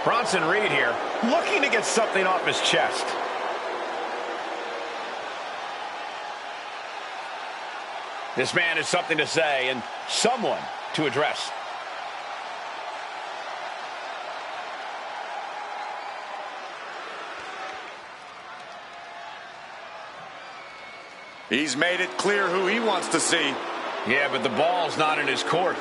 Bronson Reed here, looking to get something off his chest. This man has something to say and someone to address. He's made it clear who he wants to see. Yeah, but the ball's not in his court.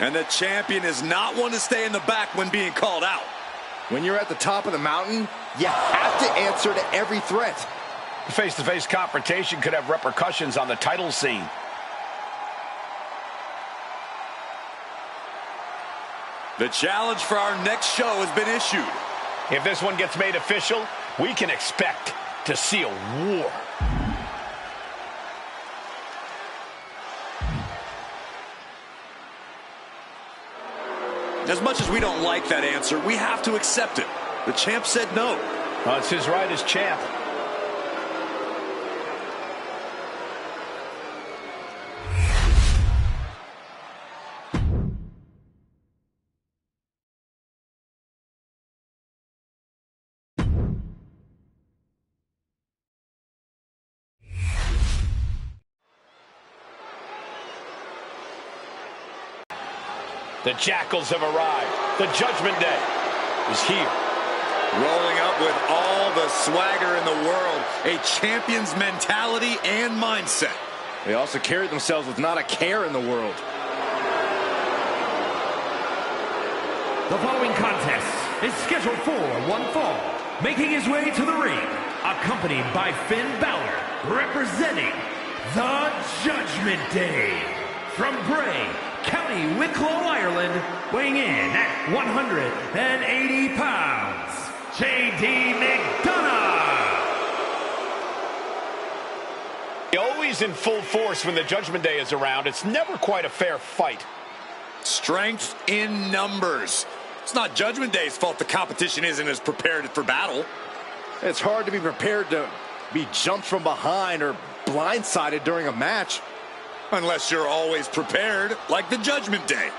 And the champion is not one to stay in the back when being called out. When you're at the top of the mountain, you have to answer to every threat. Face-to-face confrontation could have repercussions on the title scene. The challenge for our next show has been issued. If this one gets made official, we can expect to see a war. As much as we don't like that answer, we have to accept it. The champ said no. Well, it's his right as champ. The Jackals have arrived. The Judgment Day is here. Rolling up with all the swagger in the world, a champion's mentality and mindset. They also carry themselves with not a care in the world. The following contest is scheduled for one fall. Making his way to the ring, accompanied by Finn Balor, representing the Judgment Day. From Bray, County Wicklow, Ireland, weighing in at 180 pounds, J.D. McDonough. Always in full force when the Judgment Day is around. It's never quite a fair fight. Strength in numbers. It's not Judgment Day's fault the competition isn't as prepared for battle. It's hard to be prepared to be jumped from behind or blindsided during a match. Unless you're always prepared, like the Judgment Day.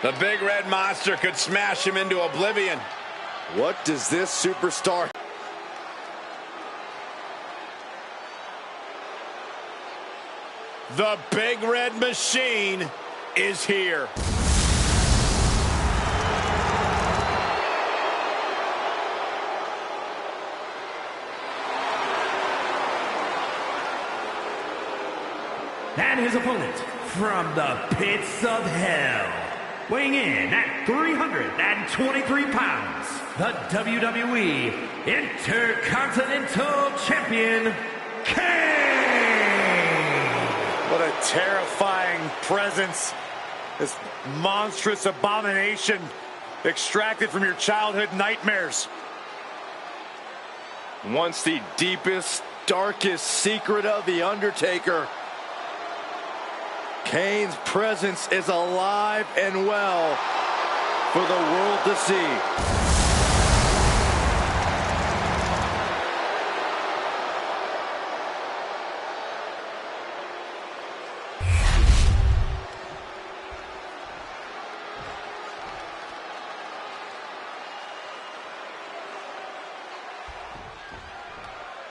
The big red monster could smash him into oblivion. What does this superstar... The big red machine is here. And his opponent from the pits of hell, weighing in at 323 pounds, the WWE Intercontinental Champion, Kane! What a terrifying presence. This monstrous abomination extracted from your childhood nightmares. Once the deepest, darkest secret of The Undertaker. Kane's presence is alive and well for the world to see.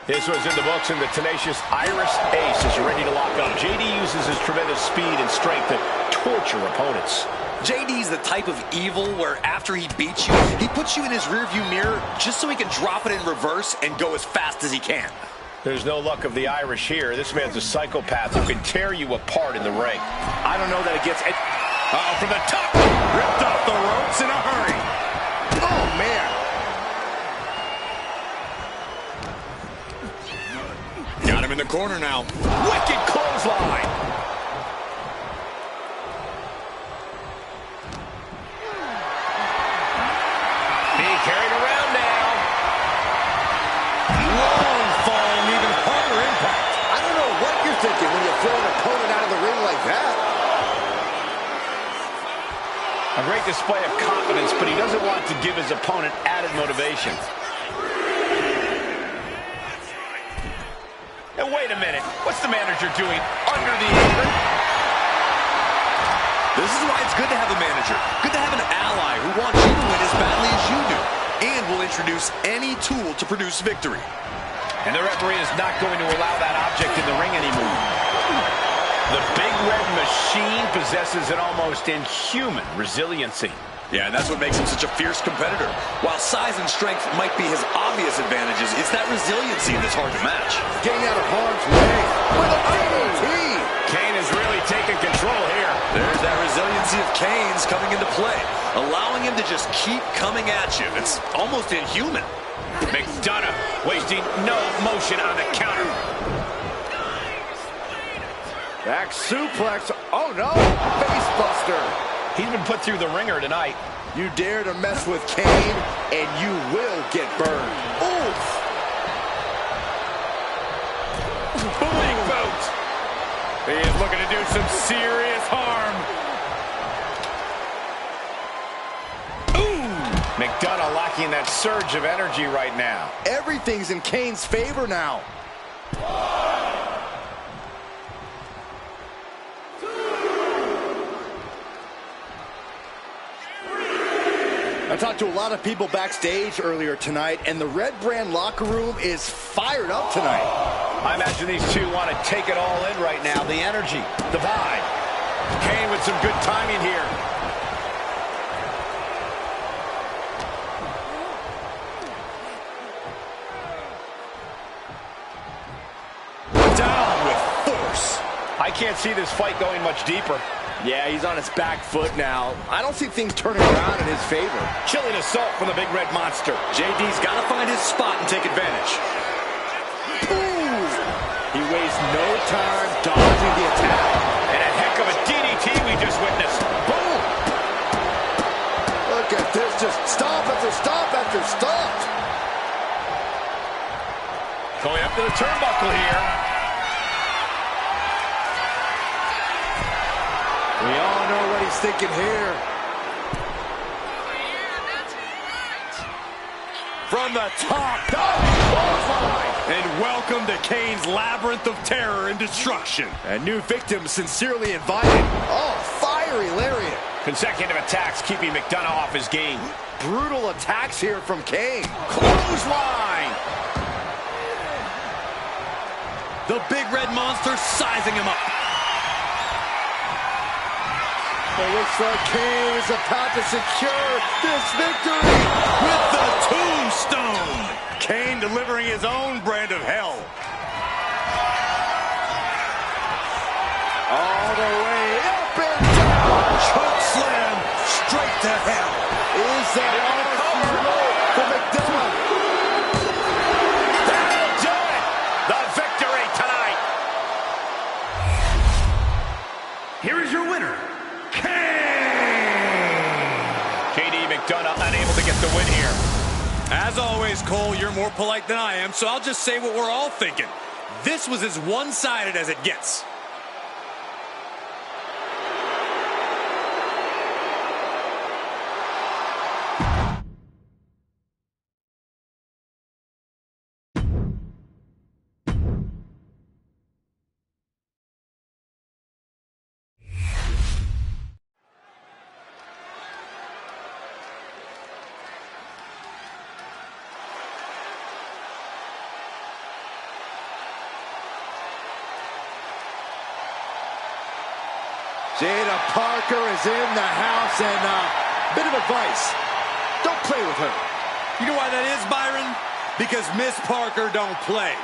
This was in the books, and the tenacious Irish Ace is ready to lock up. JD uses his tremendous speed and strength to torture opponents. JD's the type of evil where after he beats you, he puts you in his rearview mirror just so he can drop it in reverse and go as fast as he can. There's no luck of the Irish here. This man's a psychopath who can tear you apart in the ring. I don't know that it gets... From the top, ripped off the ropes in a hurry. Oh, man. Got him in the corner now. Wicked clothesline. Being carried around now. Long fall and even harder impact. I don't know what you're thinking when you throw an opponent out of the ring like that. A great display of confidence, but he doesn't want to give his opponent added motivation. And wait a minute, what's the manager doing under the apron? This is why it's good to have a manager. Good to have an ally who wants you to win as badly as you do. And will introduce any tool to produce victory. And the referee is not going to allow that object in the ring anymore. The Big Red Machine possesses an almost inhuman resiliency. Yeah, and that's what makes him such a fierce competitor. While size and strength might be his obvious advantages, it's that resiliency that's hard to match. Getting out of harm's way with a DDT. Kane is really taking control here. There's that resiliency of Kane's coming into play, allowing him to just keep coming at you. It's almost inhuman. McDonough wasting no motion on the counter. Back suplex. Oh, no. Face buster. He's been put through the ringer tonight. You dare to mess with Kane, and you will get burned. Oof! Big boot. He is looking to do some serious harm. Ooh! McDonough lacking that surge of energy right now. Everything's in Kane's favor now. I talked to a lot of people backstage earlier tonight, and the Red Brand locker room is fired up tonight. I imagine these two want to take it all in right now. The energy, the vibe. Kane with some good timing here. Down with force. I can't see this fight going much deeper. Yeah, he's on his back foot now. I don't see things turning around in his favor. Chilling assault from the Big Red Monster. JD's got to find his spot and take advantage. Ooh. He wastes no time dodging the attack. And a heck of a DDT we just witnessed. Boom! Look at this, just stop after stop after stop. Going up to the turnbuckle here. We all know what he's thinking here. From the top, and welcome to Kane's labyrinth of terror and destruction. A new victim sincerely invited. Oh, fiery lariat. Consecutive attacks keeping McDonough off his game. Brutal attacks here from Kane. Clothesline. The Big Red Monster sizing him up. It looks like Kane is about to secure this victory With the tombstone. Kane delivering his own brand of hell. Choke slam straight to hell. Is that all she wrote for McDonald? That'll do it. The victory tonight. Here is your winner, JD McDonough unable to get the win here. As always, Cole, you're more polite than I am, so I'll just say what we're all thinking. This was as one-sided as it gets. Jada Parker is in the house, and a bit of advice. Don't play with her. You know why that is, Byron? Because Miss Parker don't play.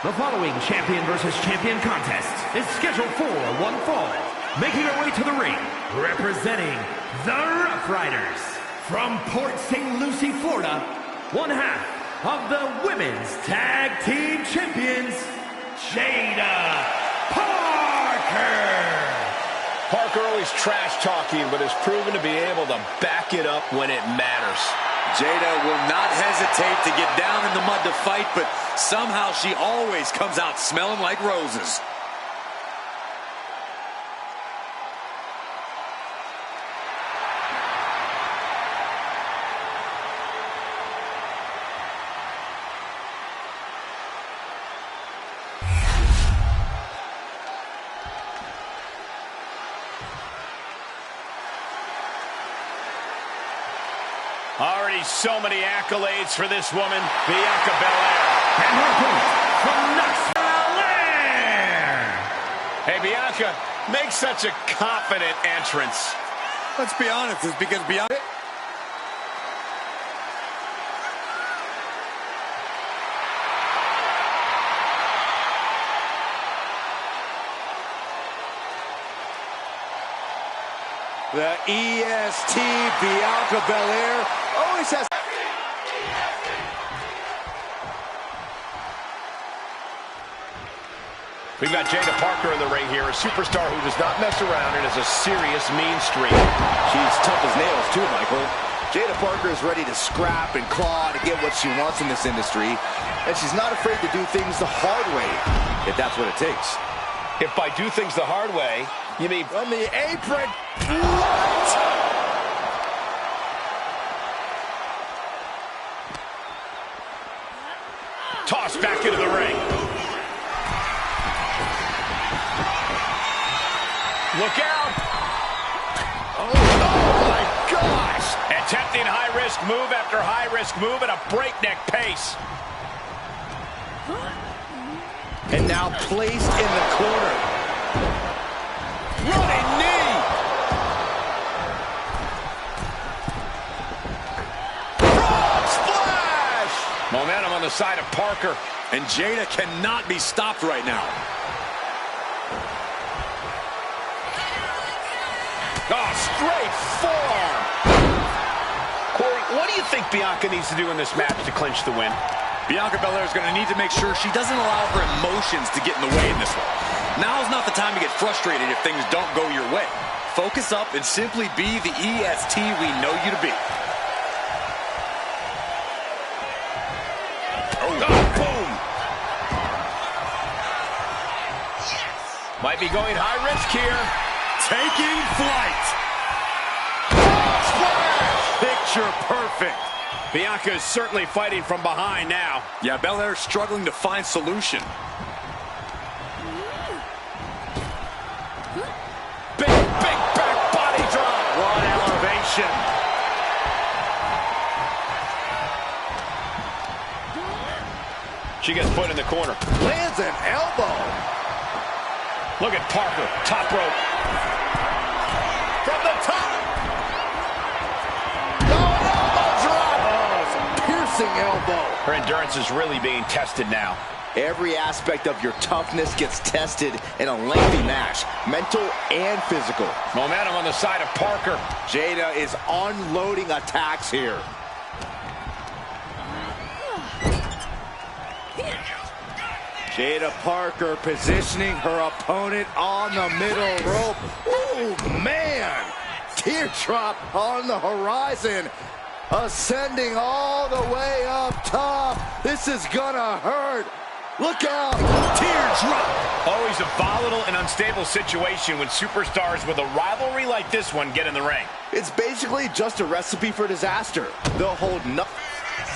The following champion versus champion contest is scheduled for one fall. Making her way to the ring, representing the Rough Riders. From Port St. Lucie, Florida, one half of the Women's Tag Team Champions, Jada Parker always trash-talking, but has proven to be able to back it up when it matters. Jada will not hesitate to get down in the mud to fight, but somehow she always comes out smelling like roses. Already so many accolades for this woman, Bianca Belair. And her opponent from Knoxville, Belair. Hey, Bianca, make such a confident entrance. Let's be honest, it's because Bianca... The EST Bianca Belair always has... We've got Jada Parker in the ring here, a superstar who does not mess around and has a serious mean streak. She's tough as nails, too, Michael. Jada Parker is ready to scrap and claw to get what she wants in this industry, and she's not afraid to do things the hard way, if that's what it takes. If by do things the hard way, you mean on the apron. What? Toss back into the ring. Look out. Oh my gosh. Attempting high-risk move after high-risk move at a breakneck pace. And now placed in the corner. Running knee. Frog splash. Momentum on the side of Parker. And Jada cannot be stopped right now. Oh, straight forearm. Corey, what do you think Bianca needs to do in this match to clinch the win? Bianca Belair is going to need to make sure she doesn't allow her emotions to get in the way in this one. Now's not the time to get frustrated if things don't go your way. Focus up and simply be the EST we know you to be. Oh, boom. Might be going high risk here. Taking flight. Splash. Picture perfect. Bianca is certainly fighting from behind now. Yeah, Belair struggling to find solution. Big back body drop. What elevation. She gets put in the corner. Lands an elbow. Look at Parker, top rope. From the top. Elbow. Her endurance is really being tested now. Every aspect of your toughness gets tested in a lengthy match, mental and physical. Momentum on the side of Parker. Jada is unloading attacks here. Jada Parker positioning her opponent on the middle rope. Oh, man! Teardrop on the horizon. Ascending all the way up top. This is gonna hurt. Look out! Teardrop! Always a volatile and unstable situation when superstars with a rivalry like this one get in the ring. It's basically just a recipe for disaster. They'll hold nothing.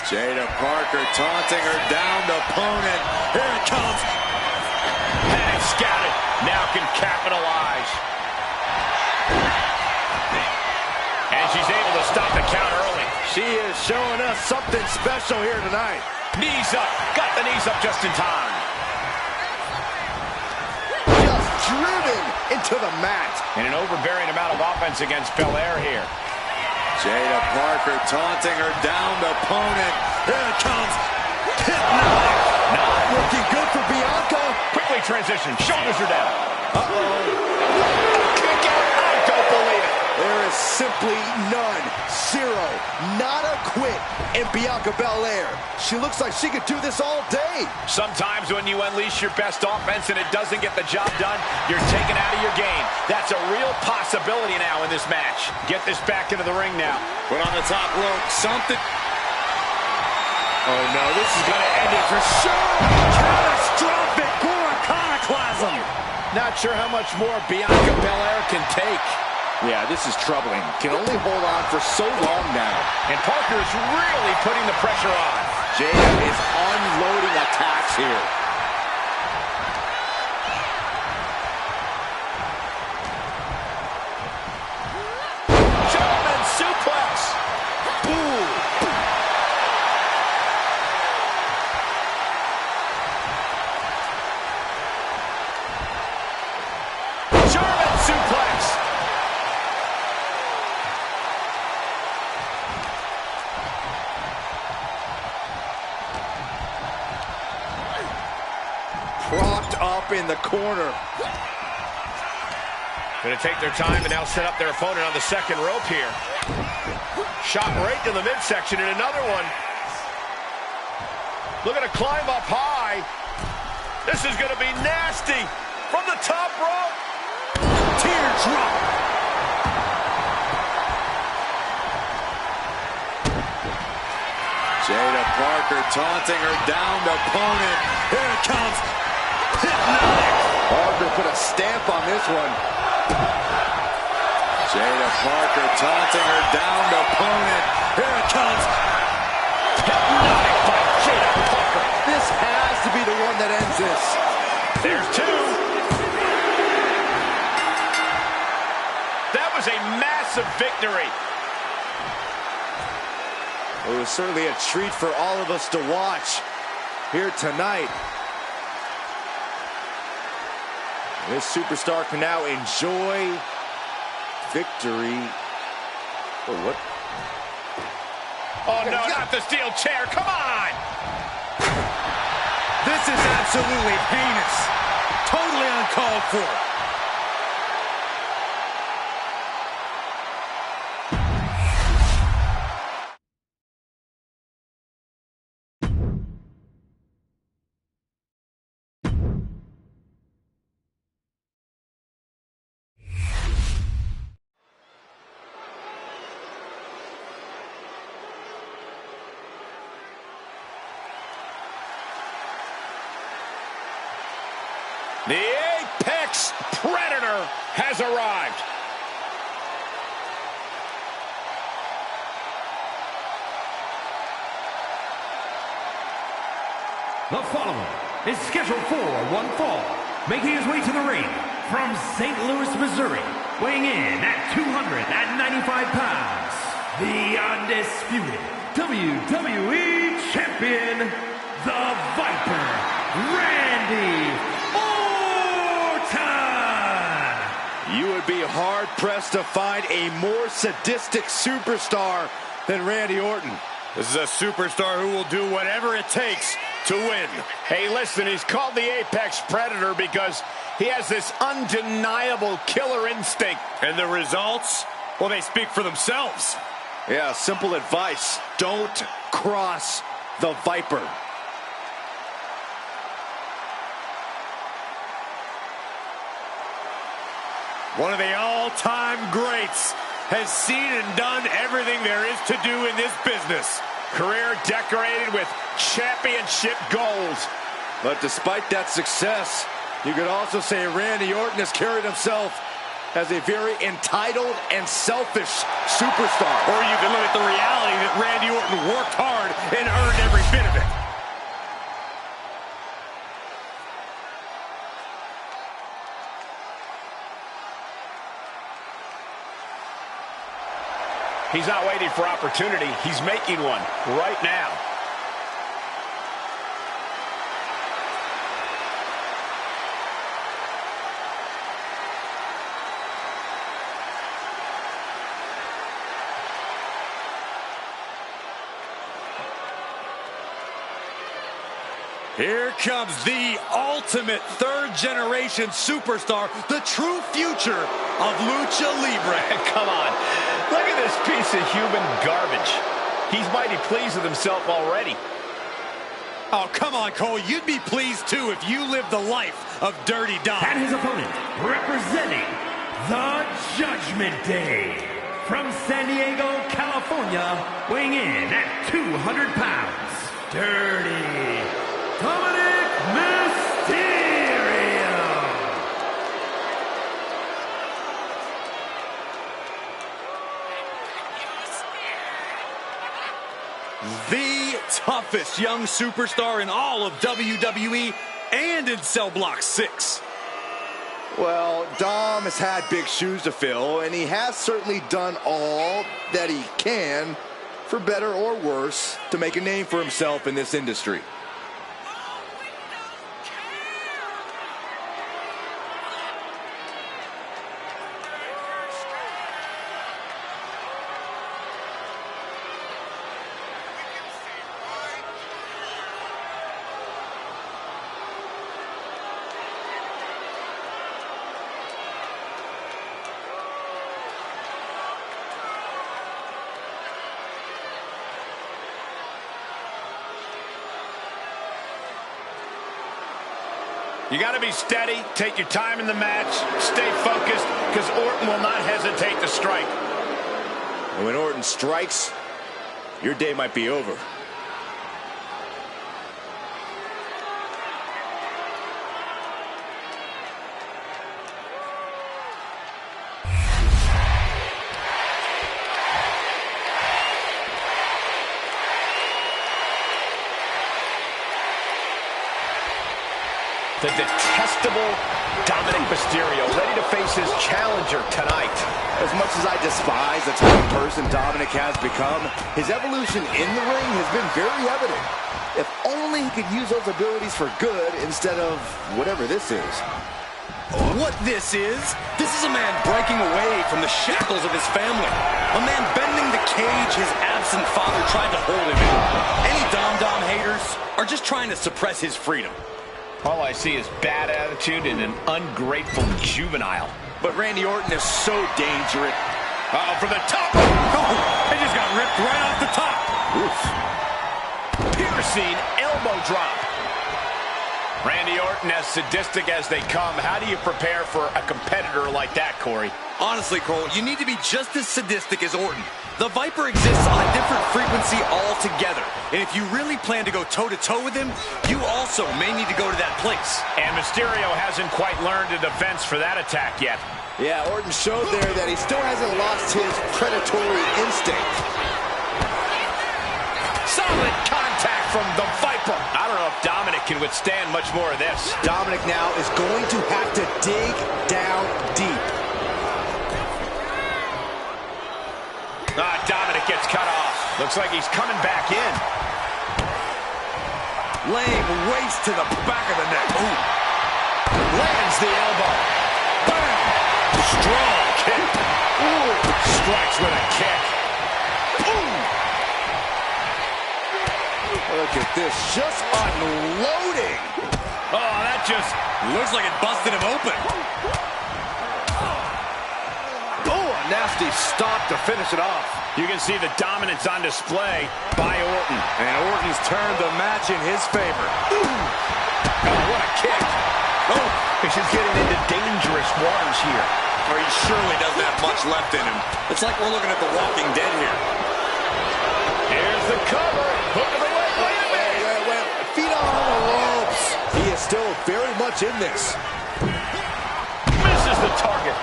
Jada Parker taunting her downed opponent. Here it comes. Panic scouted. Now can capitalize. And she's able to stop the count early. She is showing us something special here tonight. Knees up. Got the knees up just in time. Just driven into the mat. And an overbearing amount of offense against Belair here. Jada Parker taunting her downed opponent. Here it comes. Hypnotic. Not looking good for Bianca. Quickly transition. Shoulders are down. Uh-oh. Kick out. I don't believe it. There is simply none, zero, not a quit in Bianca Belair. She looks like she could do this all day. Sometimes when you unleash your best offense and it doesn't get the job done, you're taken out of your game. That's a real possibility now in this match. Get this back into the ring now. Put on the top rope. Something. Oh no, this is going to end it for sure. Catastrophic iconoclasm. Not sure how much more Bianca Belair can take. Yeah, this is troubling. Can only hold on for so long now. And Parker is really putting the pressure on. Jada is unloading attacks here. German suplex. Boom. German suplex. Propped up in the corner. Going to take their time and now set up their opponent on the second rope here. Shot right to the midsection and another one. Looking to climb up high. This is going to be nasty. From the top rope. Teardrop. Jada Parker taunting her downed opponent. Here it comes. Hypnotic. Parker put a stamp on this one. Jada Parker taunting her downed opponent. Here it comes. Hypnotic by Jada Parker. This has to be the one that ends this. There's two. That was a massive victory. It was certainly a treat for all of us to watch here tonight. This superstar can now enjoy victory. Oh, what? Oh, no, not the steel chair. Come on. This is absolutely heinous. Totally uncalled for. The Apex Predator has arrived. The following is scheduled for one fall, making his way to the ring from St. Louis, Missouri, weighing in at 295 pounds, the undisputed WWE Champion, the Viper, Randy Orton! You would be hard-pressed to find a more sadistic superstar than Randy Orton. This is a superstar who will do whatever it takes to win. Hey, listen, he's called the Apex Predator because he has this undeniable killer instinct. And the results, well, they speak for themselves. Yeah, simple advice. Don't cross the Viper. One of the all-time greats has seen and done everything there is to do in this business. Career decorated with championship goals. But despite that success, you could also say Randy Orton has carried himself as a very entitled and selfish superstar. Or you can look at the reality that Randy Orton worked hard and earned every bit of it. He's not waiting for opportunity. He's making one right now. Here comes the ultimate third-generation superstar, the true future of Lucha Libre. Come on, look at this piece of human garbage. He's mighty pleased with himself already. Oh, come on, Cole. You'd be pleased, too, if you lived the life of Dirty Dom. And his opponent, representing the Judgment Day, from San Diego, California, weighing in at 200 pounds, Dirty Dominic Mysterio. The toughest young superstar in all of WWE and in Cell Block 6. Well, Dom has had big shoes to fill, and he has certainly done all that he can, for better or worse, to make a name for himself in this industry. You got to be steady, take your time in the match, stay focused, because Orton will not hesitate to strike. And when Orton strikes, your day might be over. The detestable Dominic Mysterio, ready to face his challenger tonight. As much as I despise the type of person Dominic has become, his evolution in the ring has been very evident. If only he could use those abilities for good instead of whatever this is. What this is a man breaking away from the shackles of his family. A man bending the cage his absent father tried to hold him in. Any Dom haters are just trying to suppress his freedom. All I see is bad attitude and an ungrateful juvenile. But Randy Orton is so dangerous. From the top. Oh, they just got ripped right off the top. Oof. Piercing elbow drop. Randy Orton, as sadistic as they come. How do you prepare for a competitor like that, Corey? Honestly, Cole, you need to be just as sadistic as Orton. The Viper exists on a different frequency altogether. And if you really plan to go toe-to-toe with him, you also may need to go to that place. And Mysterio hasn't quite learned the defense for that attack yet. Yeah, Orton showed there that he still hasn't lost his predatory instinct. Solid contact from the Viper. I don't know if Dominic can withstand much more of this. Dominic now is going to have to dig down deep. Dominic gets cut off. Looks like he's coming back in. Laying waste to the back of the neck. Ooh. Lands the elbow. Bam! Strong kick. Ooh. Strikes with a kick. Ooh. Well, Look at this, just unloading. Oh, that just looks like it busted him open. Oh, a nasty stop to finish it off. You can see the dominance on display by Orton. And Orton's turned the match in his favor. Oh, what a kick. Oh, he's getting into dangerous waters here. Or he surely doesn't have much left in him. It's like we're looking at The Walking Dead here. Here's the cover. Hook of the leg. Wait. Feet on the ropes. He is still very much in this. Misses the target.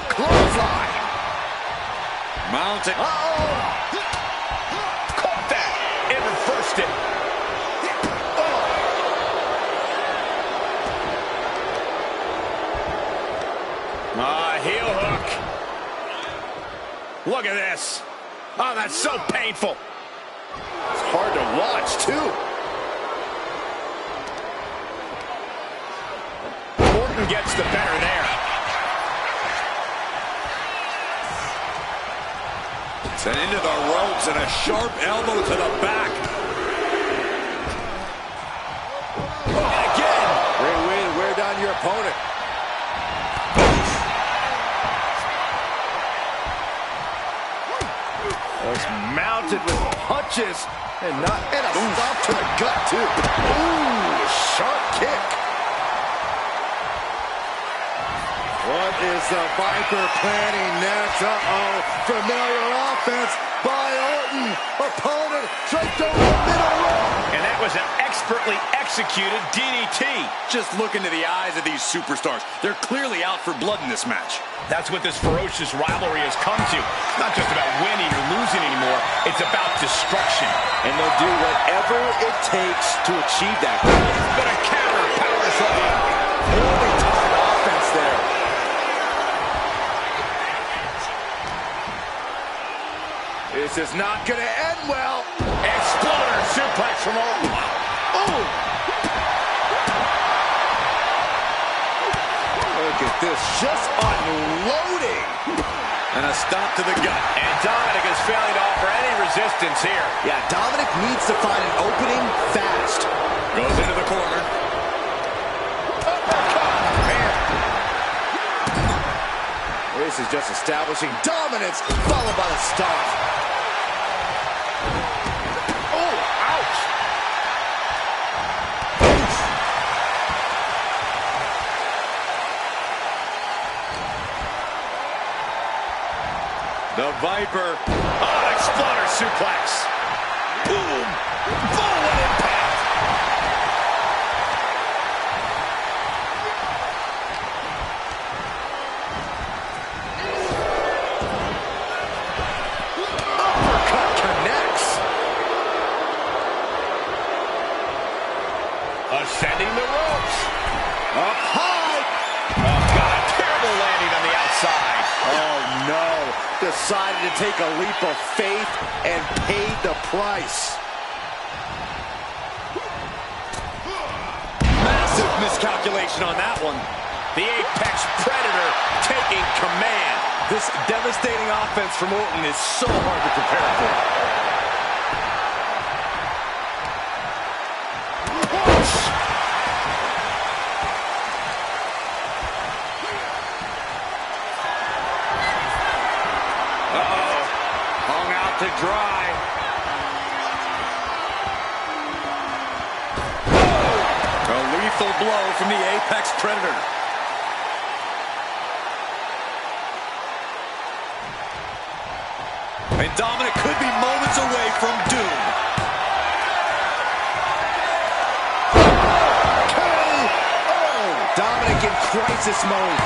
Clothesline. Mounted. Caught that. And reversed it. Heel hook. Look at this. Oh, that's so painful. It's hard to watch, too. Orton gets the better there. Sent into the ropes and a sharp elbow to the back. And again. Great way to wear down your opponent. It's mounted with punches and a stop to the gut, too. Ooh, sharp kick. What is the Viper planning next? Familiar offense by Orton. Opponent straight over the middle rope. And that was an expertly executed DDT. Just look into the eyes of these superstars. They're clearly out for blood in this match. That's what this ferocious rivalry has come to. It's not just about winning or losing anymore. It's about destruction. And they'll do whatever it takes to achieve that goal. But a counter power slam. Really tired offense there. This is not going to end well. Exploder suplex from Orton. Oh! Look at this, just unloading. And a stop to the gut. And Dominic is failing to offer any resistance here. Yeah, Dominic needs to find an opening fast. Goes into the corner. This is just establishing dominance, followed by the stomp. Oh, ouch! The Viper. Oh, exploder suplex. Boom. Forward impact. Uppercut connects. Ascending the ropes. Up high. Oh, God, a terrible landing on the outside. Oh, no. Decided to take a leap of faith and paid the price. Massive miscalculation on that one. The Apex Predator taking command. This devastating offense from Orton is so hard to prepare for. To dry. A lethal blow from the Apex Predator. And Dominic could be moments away from doom. Oh, Dominic in crisis mode.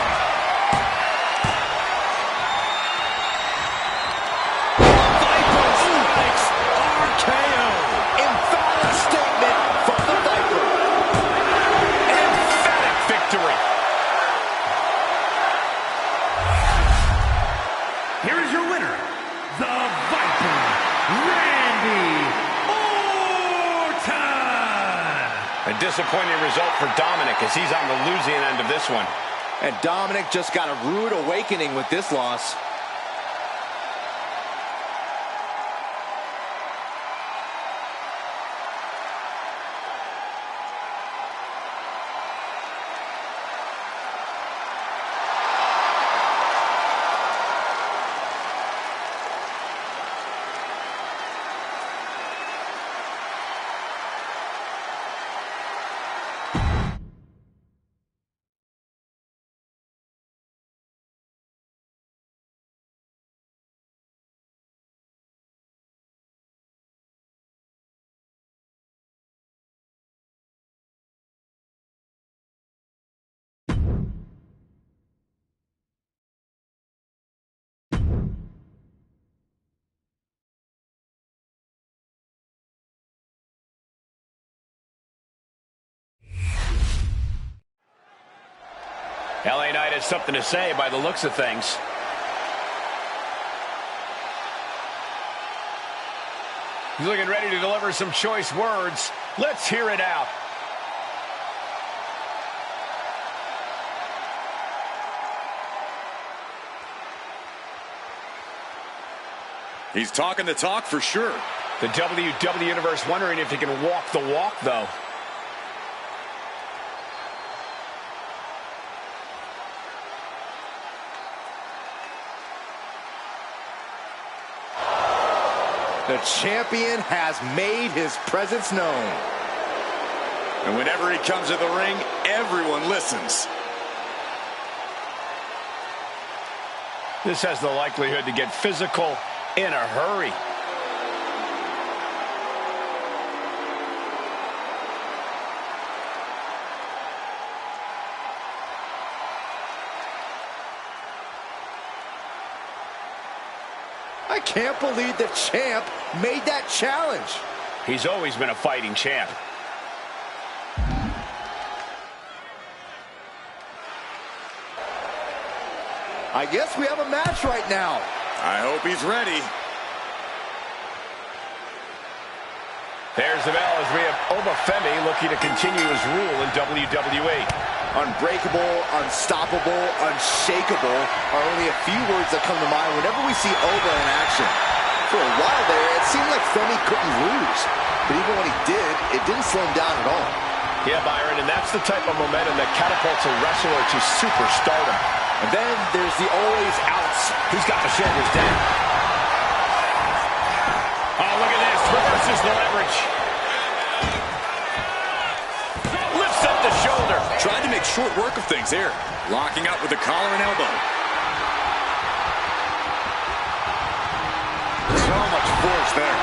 Here is your winner, the Viper, Randy Orton. A disappointing result for Dominic as he's on the losing end of this one. And Dominic just got a rude awakening with this loss. LA Knight has something to say by the looks of things. He's looking ready to deliver some choice words. Let's hear it out. He's talking the talk for sure. The WWE Universe wondering if he can walk the walk, though. The champion has made his presence known. And whenever he comes to the ring, everyone listens. This has the likelihood to get physical in a hurry. I can't believe the champ made that challenge. He's always been a fighting champ. I guess we have a match right now. I hope he's ready. There's the bell as we have Obafemi looking to continue his rule in WWE. Unbreakable, unstoppable, unshakable are only a few words that come to mind whenever we see Oba in action. For a while there, it seemed like Femi couldn't lose. But even when he did, it didn't slow him down at all. Yeah, Byron, and that's the type of momentum that catapults a wrestler to superstardom. And then there's the always outs. He's got the shoulders down. Oh, look at this. Reverses the leverage. Lifts up the shoulder. Tried to make short work of things here. Locking up with the collar and elbow. So much force there.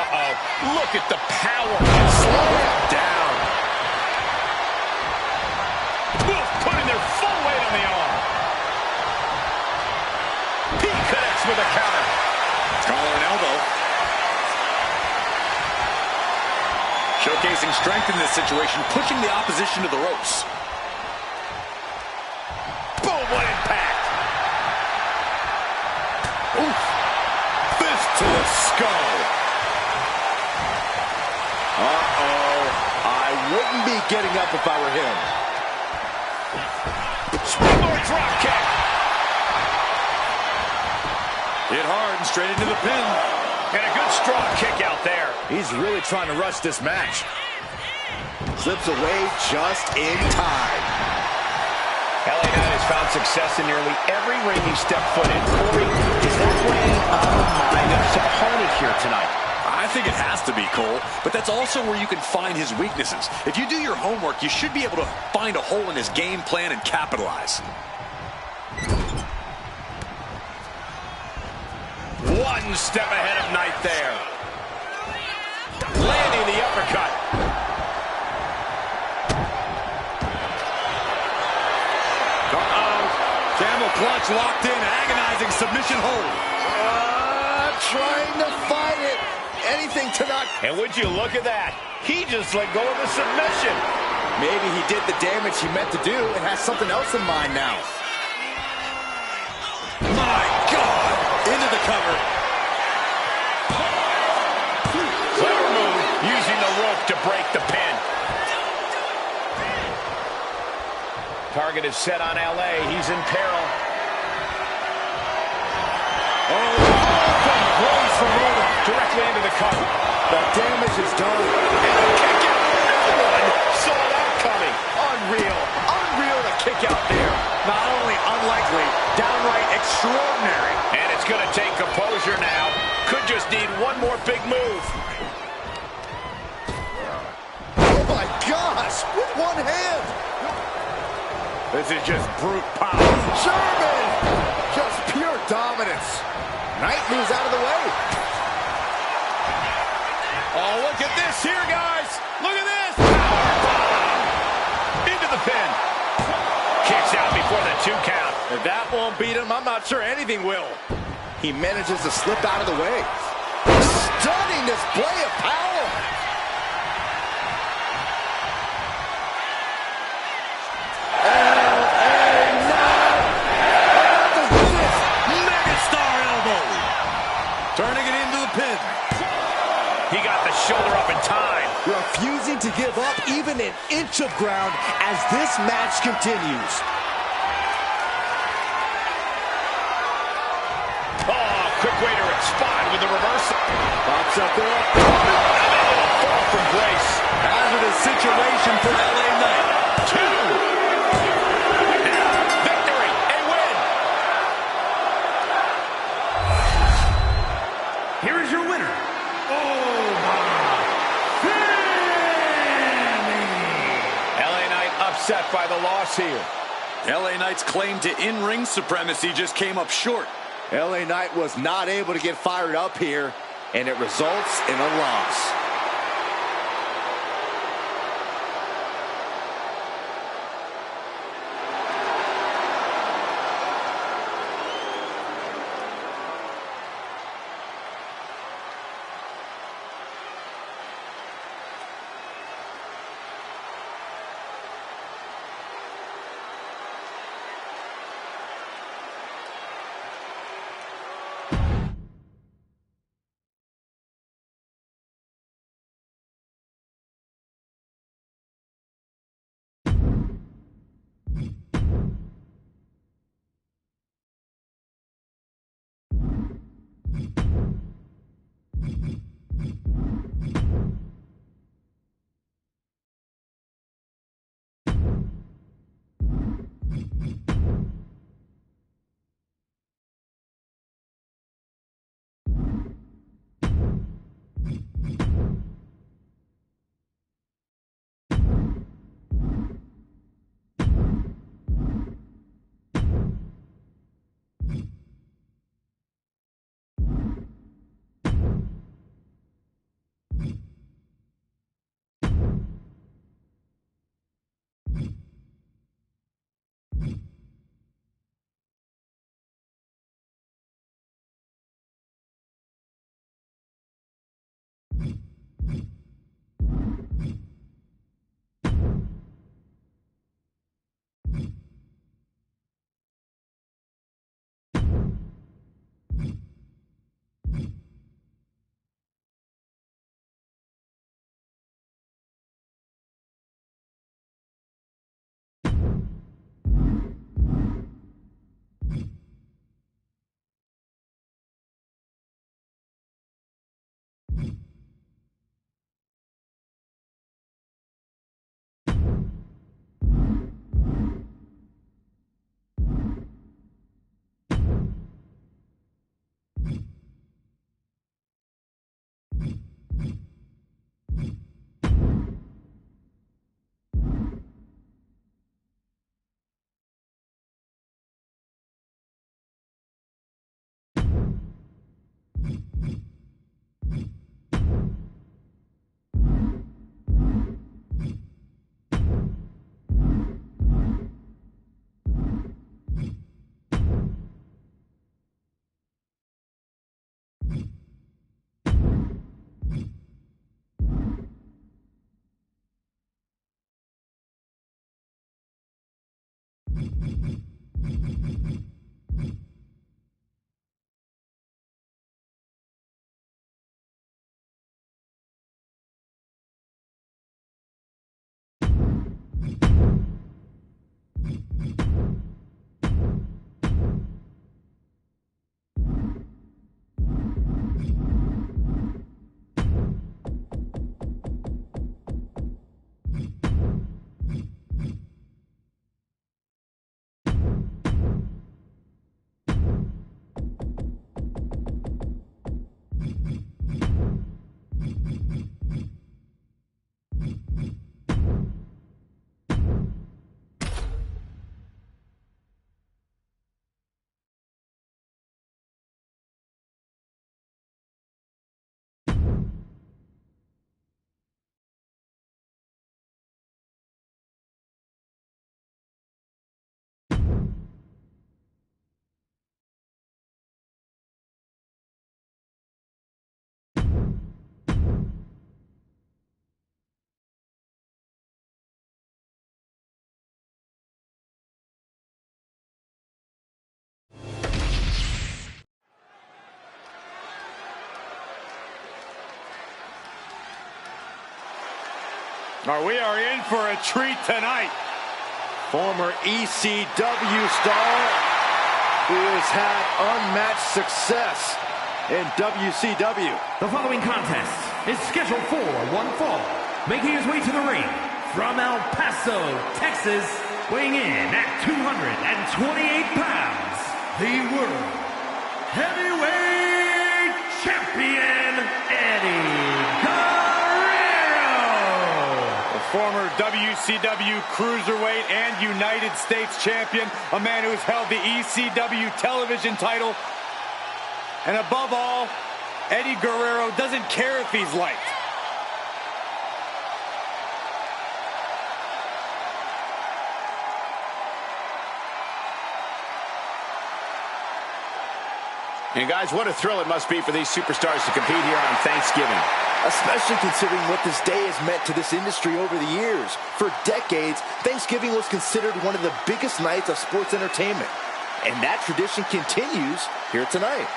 Uh-oh. Look at the power. Slam down. Putting their full weight on the arm. He connects with a counter. Collar and elbow. Showcasing strength in this situation, pushing the opposition to the ropes. Boom, what impact. Oof. Fist to the skull. Uh-oh. I wouldn't be getting up if I were him. Springboard drop kick. Hit hard and straight into the pin. And a good strong kick out there. He's really trying to rush this match. Slips away just in time. LA Knight has found success in nearly every ring he stepped foot in. Corey, is that weighing on the mind of his opponent here tonight? I think it has to be, Cole, but that's also where you can find his weaknesses. If you do your homework, you should be able to find a hole in his game plan and capitalize. One step ahead of Knight there. Landing the uppercut. Uh-oh. Camel clutch locked in, agonizing submission hold. Trying to fight it. Anything to not... And would you look at that? He just let go of the submission. Maybe he did the damage he meant to do and has something else in mind now. My God! Into the cover. Clever move, using the rope to break the pin. Target is set on LA. He's in peril. Directly into the cover. The damage is done. And a kick out. No one saw that coming. Unreal. Unreal to kick out there. Not only unlikely, downright extraordinary. And it's going to take composure now. Could just need one more big move. Oh my gosh, with one hand. This is just brute power. German. Just pure dominance. Knight moves out of the way. Oh, look at this here, guys. Look at this. Powerbomb. Into the pin. Kicks out before the 2 count. If that won't beat him, I'm not sure anything will. He manages to slip out of the way. Stunning display of power. Megastar elbow. Turning it into the pin. He got the shoulder up in time. Refusing to give up even an inch of ground as this match continues. Oh, quick way to respond with the reversal. Pops up there. Fall from grace. Hazardous situation for LA Knight. 2. Victory and win. Here is your winner. LA Knight upset by the loss here. LA Knight's claim to in-ring supremacy just came up short. LA Knight was not able to get fired up here, and it results in a loss. We are in for a treat tonight. Former ECW star who has had unmatched success in WCW. The following contest is scheduled for one fall. Making his way to the ring from El Paso, Texas, weighing in at 228 pounds, the World Heavyweight Champion, Eddie Guerrero. The former WCW Cruiserweight and United States Champion, a man who has held the ECW television title. And above all, Eddie Guerrero doesn't care if he's liked. And guys, what a thrill it must be for these superstars to compete here on Thanksgiving. Especially considering what this day has meant to this industry over the years. For decades, Thanksgiving was considered one of the biggest nights of sports entertainment. And that tradition continues here tonight.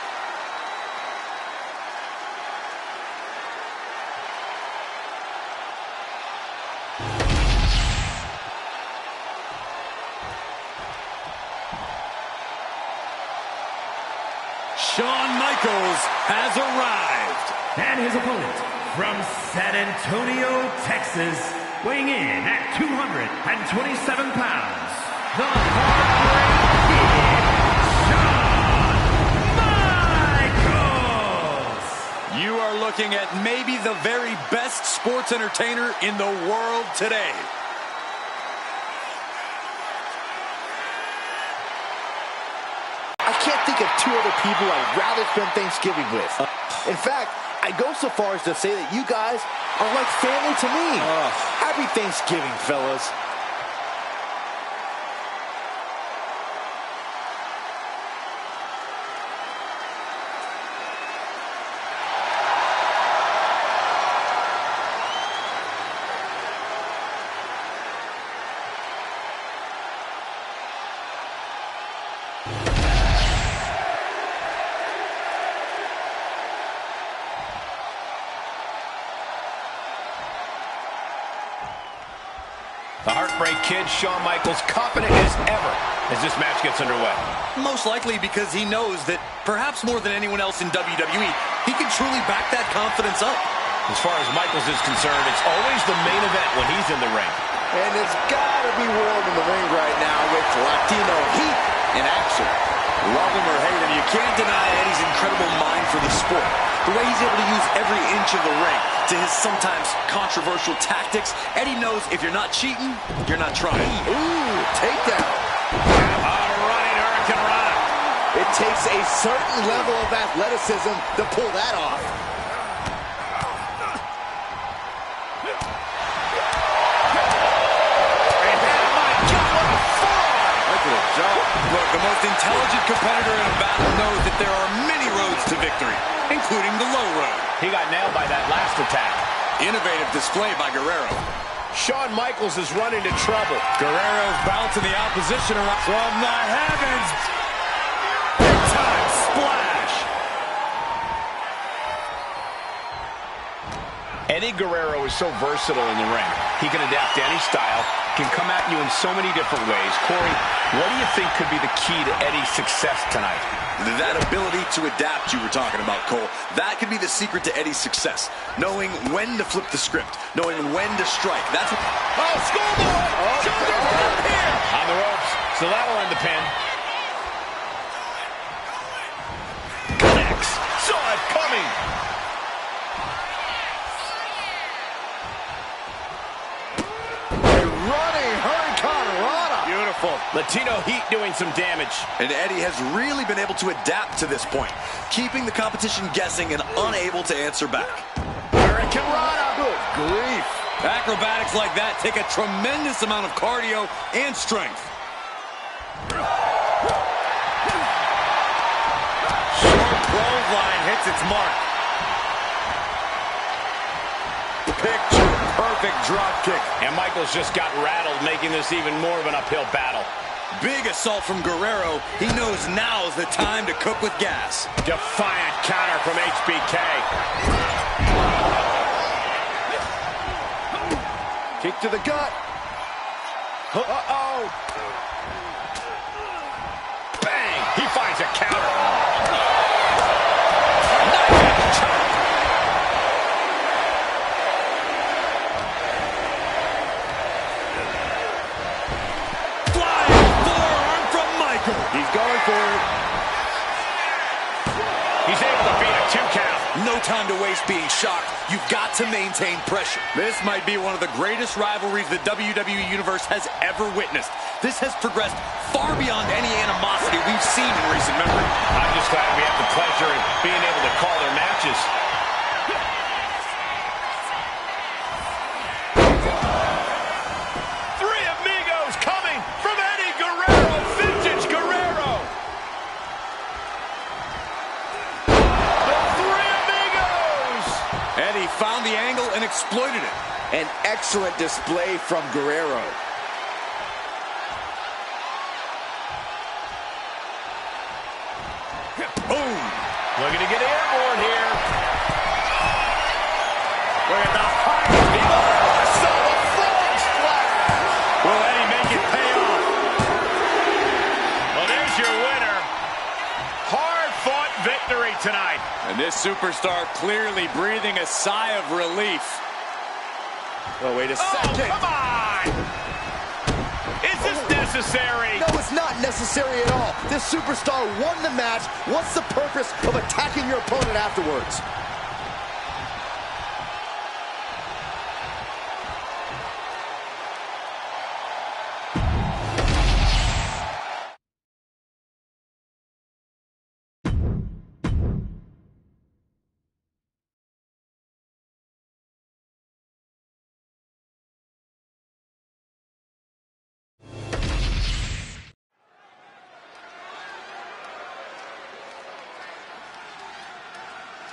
Shawn Michaels has arrived. And his opponent from San Antonio, Texas, weighing in at 227 pounds, the Heartbreak Kid, Shawn Michaels. You are looking at maybe the very best sports entertainer in the world today. I can't think of two other people I'd rather spend Thanksgiving with. In fact, I go so far as to say that you guys are like family to me. Happy Thanksgiving, fellas. The Heartbreak Kid, Shawn Michaels, confident as ever as this match gets underway. Most likely because he knows that perhaps more than anyone else in WWE, he can truly back that confidence up. As far as Michaels is concerned, it's always the main event when he's in the ring. And it's gotta be warm in the ring right now with Latino heat in action. Love him or hate him, you can't deny Eddie's incredible mind for the sport. The way he's able to use every inch of the ring to his sometimes controversial tactics. Eddie knows if you're not cheating, you're not trying. Ooh, takedown. Running Hurricane Rana. It takes a certain level of athleticism to pull that off. Look, the most intelligent competitor in a battle knows that there are many roads to victory, including the low road. He got nailed by that last attack. Innovative display by Guerrero. Shawn Michaels is running into trouble. Guerrero's bouncing the opposition around from the heavens. Big time splash. Eddie Guerrero is so versatile in the ring. He can adapt to any style, can come at you in so many different ways. Corey, what do you think could be the key to Eddie's success tonight? That ability to adapt you were talking about, Cole. That could be the secret to Eddie's success. Knowing when to flip the script. Knowing when to strike. That's what... Oh, schoolboy! Shoulder up here! On the ropes, so that'll end the pin. Connects. Saw it coming. Latino heat doing some damage. And Eddie has really been able to adapt to this point, keeping the competition guessing and unable to answer back. Hurricane Rana. Good grief. Acrobatics like that take a tremendous amount of cardio and strength. Short clothesline hits its mark. Picture perfect drop kick. And Michaels just got rattled, making this even more of an uphill battle. Big assault from Guerrero. He knows now's the time to cook with gas. Defiant counter from HBK. Kick to the gut. Uh-oh. Bang! He finds a counter. Flying forearm from Michael. He's going for it. He's able to beat a 2 count. No time to waste being shocked. You've got to maintain pressure. This might be one of the greatest rivalries the WWE Universe has ever witnessed. This has progressed far beyond any animosity we've seen in recent memory. I'm just glad we have the pleasure of being able to call their matches. Three Amigos coming from Eddie Guerrero, Vintage Guerrero. The Three Amigos. Eddie found the angle and exploited it. An excellent display from Guerrero. Boom. Looking to get airborne here. Look at the height. I saw the frog splash. Will Eddie make it pay off? Well, there's your winner. Hard-fought victory tonight. And this superstar clearly breathing a sigh of relief. Oh, wait a Oh, second. come on. Is this necessary? No, it's not necessary at all. This superstar won the match. What's the purpose of attacking your opponent afterwards?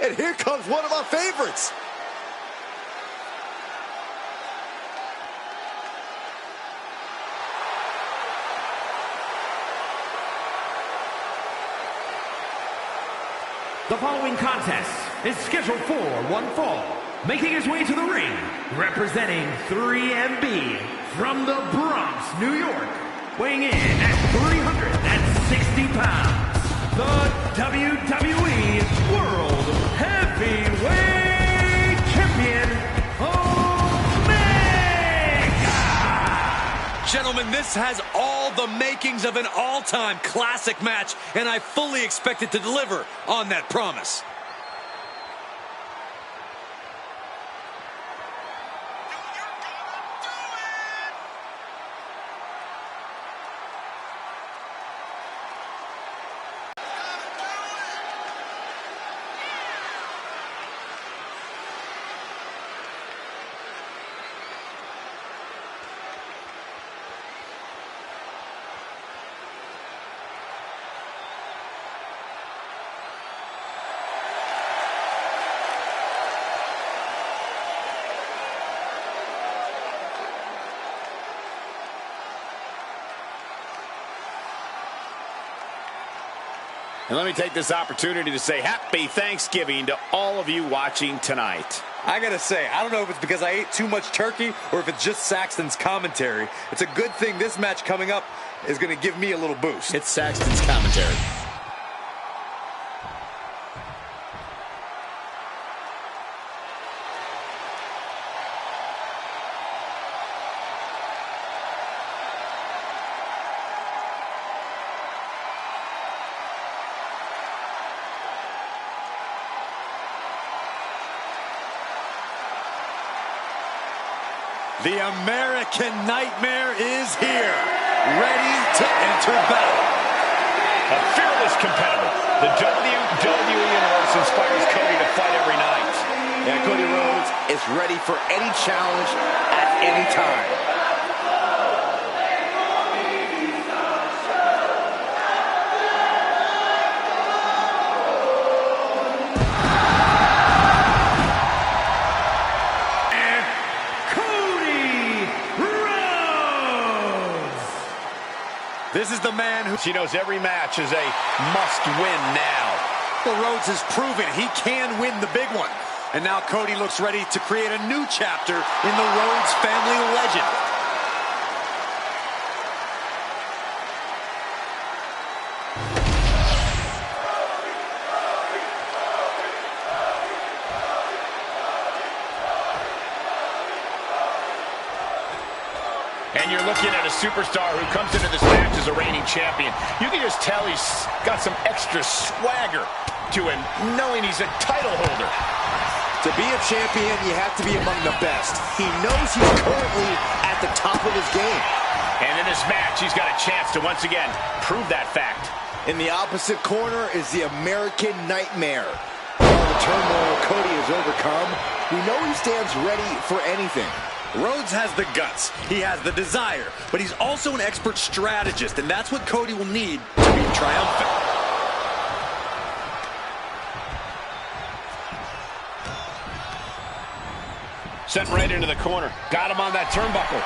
And here comes one of my favorites. The following contest is scheduled for one fall. Making his way to the ring, representing 3MB from the Bronx, New York. Weighing in at 360 pounds. The WWE World Heavyweight Champion, Omega! Gentlemen, this has all the makings of an all-time classic match, and I fully expect it to deliver on that promise. And let me take this opportunity to say happy Thanksgiving to all of you watching tonight. I gotta say, I don't know if it's because I ate too much turkey or if it's just Saxton's commentary. It's a good thing this match coming up is gonna give me a little boost. It's Saxton's commentary. The American Nightmare is here, ready to enter battle. A fearless competitor. The WWE Universe inspires Cody to fight every night. And Cody Rhodes is ready for any challenge at any time. This is the man who... She knows every match is a must-win now. Well, Rhodes has proven he can win the big one. And now Cody looks ready to create a new chapter in the Rhodes family legend. And you're looking at a superstar who comes into this match as a reigning champion. You can just tell he's got some extra swagger to him, knowing he's a title holder. To be a champion, you have to be among the best. He knows he's currently at the top of his game. And in this match, he's got a chance to once again prove that fact. In the opposite corner is the American Nightmare. All the turmoil Cody has overcome, we know he stands ready for anything. Rhodes has the guts, he has the desire, but he's also an expert strategist, and that's what Cody will need to be triumphant. Sent right into the corner. Got him on that turnbuckle.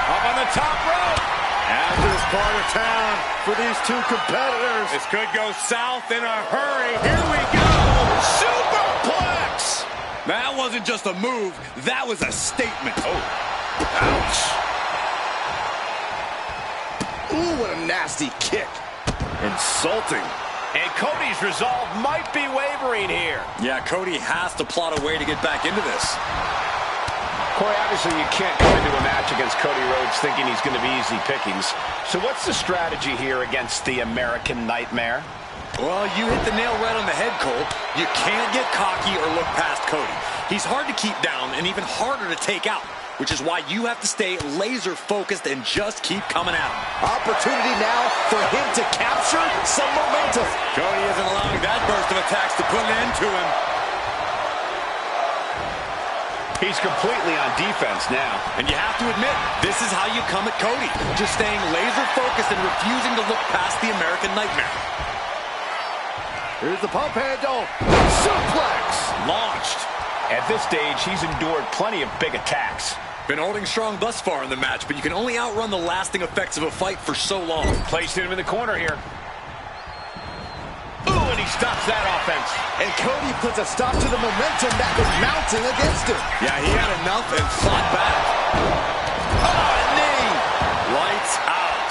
Up on the top rope. After this part of town for these two competitors. This could go south in a hurry. Here we go. Superplex. That wasn't just a move, that was a statement. Oh, ouch. Ooh, what a nasty kick. Insulting. And Cody's resolve might be wavering here. Yeah, Cody has to plot a way to get back into this. Corey, obviously you can't come into a match against Cody Rhodes thinking he's going to be easy pickings. So what's the strategy here against the American Nightmare? Well, you hit the nail right on the head, Cole. You can't get cocky or look past Cody. He's hard to keep down and even harder to take out, which is why you have to stay laser focused and just keep coming at him. Opportunity now for him to capture some momentum. Cody isn't allowing that burst of attacks to put an end to him. He's completely on defense now. And you have to admit, this is how you come at Cody. Just staying laser focused and refusing to look past the American Nightmare. Here's the pump handle. Suplex. Launched. At this stage, he's endured plenty of big attacks. Been holding strong thus far in the match, but you can only outrun the lasting effects of a fight for so long. Placed him in the corner here. Ooh, and he stops that offense. And Cody puts a stop to the momentum that was mounting against him. Yeah, he had enough and fought back. Oh, a knee. Lights out.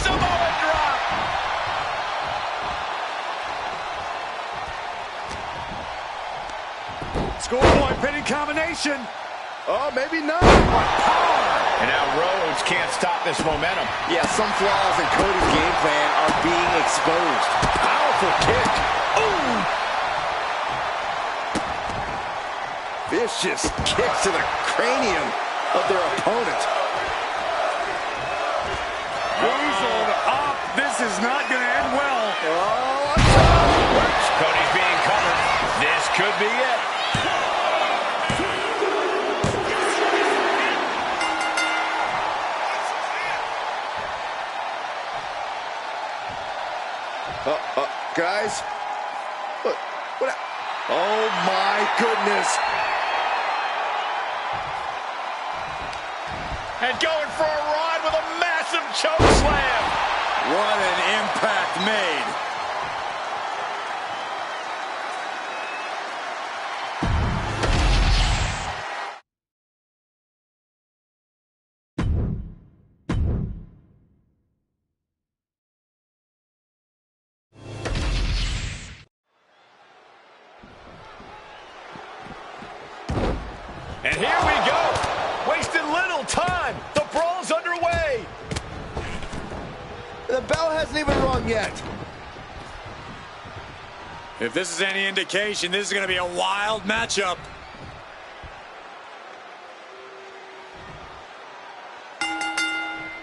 Samoa drop. Scoreboard pinning combination. Oh, maybe not. And now Rhodes can't stop this momentum. Yeah, some flaws in Cody's game plan are being exposed. Powerful kick. Ooh. Vicious kicks to the cranium of their opponent. Weaseled up. This is not going to end well. Oh, Cody's being covered. This could be it. guys. Look, oh my goodness. And going for a ride with a massive choke slam. What an impact made. And here we go. Wasting little time. The brawl's underway. The bell hasn't even rung yet. If this is any indication, this is going to be a wild matchup.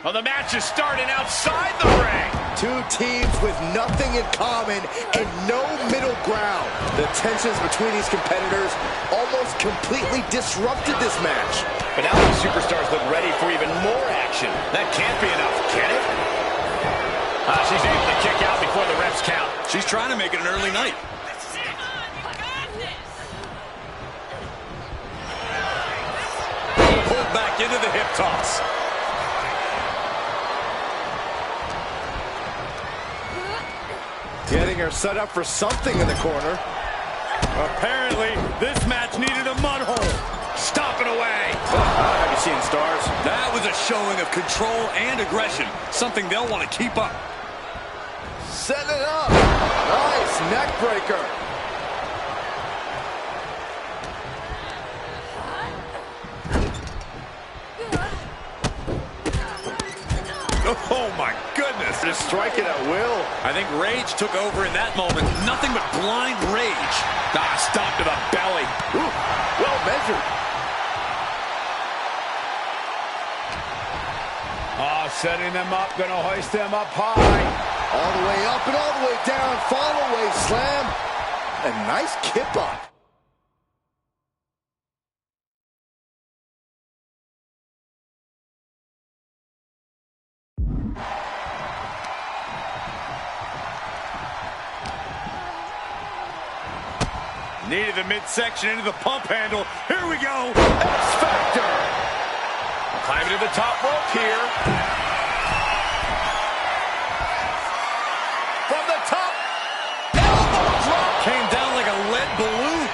Well, the match is starting outside the ring. Two teams with nothing in common and no middle ground. The tensions between these competitors almost completely disrupted this match. But now these superstars look ready for even more action. That can't be enough, can it? She's able to kick out before the refs count. She's trying to make it an early night. Pulled back into the hip toss. her set up for something in the corner. Apparently, this match needed a mud hole. Stomping away. Have you seen stars? That was a showing of control and aggression, something they'll want to keep up. Set it up. Nice neck breaker. Oh, my goodness. Just striking at will. I think rage took over in that moment. Nothing but blind rage. Stop to the belly. Ooh, well measured. Setting them up, gonna hoist them up high. All the way up and all the way down. Follow away slam. A nice kip up. Needed the midsection into the pump handle. Here we go. X-Factor. Climbing to the top rope here. From the top. Elbow drop. Came down like a lead balloon.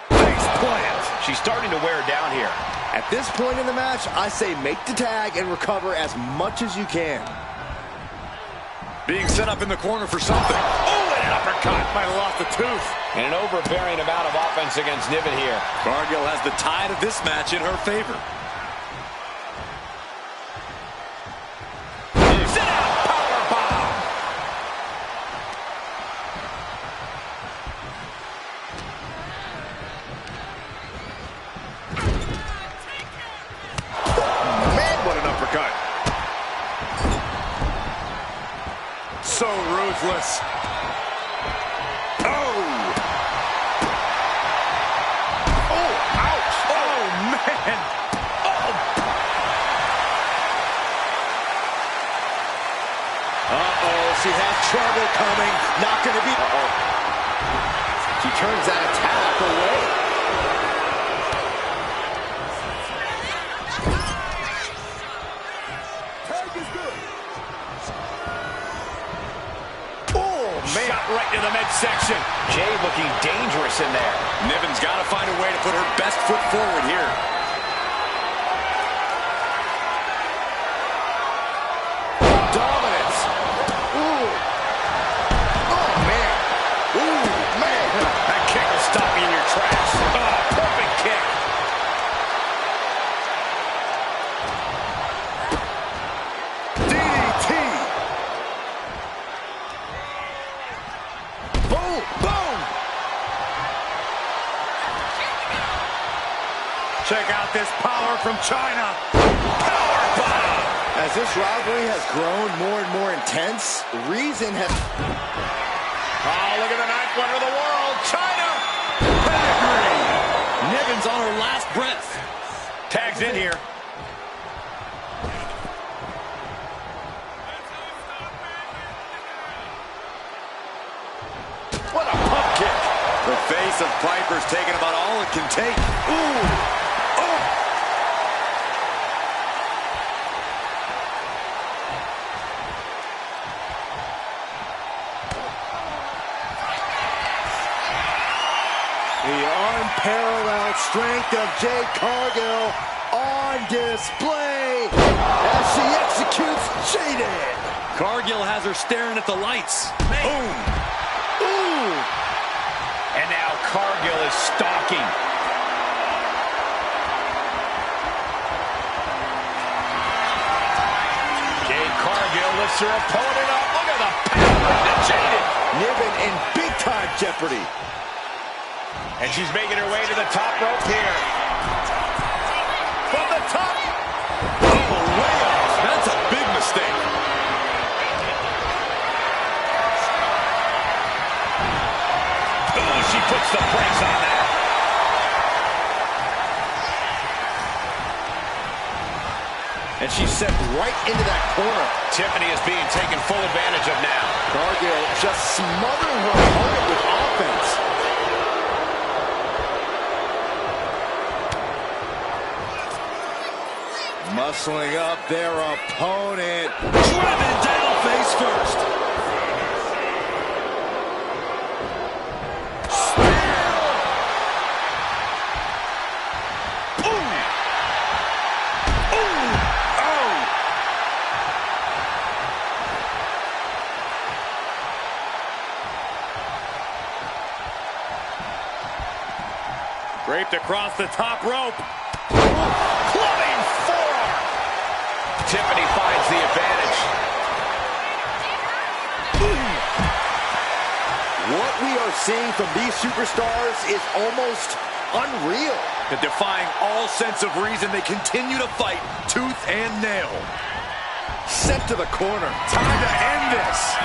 Face plant. She's starting to wear down here. At this point in the match, I say make the tag and recover as much as you can. Being set up in the corner for something. Oh, and an uppercut. Might have lost a tooth. And an overbearing amount of offense against Niven here. Cargill has the tide of this match in her favor. Sit out, power bomb. Man, what an uppercut. So ruthless. Oh! Oh, ouch! Oh, man! Oh! Uh-oh, she has trouble coming. Not going to be... Uh-oh. She turns that attack away. Tag is good. Shot right to the midsection. Jay looking dangerous in there. Niven's got to find a way to put her best foot forward here. Dominance. Ooh. Oh, man. Ooh, man. That kick will stop you in your tracks. Oh, perfect kick. DDT. Boom, boom. Check out this power from China. Power bomb. As this rivalry has grown more and more intense, Reason has... Oh, look at the ninth wonder of the world. China. Pedigree. Niven's on her last breath. Tags in here. What a pump kick. The face of Piper's taking about all it can take. Ooh. Oh. The unparalleled strength of Jade Cargill on display as she executes Jaded. Cargill has her staring at the lights. Boom. Ooh. And now Cargill is stalking. Jade Cargill lifts her opponent up. Look at the power to Jaded. Niven in big-time jeopardy. And she's making her way to the top rope here. From the top. Oh, way off. That's a big mistake. Oh, she puts the brakes on that. And she's set right into that corner. Tiffany is being taken full advantage of now. Cargill just smothering her opponent with offense. Muscling up their opponent. Driven down face first. Draped across the top rope. Clubbing forearm. Tiffany finds the advantage. What we are seeing from these superstars is almost unreal. Defying all sense of reason, they continue to fight tooth and nail. Sent to the corner. Time to end this.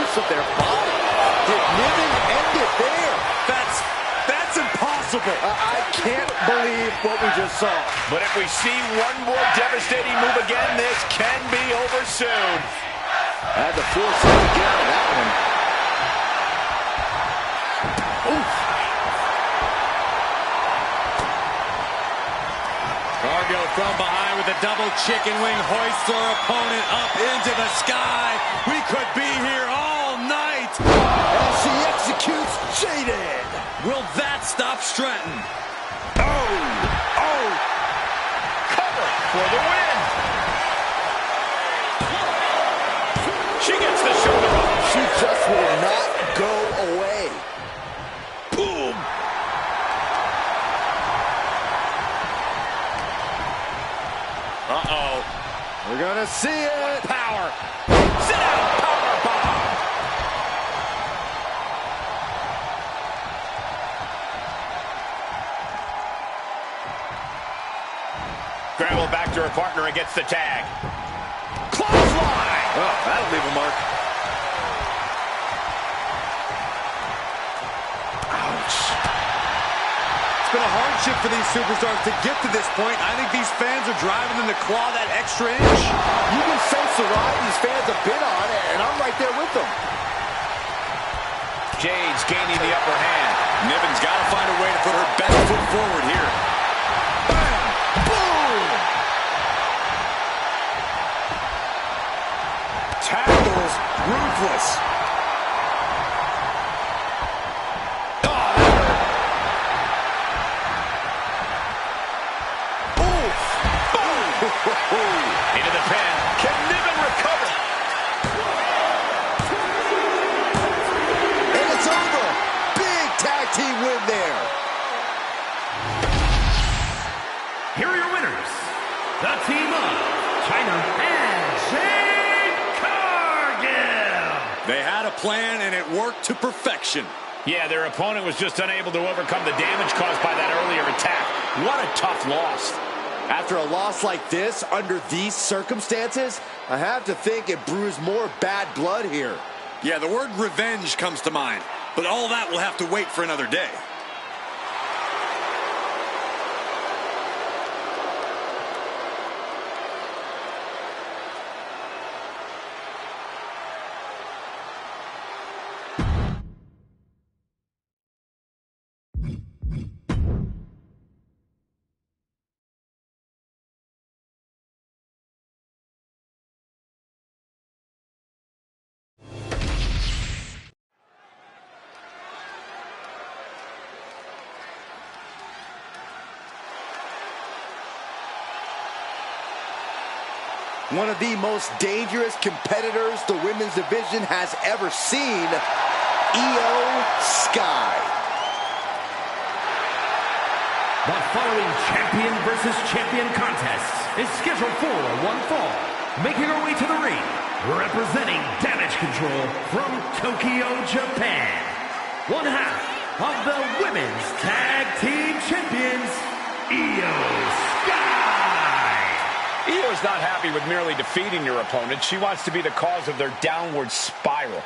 Of their body. Did Niven end it there? That's impossible. I can't believe what we just saw. But if we see one more devastating move again, this can be over soon. I had to force him to get out of that one. Oof. Cargo from behind with a double chicken wing hoists our opponent up into the sky. We could be here all night. And she executes Jaded. Will that stop Stratton? Oh! Cover for the win. She gets the shoulder up. She just will not go away. Boom. Uh-oh. We're gonna see it. Power. Sit down. Power bomb. Scramble back to her partner and gets the tag. Clothesline. Oh, that'll leave a mark. Ouch. It's been a hardship for these superstars to get to this point. I think these fans are driving them to claw that extra inch. You can sense the ride these fans have been on, and I'm right there with them. Jade's gaining the upper hand. Niven's got to find a way to put her best foot forward here. Bam! Boom! Tackles ruthless. Into the pin. Can Niven recover? And it's over. Big tag team win there. Here are your winners. The team of China and Jade Cargill. They had a plan, and it worked to perfection. Yeah, their opponent was just unable to overcome the damage caused by that earlier attack. What a tough loss. After a loss like this, under these circumstances, I have to think it brews more bad blood here. Yeah, the word revenge comes to mind, but all that will have to wait for another day. One of the most dangerous competitors the women's division has ever seen, Io Sky. The following champion versus champion contest is scheduled for one fall. Making her way to the ring, representing Damage Control from Tokyo, Japan. One half of the Women's Tag Team Champions, Io Sky. Io's not happy with merely defeating your opponent. She wants to be the cause of their downward spiral.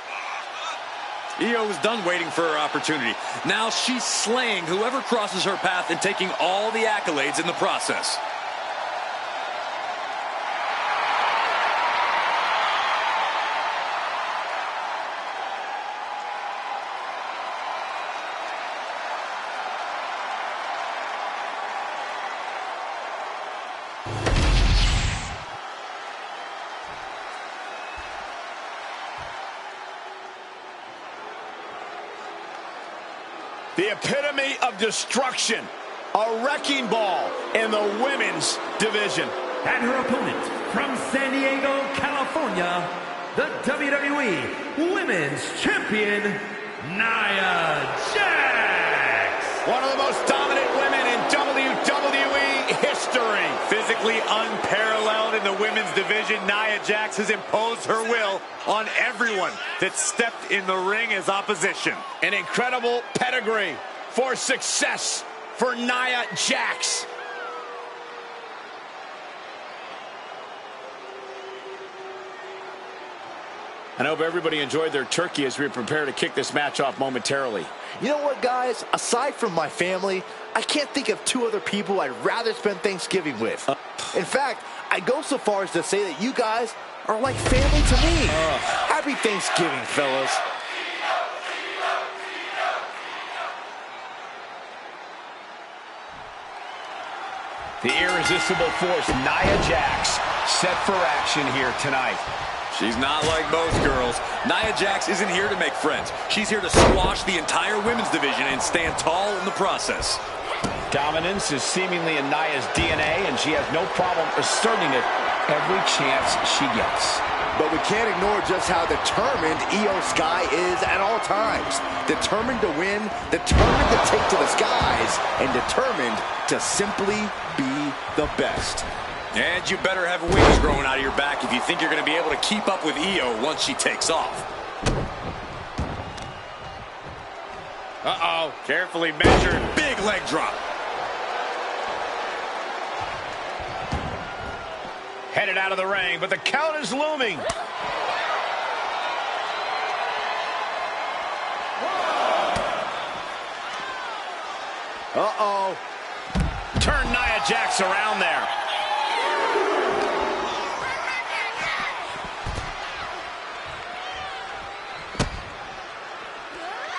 Io was done waiting for her opportunity. Now she's slaying whoever crosses her path and taking all the accolades in the process. The epitome of destruction. A wrecking ball in the women's division. And her opponent from San Diego, California, the WWE Women's Champion, Nia Jax. One of the most dominant women in WWE history. Physically unparalleled in the women's division, Nia Jax has imposed her will on everyone that stepped in the ring as opposition. An incredible pedigree for success for Nia Jax. I hope everybody enjoyed their turkey as we prepare to kick this match off momentarily. You know what, guys? Aside from my family, I can't think of two other people I'd rather spend Thanksgiving with. In fact, I go so far as to say that you guys are like family to me. Happy Thanksgiving, fellas. The irresistible force, Nia Jax, set for action here tonight. She's not like most girls. Nia Jax isn't here to make friends. She's here to squash the entire women's division and stand tall in the process. Dominance is seemingly in Nia's DNA, and she has no problem asserting it every chance she gets. But we can't ignore just how determined Io Sky is at all times. Determined to win, determined to take to the skies, and determined to simply be the best. And you better have wings growing out of your back if you think you're going to be able to keep up with Io once she takes off. Uh-oh. Carefully measured, big leg drop. Headed out of the ring, but the count is looming. Uh-oh. Turn Nia Jax around there.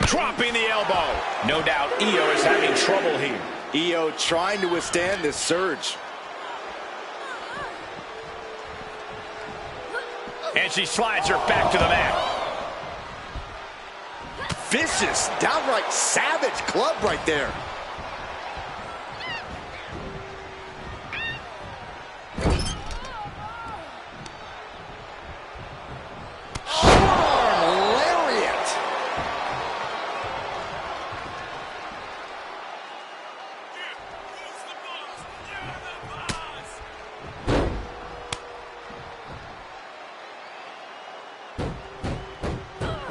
Dropping the elbow. No doubt Io is having trouble here. Io trying to withstand this surge. And she slides her back to the mat. Vicious, downright savage club right there.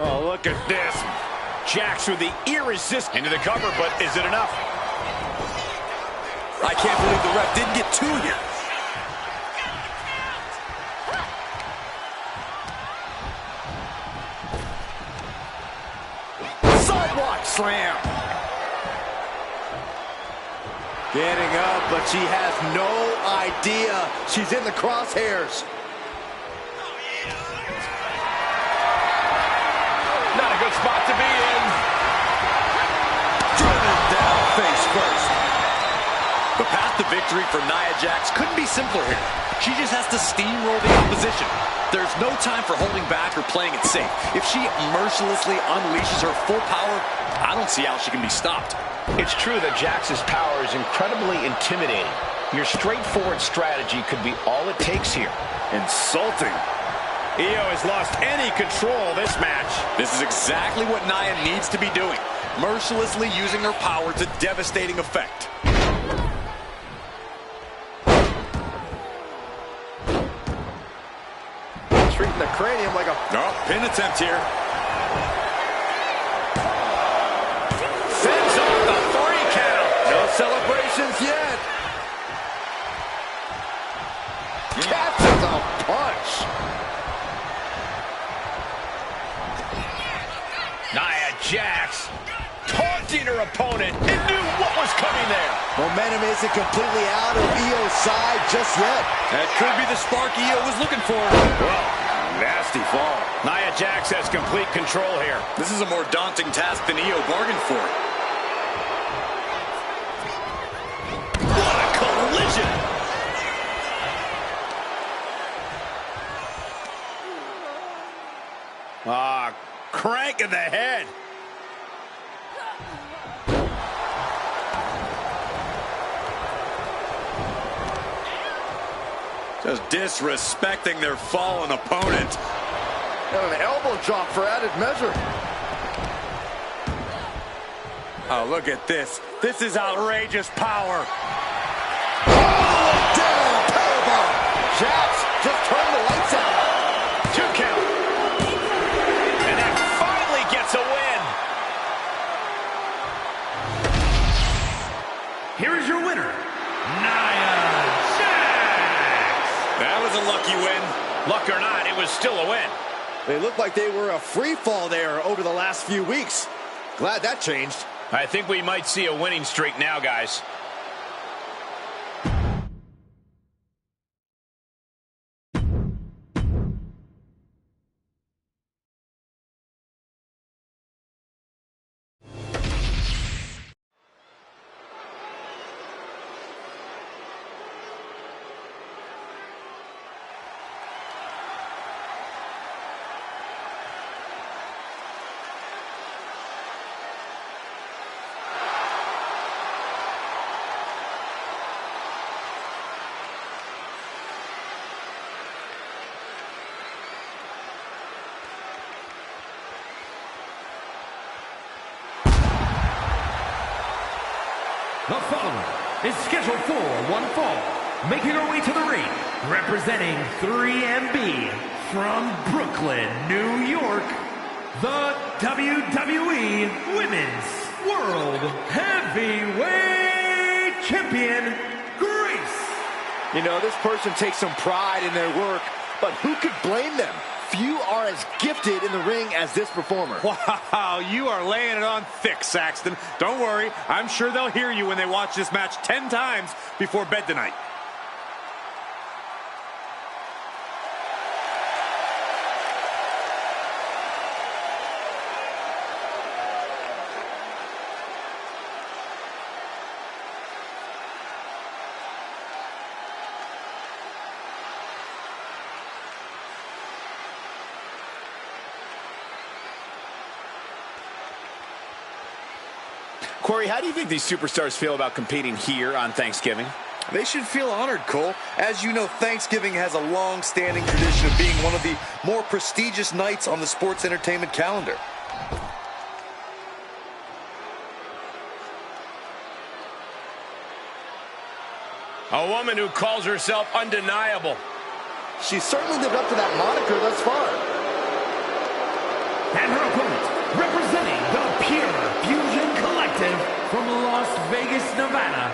Oh, look at this. Jax with the irresistible into the cover, but is it enough? I can't believe the ref didn't get two here. Sidewalk slam. Getting up, but she has no idea she's in the crosshairs. Not a good spot to be in. Driven down face first. The path to victory for Nia Jax couldn't be simpler here. She just has to steamroll the opposition. There's no time for holding back or playing it safe. If she mercilessly unleashes her full power, I don't see how she can be stopped. It's true that Jax's power is incredibly intimidating. Your straightforward strategy could be all it takes here. Insulting. Io has lost any control of this match. This is exactly what Nia needs to be doing. Mercilessly using her power to devastating effect. Treating the cranium like a... Oh, pin attempt here. Fends off the 3 count. No celebrations yet. Catches a punch. Nia Jax taunting her opponent and knew what was coming there. Momentum isn't completely out of Io's side just yet. That could be the spark Io was looking for. Well, nasty fall. Nia Jax has complete control here. This is a more daunting task than Io bargained for. What a collision. Crank in the head. Just disrespecting their fallen opponent. And an elbow drop for added measure. Oh, look at this. This is outrageous power. Down, powerbomb. Jax just turned the lights out. 2 count. And that finally gets a win. Here is your winner, Nia Jax. That was a lucky win. Luck or not, it was still a win. They looked like they were a free fall there over the last few weeks. Glad that changed. I think we might see a winning streak now, guys. The following is scheduled for one fall, making her way to the ring, representing 3MB from Brooklyn, New York, the WWE Women's World Heavyweight Champion, Grace. You know, this person takes some pride in their work, but who could blame them? Few are as gifted in the ring as this performer. Wow, you are laying it on thick, Saxton. Don't worry, I'm sure they'll hear you when they watch this match 10 times before bed tonight. Corey, how do you think these superstars feel about competing here on Thanksgiving? They should feel honored, Cole. As you know, Thanksgiving has a long-standing tradition of being one of the more prestigious nights on the sports entertainment calendar. A woman who calls herself undeniable. She's certainly lived up to that moniker thus far. And her opponent, representing the Pure Fusion Collective from Las Vegas, Nevada,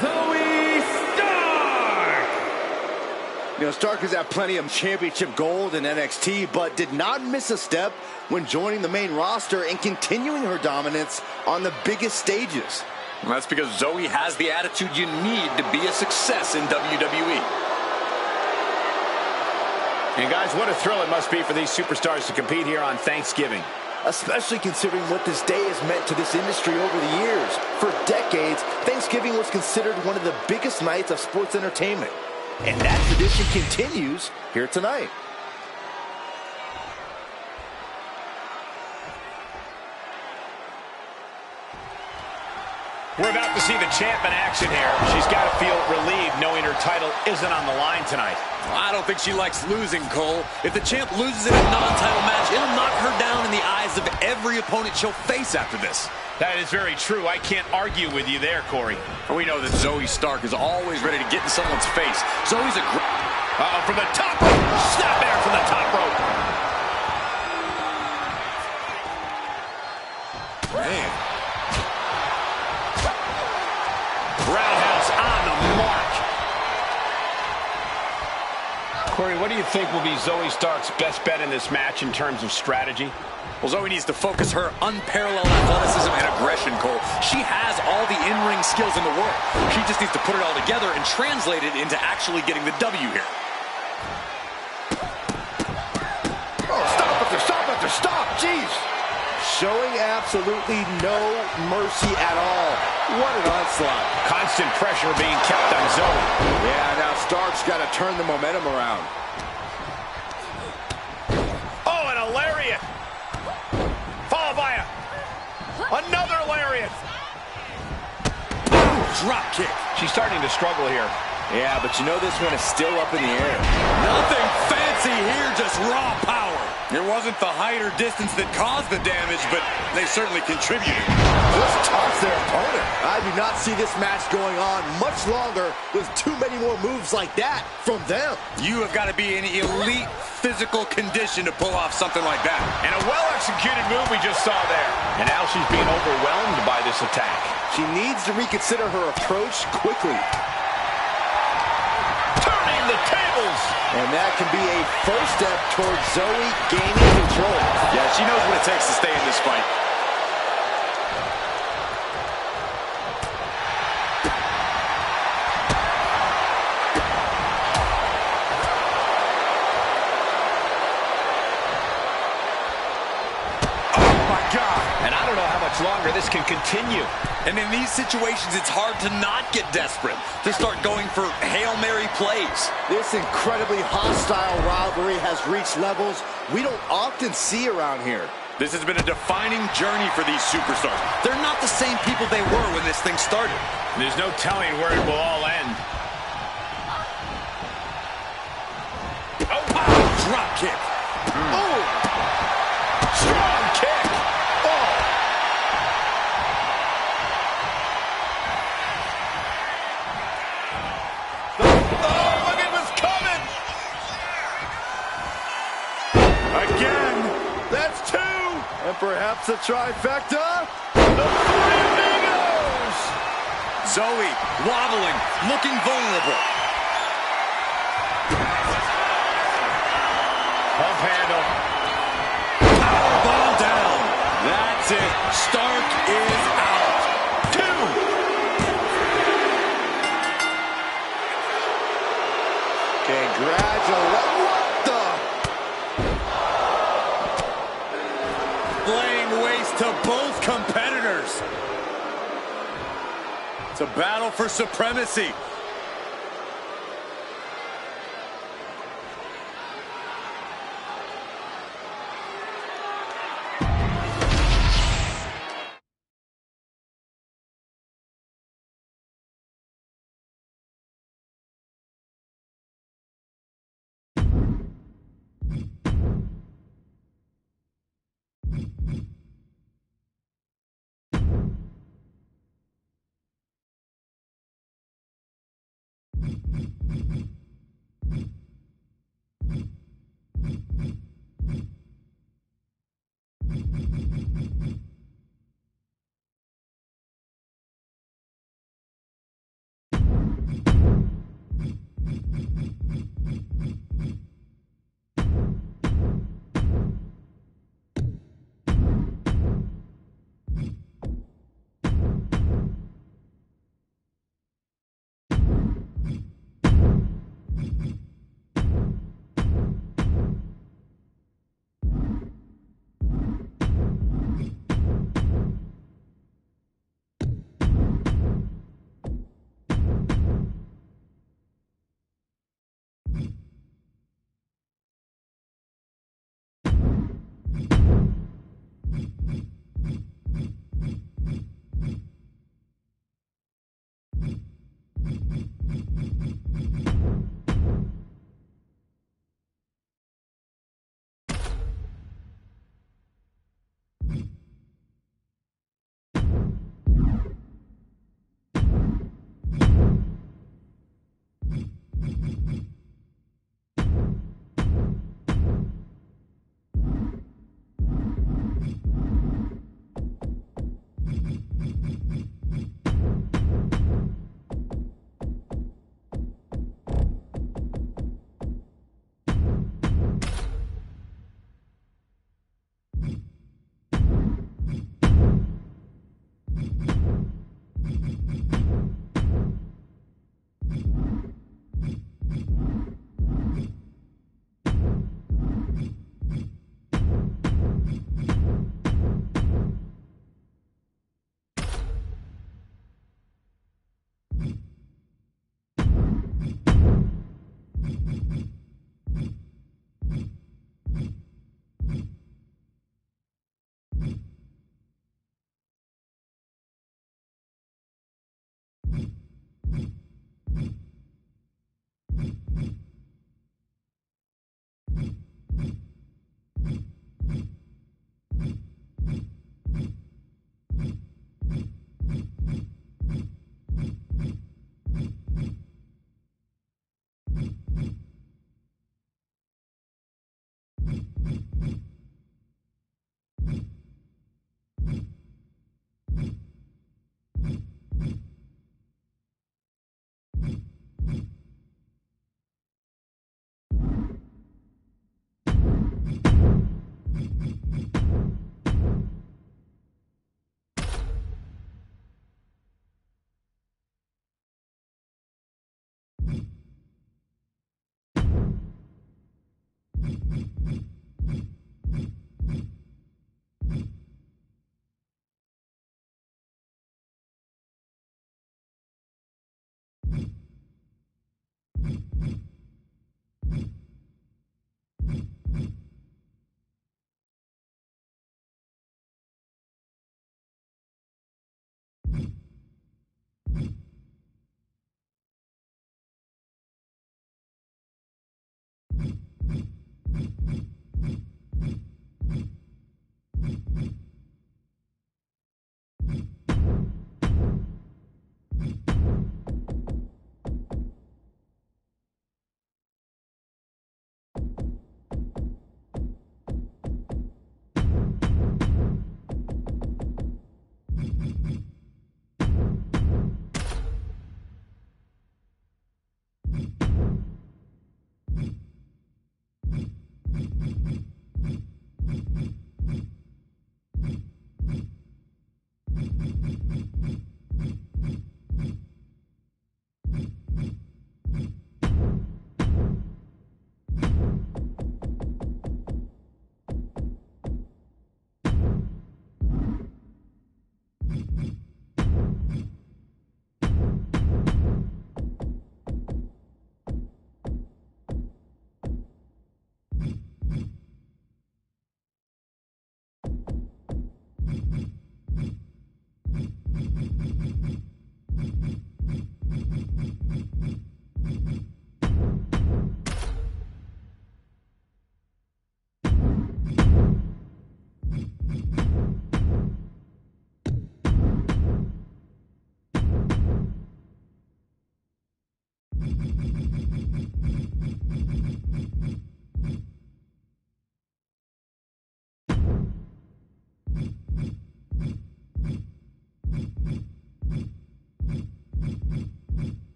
Zoe Stark. You know, Stark has had plenty of championship gold in NXT, but did not miss a step when joining the main roster and continuing her dominance on the biggest stages. Well, that's because Zoe has the attitude you need to be a success in WWE. And guys, what a thrill it must be for these superstars to compete here on Thanksgiving. Especially considering what this day has meant to this industry over the years. For decades, Thanksgiving was considered one of the biggest nights of sports entertainment. And that tradition continues here tonight. We're about to see the champ in action here. She's got to feel relieved knowing her title isn't on the line tonight. Well, I don't think she likes losing, Cole. If the champ loses in a non-title match, it'll knock her down in the eyes of every opponent she'll face after this. That is very true. I can't argue with you there, Corey. We know that Zoe Stark is always ready to get in someone's face. Zoe's a great... From the top rope. Snap there from the top rope. Man. Roundhouse on the mark. Corey, what do you think will be Zoe Stark's best bet in this match in terms of strategy? Well, Zoe needs to focus her unparalleled athleticism and aggression, Cole. She has all the in-ring skills in the world. She just needs to put it all together and translate it into actually getting the W here. Oh, stop after stop, jeez. Showing absolutely no mercy at all. What an onslaught. Constant pressure being kept on Zoe. Yeah, now Stark's got to turn the momentum around. Oh, and a lariat. Followed by another lariat. Drop kick. She's starting to struggle here. Yeah, but you know this one is still up in the air. Nothing fancy here, just raw power. It wasn't the height or distance that caused the damage, but they certainly contributed. Just toss their opponent. I do not see this match going on much longer with too many more moves like that from them. You have got to be in elite physical condition to pull off something like that. And a well-executed move we just saw there. And now she's being overwhelmed by this attack. She needs to reconsider her approach quickly. Turning the tables. And that can be a first step towards Zoe gaining control. Yeah, she knows what it takes to stay in this fight. And I don't know how much longer this can continue. And in these situations, it's hard to not get desperate, to start going for Hail Mary plays. This incredibly hostile rivalry has reached levels we don't often see around here. This has been a defining journey for these superstars. They're not the same people they were when this thing started. There's no telling where it will all end. Oh, drop kick. Oh! Strong kick! Oh! Oh, look at what's coming! Again! That's two! And perhaps a trifecta? The Three Amigos! Zoe wobbling, looking vulnerable. Pump handle. Powerbomb down. That's it. Stark is out. 2. Congratulations. What the? Laying waste to both competitors. It's a battle for supremacy.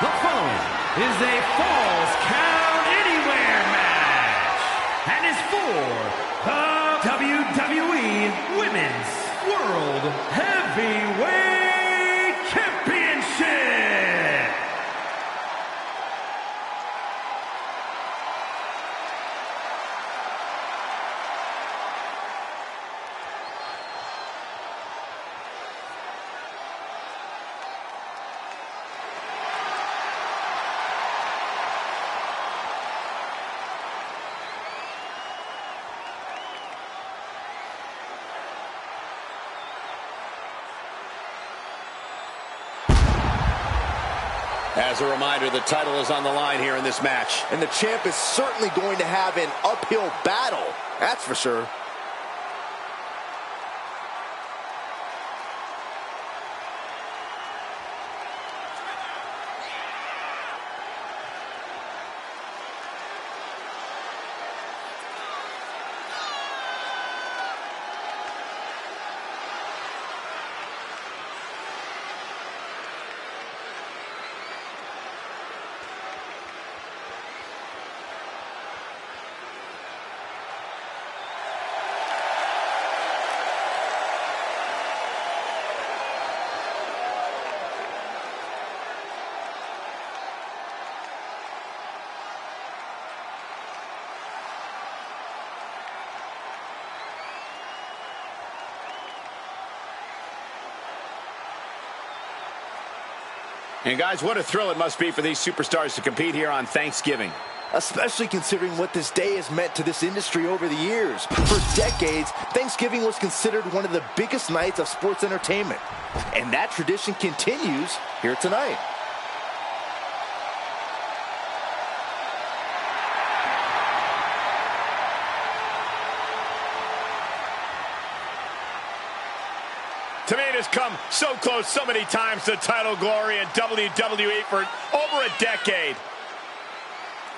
The following is a Falls Count Anywhere match and is for the WWE Women's World Heavyweight Championship. As a reminder, the title is on the line here in this match. And the champ is certainly going to have an uphill battle, that's for sure. And guys, what a thrill it must be for these superstars to compete here on Thanksgiving. Especially considering what this day has meant to this industry over the years. For decades, Thanksgiving was considered one of the biggest nights of sports entertainment. And that tradition continues here tonight. To me, it has come so close so many times to title glory in WWE for over a decade.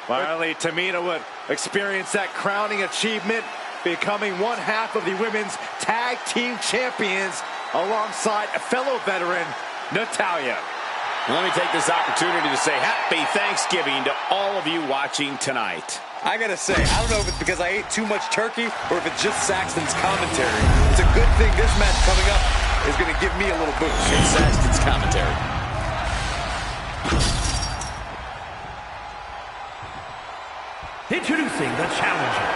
Finally, Tamina would experience that crowning achievement becoming one half of the women's tag team champions alongside fellow veteran Natalya. Let me take this opportunity to say happy Thanksgiving to all of you watching tonight. I gotta say, I don't know if it's because I ate too much turkey or if it's just Saxton's commentary. It's a good thing this match coming up is gonna give me a little boost. It's Saxton's commentary. Introducing the challenger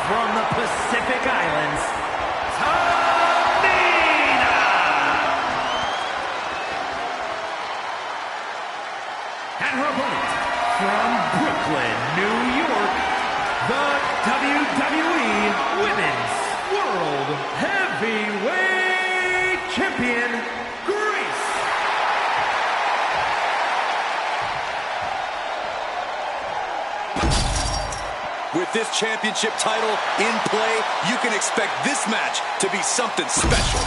from the Pacific Islands, Tamina! And her opponent from Brooklyn, New York, the WWE Women's World Heavyweight Champion, Grace. With this championship title in play, you can expect this match to be something special.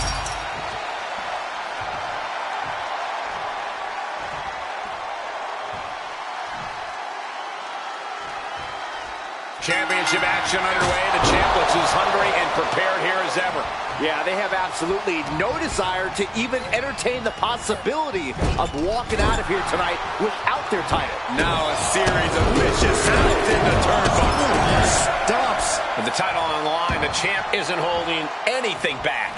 Championship action underway. The champ looks as hungry and prepared here as ever. Yeah, they have absolutely no desire to even entertain the possibility of walking out of here tonight without their title. Now a series of vicious stomps in the turnbuckle. Stomps. With the title on the line, the champ isn't holding anything back.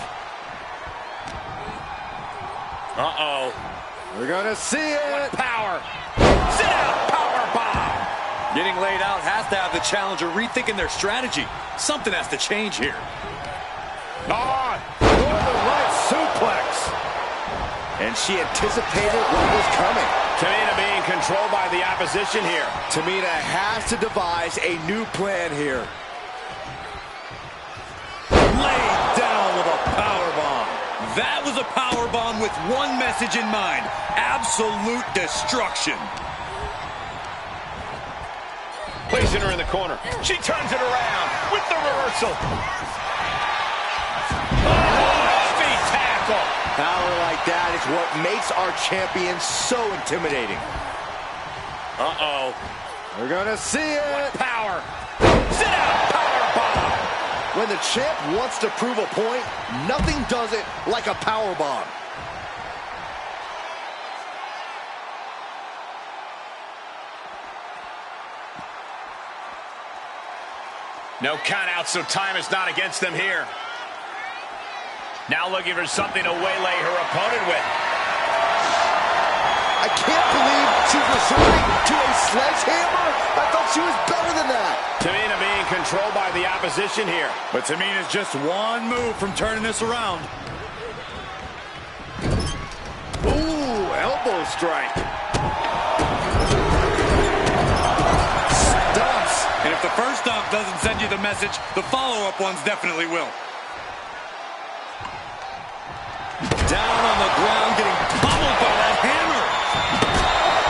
Uh-oh. We're gonna see it. Power. Sit out. Power bomb. Getting laid out has to have the challenger rethinking their strategy. Something has to change here. On. Northern Light suplex. And she anticipated what was coming. Tamina being controlled by the opposition here. Tamina has to devise a new plan here. Laid down with a powerbomb. That was a powerbomb with one message in mind: absolute destruction. Placing her in the corner. She turns it around with the reversal. Feet tackle. Power like that is what makes our champion so intimidating. Uh-oh. We're gonna see it. Power. Sit out. Power bomb. When the champ wants to prove a point, nothing does it like a power bomb. No count out, so time is not against them here. Now looking for something to waylay her opponent with. I can't believe she's resorting to a sledgehammer. I thought she was better than that. Tamina being controlled by the opposition here. But Tamina's just one move from turning this around. Ooh, elbow strike. And if the first stomp doesn't send you the message, the follow-up ones definitely will. Down on the ground, getting pummeled by that hammer.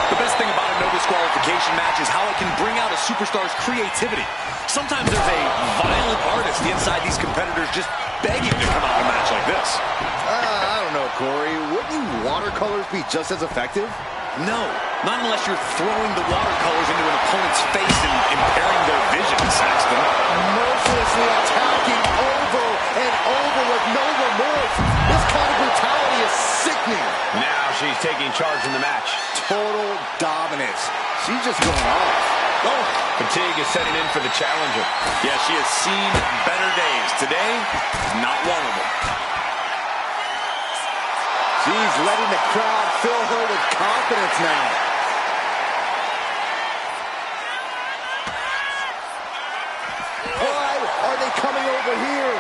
The best thing about a no disqualification match is how it can bring out a superstar's creativity. Sometimes there's a violent artist inside these competitors just begging to come out in a match like this. I don't know, Corey. Wouldn't watercolors be just as effective? No, not unless you're throwing the watercolors into an opponent's face and impairing their vision, Saxton. Mercilessly attacking over and over with no remorse. This kind of brutality is sickening. Now she's taking charge in the match. Total dominance. She's just going off. Oh, fatigue is setting in for the challenger. Yeah, she has seen better days. Today, not one of them. She's letting the crowd fill her with confidence now. Why are they coming over here?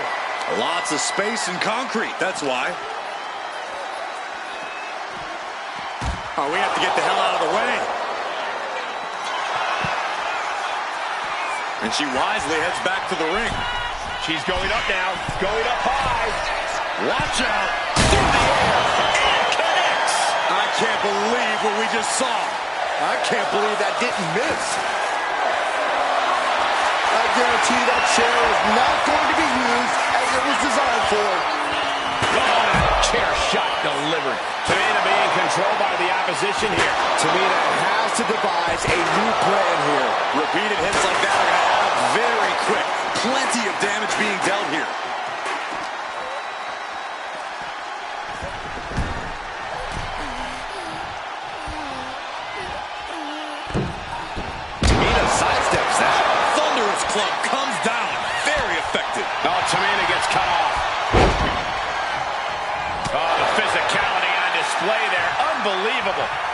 Lots of space and concrete, that's why. Oh, we have to get the hell out of the way. And she wisely heads back to the ring. She's going up now, going up high. Watch out. Through the air. And connects. I can't believe what we just saw. I can't believe that didn't miss. I guarantee that chair is not going to be used as it was designed for. Oh, chair shot delivered. Tamina being controlled by the opposition here. Tamina has to devise a new plan here. Repeated hits like that are going to add up Very quick. Plenty of damage being dealt here. Tamina sidesteps that. Thunderous club comes down. Very effective. Oh, Tamina gets cut off. Oh, the physicality on display there. Unbelievable.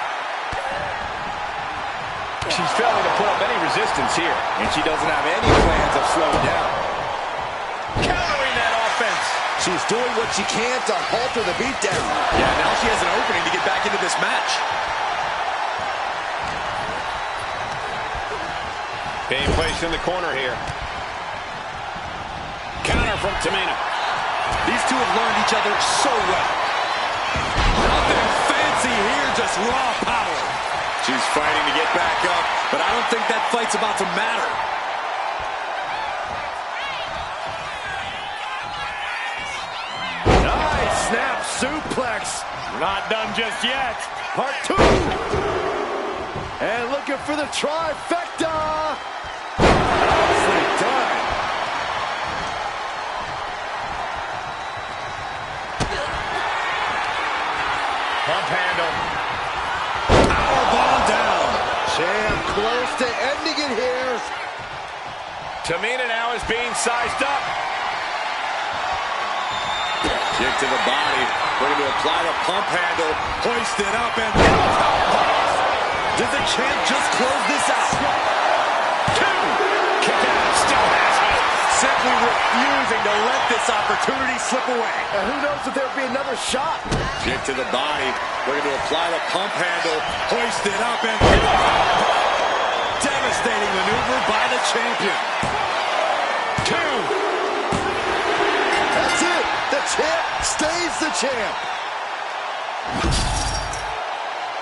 She's failing to put up any resistance here. And she doesn't have any plans of slowing down. Countering that offense. She's doing what she can to halter the beatdown. Yeah, now she has an opening to get back into this match. Being placed in the corner here. Counter from Tamina. These two have learned each other so well. Nothing fancy here, just raw power. She's fighting to get back up, but I don't think that fight's about to matter. Nice snap suplex. Not done just yet. Part 2. And looking for the trifecta. Nicely done. Pump handle. Powerbomb down. Champ close to ending it here. Tamina now is being sized up. Kick to the body. Looking to apply the pump handle. Hoist it up and... Did the champ just close this out? 2. Kick out. Still has it. Simply refusing to let this opportunity slip away. And who knows if there'll be another shot. Kick to the body. Looking to apply the pump handle. Hoist it up and... Devastating maneuver by the champion. 2. That's it. The champ stays the champ.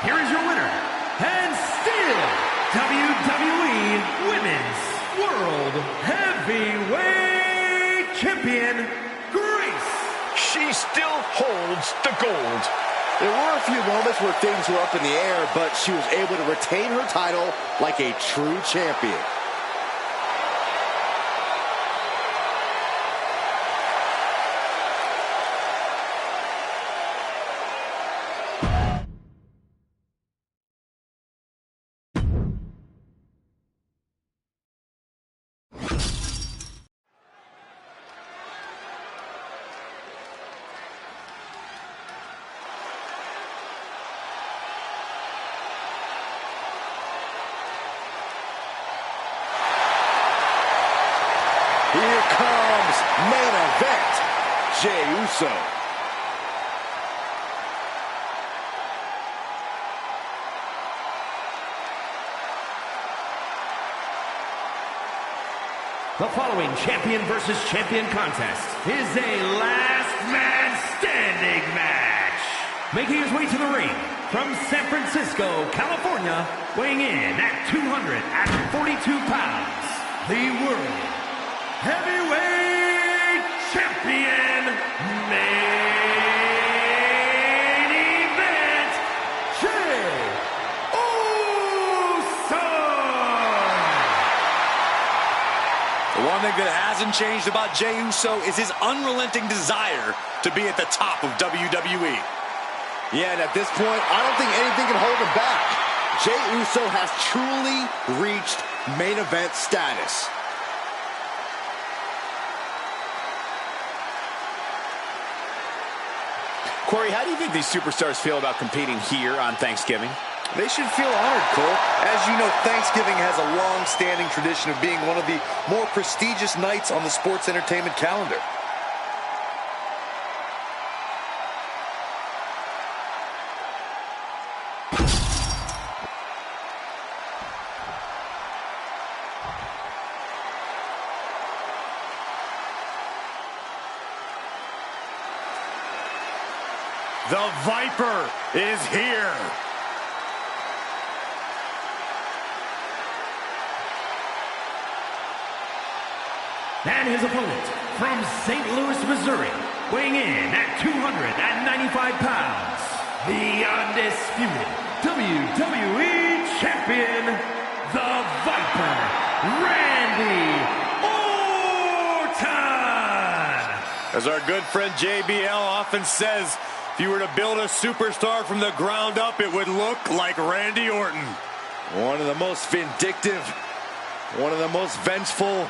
Here is your winner, and still WWE Women's World Heavyweight Champion, Grace. She still holds the gold. There were a few moments where things were up in the air, but she was able to retain her title like a true champion. Here comes main event, Jey Uso. The following champion versus champion contest is a last man standing match. Making his way to the ring from San Francisco, California, weighing in at 242 pounds, the World Heavyweight Champion, main event, Jey Uso. The one thing that hasn't changed about Jey Uso is his unrelenting desire to be at the top of WWE. Yeah, and at this point, I don't think anything can hold him back. Jey Uso has truly reached main event status. Corey, how do you think these superstars feel about competing here on Thanksgiving? They should feel honored, Cole. As you know, Thanksgiving has a long-standing tradition of being one of the more prestigious nights on the sports entertainment calendar. The Viper is here. And his opponent from St. Louis, Missouri, weighing in at 295 pounds, the undisputed WWE Champion, the Viper, Randy Orton. As our good friend JBL often says, if you were to build a superstar from the ground up, it would look like Randy Orton. One of the most vindictive, one of the most vengeful,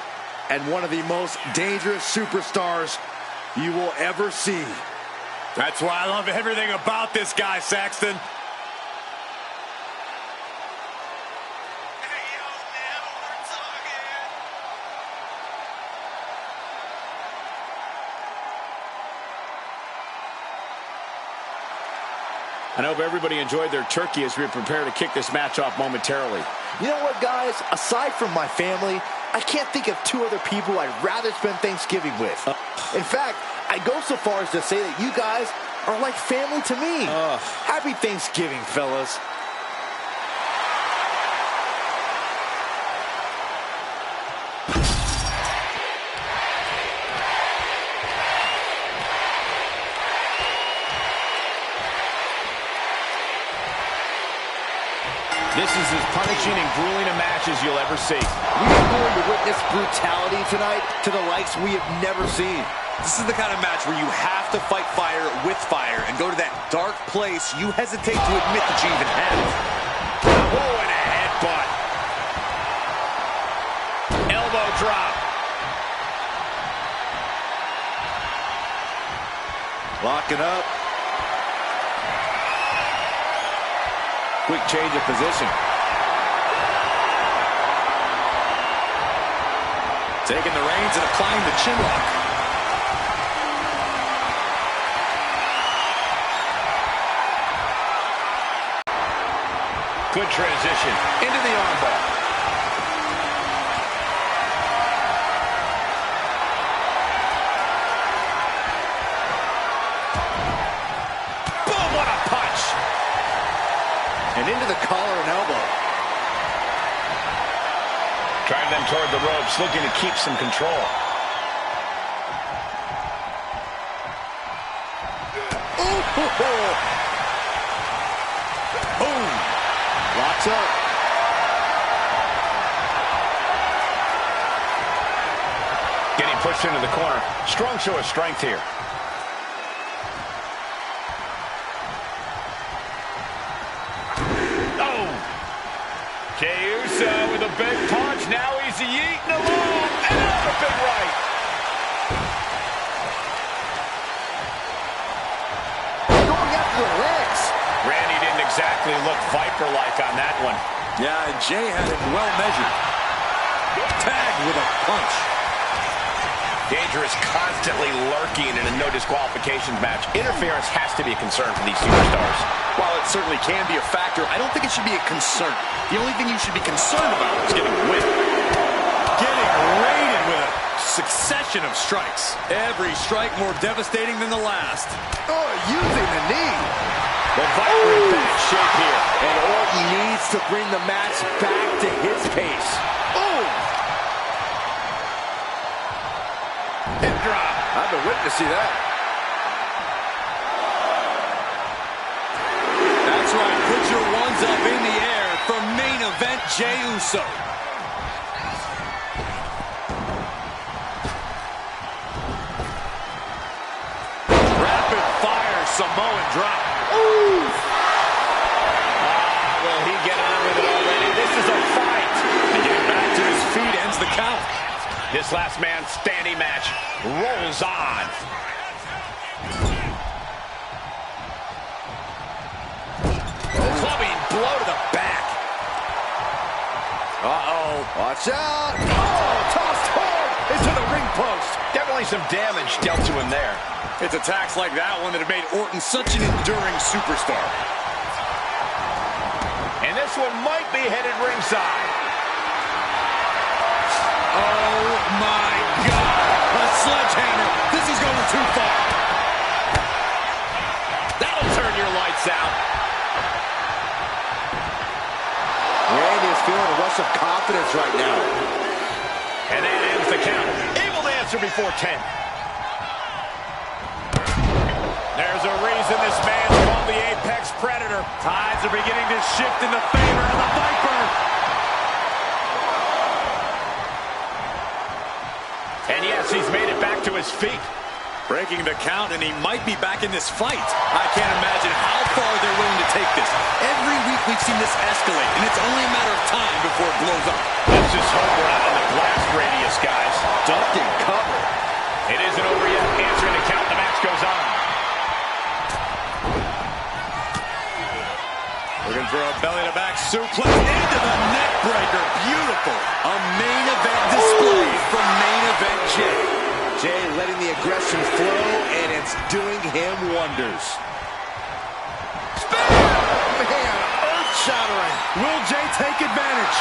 and one of the most dangerous superstars you will ever see. That's why I love everything about this guy, Saxton. I hope everybody enjoyed their turkey as we prepare to kick this match off momentarily. You know what, guys? Aside from my family, I can't think of two other people I'd rather spend Thanksgiving with. In fact, I go so far as to say that you guys are like family to me. Happy Thanksgiving, fellas. This is as punishing and grueling a match as you'll ever see. We are going to witness brutality tonight to the likes we have never seen. This is the kind of match where you have to fight fire with fire and go to that dark place you hesitate to admit that you even have. Whoa, and a headbutt. Elbow drop. Locking up. Quick change of position. Taking the reins and applying the chin lock. Good transition into the armbar. Boom, what a punch. And into the collar and elbow. Drive them toward the ropes, looking to keep some control. Boom. Locks up. Getting pushed into the corner. Strong show of strength here. Oh. Jey Uso with a big punch. Now he's yeeting along. And another big right. Going after the legs. Randy didn't exactly look Viper-like on that one. Yeah, and Jey had it well measured. Tagged with a punch. Danger is constantly lurking in a no disqualifications match. Interference has to be a concern for these superstars. While it certainly can be a factor, I don't think it should be a concern. The only thing you should be concerned about is getting a win. Getting raided with a succession of strikes. Every strike more devastating than the last. Oh, using the knee. The Viper in bad shape here. And Orton needs to bring the match back to his pace. Oh! Hip drop. I've been waiting to see that. That's right. Put your ones up in the air for main event Jey Uso. Rapid fire Samoan drop. Ooh! Will he get on with it already? This is a fight. And getting back to his feet ends the count. This last man standing match rolls on. Clubbing blow to the back. Uh-oh. Watch out. Oh, tossed hard into the ring post. Definitely some damage dealt to him there. It's attacks like that one that have made Orton such an enduring superstar. And this one might be headed ringside. Oh my God! A sledgehammer! This is going too far! That'll turn your lights out. Randy is feeling a rush of confidence right now. And that ends the count. Able to answer before 10. There's a reason this man's called the Apex Predator. Tides are beginning to shift in the favor of the Viper. he's made it back to his feet. Breaking the count, and he might be back in this fight. I can't imagine how far they're willing to take this. Every week we've seen this escalate, and it's only a matter of time before it blows up. Let's just hope we're out of the blast radius, guys. Ducked and covered. It isn't over yet. Answering the count, the match goes on. Looking for a belly-to-back suplex into the neck breaker. Beautiful. A main event display from Main Event Jay. Jay letting the aggression flow, and it's doing him wonders. Man, earth-shattering. Will Jay take advantage?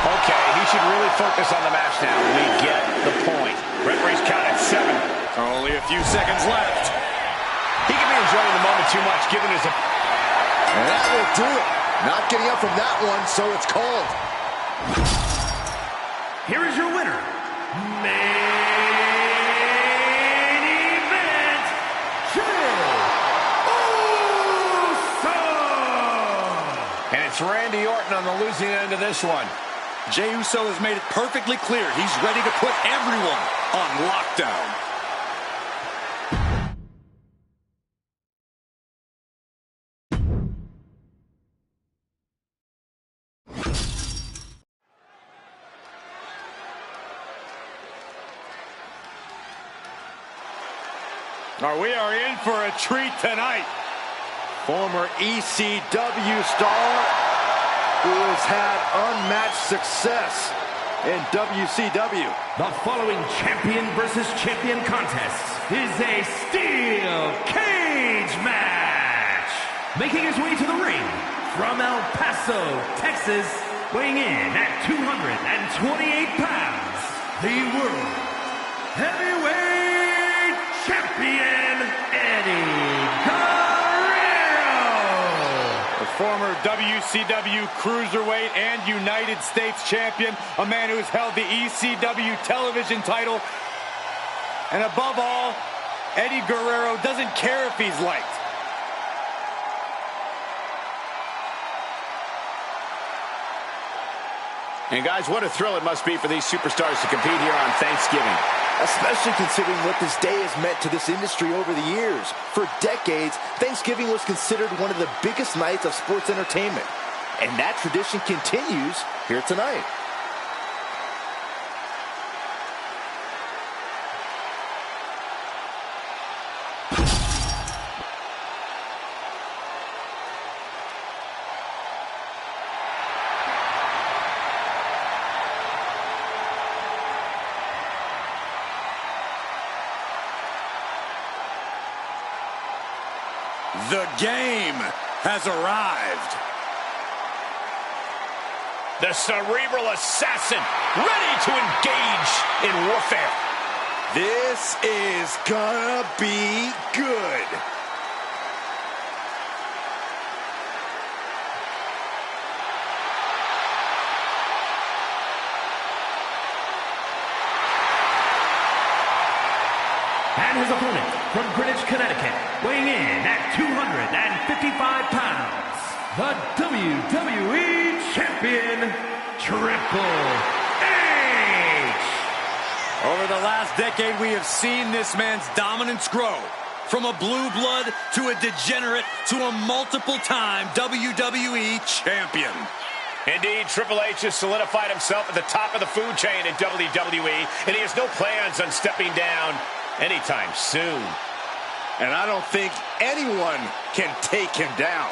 Okay, he should really focus on the match now. We get the point. Referee's count at 7. Only a few seconds left. He can be enjoying the moment too much, given his... And that will do it. Not getting up from that one, so it's called. Here is your winner, Main Event, Jay Uso! And it's Randy Orton on the losing end of this one. Jey Uso has made it perfectly clear he's ready to put everyone on lockdown. We are in for a treat tonight. Former ECW star who has had unmatched success in WCW. The following champion versus champion contest is a steel cage match. Making his way to the ring from El Paso, Texas, weighing in at 228 pounds, the World Heavyweight Champion, Eddie Guerrero. The former WCW Cruiserweight and United States Champion, a man who has held the ECW television title. And above all, Eddie Guerrero doesn't care if he's liked. And guys, what a thrill it must be for these superstars to compete here on Thanksgiving. Especially considering what this day has meant to this industry over the years. For decades, Thanksgiving was considered one of the biggest nights of sports entertainment. And that tradition continues here tonight. The game has arrived. The cerebral assassin, ready to engage in warfare. This is gonna be good. And his opponent from Greenwich, Connecticut, weighing in at 255 pounds, the WWE Champion, Triple H. Over the last decade, we have seen this man's dominance grow. From a blue blood to a degenerate to a multiple-time WWE champion. Indeed, Triple H has solidified himself at the top of the food chain in WWE, and he has no plans on stepping down anytime soon. And I don't think anyone can take him down.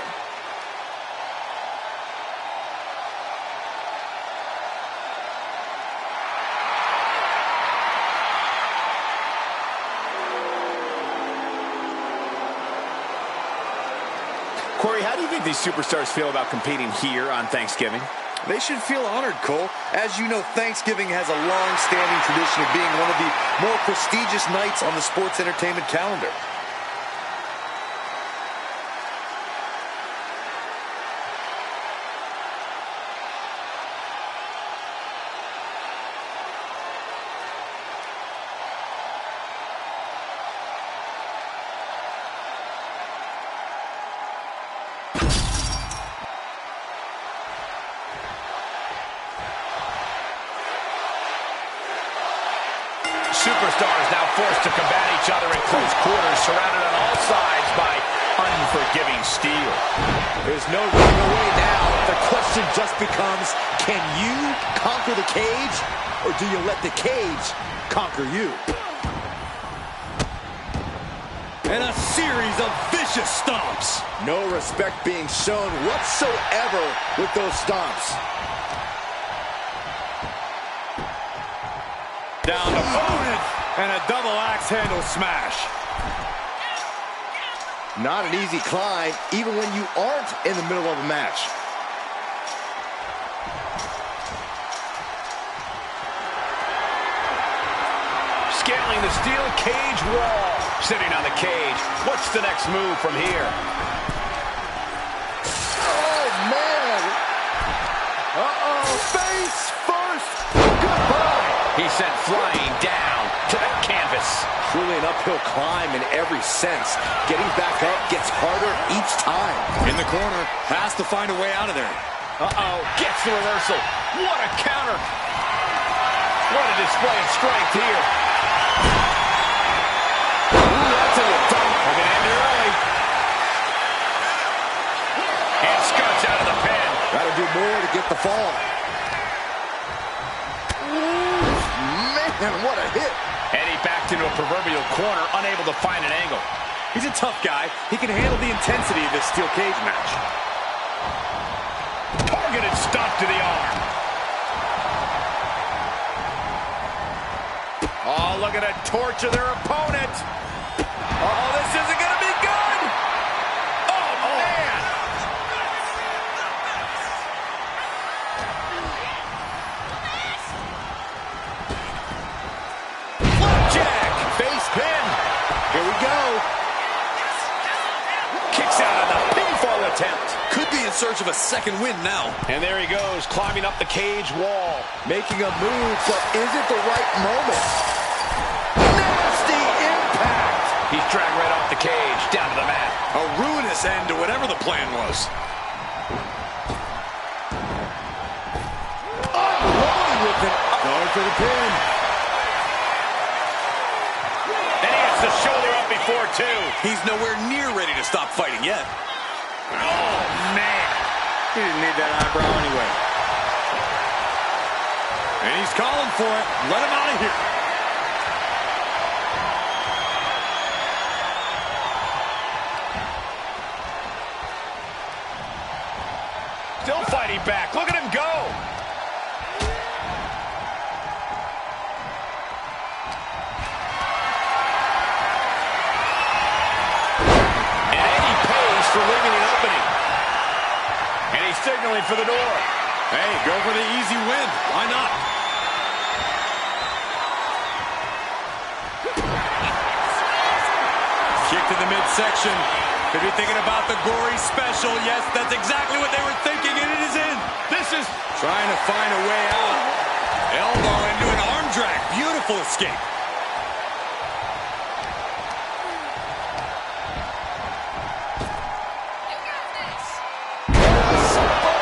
Corey, how do you think these superstars feel about competing here on Thanksgiving? They should feel honored, Cole. As you know, Thanksgiving has a long-standing tradition of being one of the more prestigious nights on the sports entertainment calendar. superstars now forced to combat each other in close quarters, surrounded on all sides by unforgiving steel. There's no running away now. The question just becomes, can you conquer the cage, or do you let the cage conquer you? And a series of vicious stomps. No respect being shown whatsoever with those stomps. Down the opponent, and a double axe handle smash. Not an easy climb, even when you aren't in the middle of a match. Scaling the steel cage wall. Sitting on the cage. What's the next move from here? Oh, man. Uh-oh. Face first. Goodbye. He's sent flying down to the canvas. Truly an uphill climb in every sense. Getting back up gets harder each time. In the corner, has to find a way out of there. Uh-oh. Gets the reversal. What a counter. What a display of strength here. To the top. We're going to end it early. And skirts out of the pin. Gotta do more to get the fall. Ooh, man, what a hit. Eddie backed into a proverbial corner, unable to find an angle. He's a tough guy. He can handle the intensity of this steel cage match. Targeted stomp to the arm. Oh, look at it torture their opponent. Oh, this isn't going to be good. Oh, man. Flapjack. Face pin. Here we go. Kicks out on the pinfall attempt. Could be in search of a second win now. And there he goes, climbing up the cage wall. Making a move, but is it the right moment? Nasty impact. He's dragged right off the cage, down to the mat. A ruinous end to whatever the plan was. Unloading with it. Going for the pin. And he hits the shoulder up before two. He's nowhere near ready to stop fighting yet. Oh, man. He didn't need that eyebrow anyway. And he's calling for it. Let him out of here. Still fighting back. Look at him go. And Eddie pays for leaving an opening. And he's signaling for the door. Hey, go for the easy win. Why not? Kick to the midsection. Could be thinking about the gory special. Yes, that's exactly what they were thinking, and it is in. This is Trying to find a way out. Elbow into an arm drag. Beautiful escape.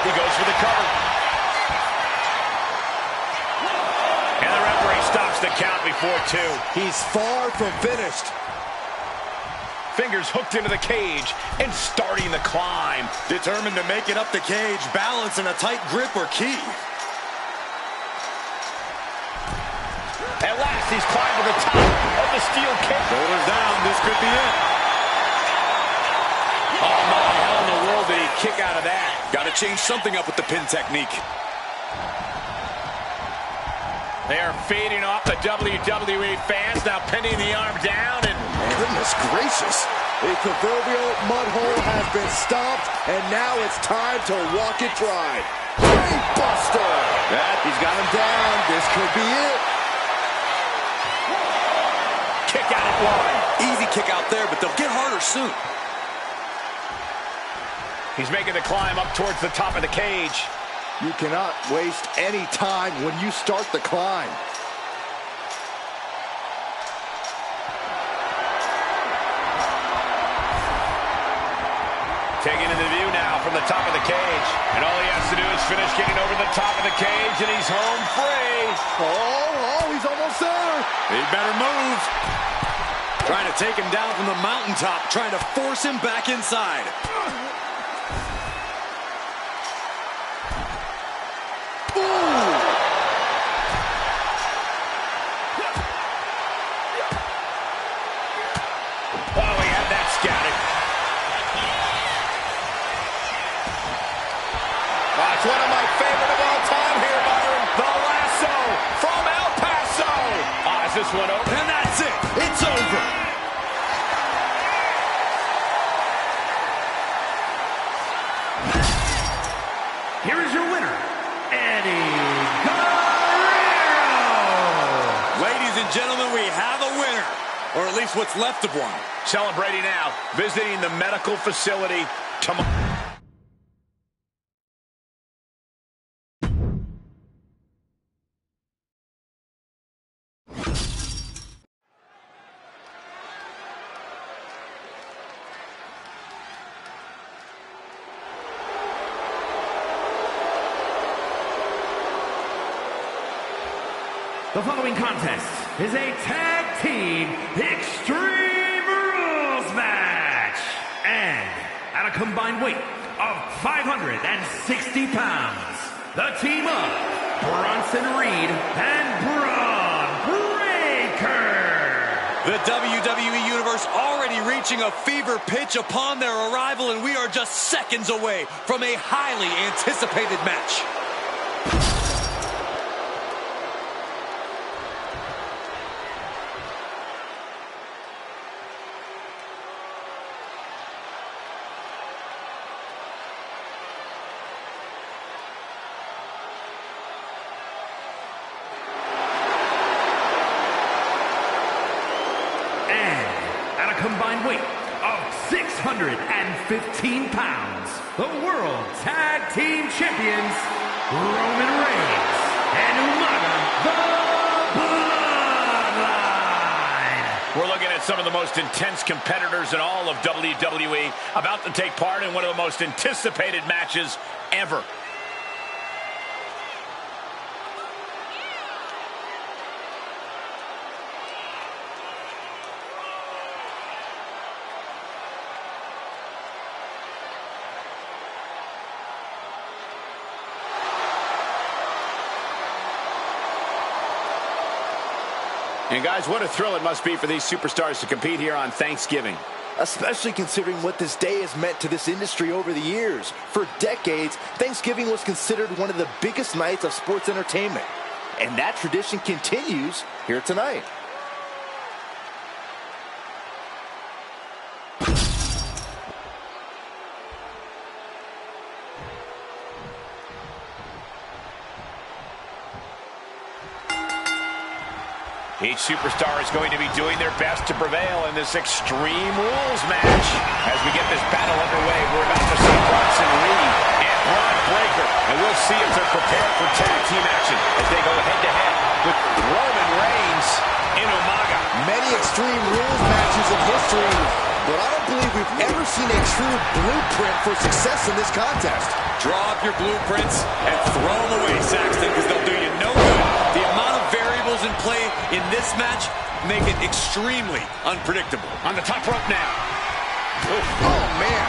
He goes for the cover. And the referee stops the count before two. He's far from finished. Fingers hooked into the cage and starting the climb. Determined to make it up the cage. Balance and a tight grip are key. At last, he's climbed to the top of the steel cage. Shoulders down. This could be it. Oh, my, how in the world did he kick out of that? Got to change something up with the pin technique. They are feeding off the WWE fans, now pinning the arm down, and Goodness gracious. The proverbial mud hole has been stomped, and now it's time to walk it dry. Brain buster. He's got him down. This could be it. kick out at one. Easy kick out there, but they'll get harder soon. He's making the climb up towards the top of the cage. You cannot waste any time when you start the climb. Taking in the view now from the top of the cage. And all he has to do is finish getting over the top of the cage, and he's home free. Oh, he's almost there. He better move. Trying to take him down from the mountaintop, trying to force him back inside. It's one of my favorite of all time here, Byron. The lasso from El Paso. Is this one over? And that's it. It's over. Here is your winner, Eddie Guerrero. Ladies and gentlemen, we have a winner. Or at least what's left of one. Celebrating now, visiting the medical facility tomorrow. The following contest is a tag team Extreme Rules match. And at a combined weight of 560 pounds, the team of Bronson Reed and Braun Breaker. The WWE Universe already reaching a fever pitch upon their arrival, and we are just seconds away from a highly anticipated match. Combined weight of 615 pounds, the World Tag Team Champions, Roman Reigns and Umaga, the Bloodline. We're looking at some of the most intense competitors in all of WWE about to take part in one of the most anticipated matches ever. And guys, what a thrill it must be for these superstars to compete here on Thanksgiving. Especially considering what this day has meant to this industry over the years. For decades, Thanksgiving was considered one of the biggest nights of sports entertainment. And that tradition continues here tonight. Each superstar is going to be doing their best to prevail in this Extreme Rules match. As we get this battle underway, we're about to see Bronson Reed and Braun Breaker. And we'll see if they're prepared for tag team action as they go head-to-head with Roman Reigns and Umaga. Many Extreme Rules matches in history, but I don't believe we've ever seen a true blueprint for success in this contest. Draw up your blueprints and throw them away, Saxton, because they'll do you no good. The amount of variables in play in this match make it extremely unpredictable. On the top rope now. Oh, man.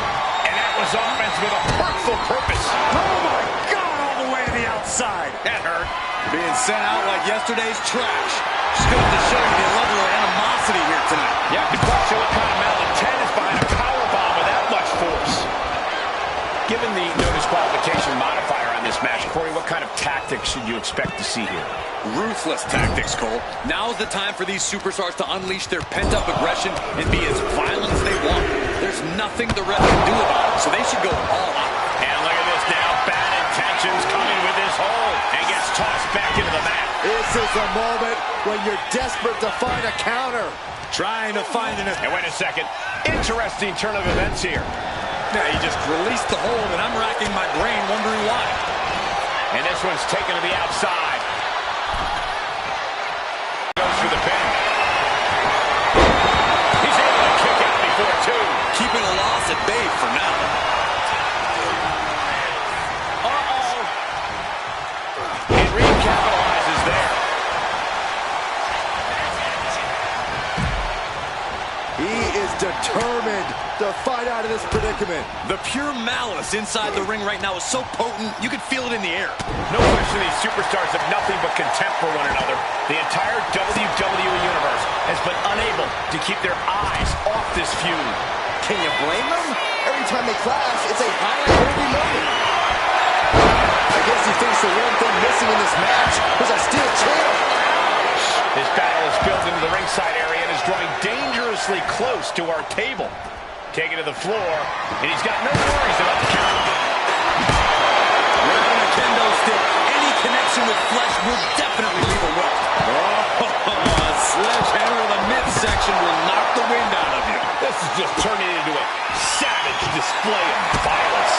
And that was offense with a hurtful purpose. Oh, my God, all the way to the outside. That hurt. Being sent out like yesterday's trash. Just goes to show you the level of animosity here tonight. Yeah, the question what kind of malintent is behind a powerbomb with that much force. Given the no disqualification modifier on this match, Corey, what kind of tactics should you expect to see here? Ruthless tactics, Cole. Now's the time for these superstars to unleash their pent-up aggression and be as violent as they want. There's nothing the ref can do about it, so they should go all out. And look at this now. Bad intentions coming with this hold and gets tossed back into the mat. This is a moment when you're desperate to find a counter. Trying to find an... And wait a second. Interesting turn of events here. Yeah, he just released the hold, and I'm racking my brain wondering why. And this one's taken to the outside. Goes for the pin. He's able to kick out before two. Keeping a loss at bay for now. Uh-oh. And Reed capitalizes there. determined to fight out of this predicament. The pure malice inside the ring right now is so potent, you can feel it in the air. No question these superstars have nothing but contempt for one another. The entire WWE Universe has been unable to keep their eyes off this feud. Can you blame them? Every time they clash, it's a highlight-worthy moment. I guess he thinks the one thing missing in this match was a steel chair. This battle is built into the ringside area and is drawing dangerously close to our table. Taken to the floor, and he's got no worries about the count. Wearing a kendo stick, any connection with flesh will definitely leave a welt. Oh, a sledgehammer to the midsection will knock the wind out of you. This is just turning into a savage display of violence.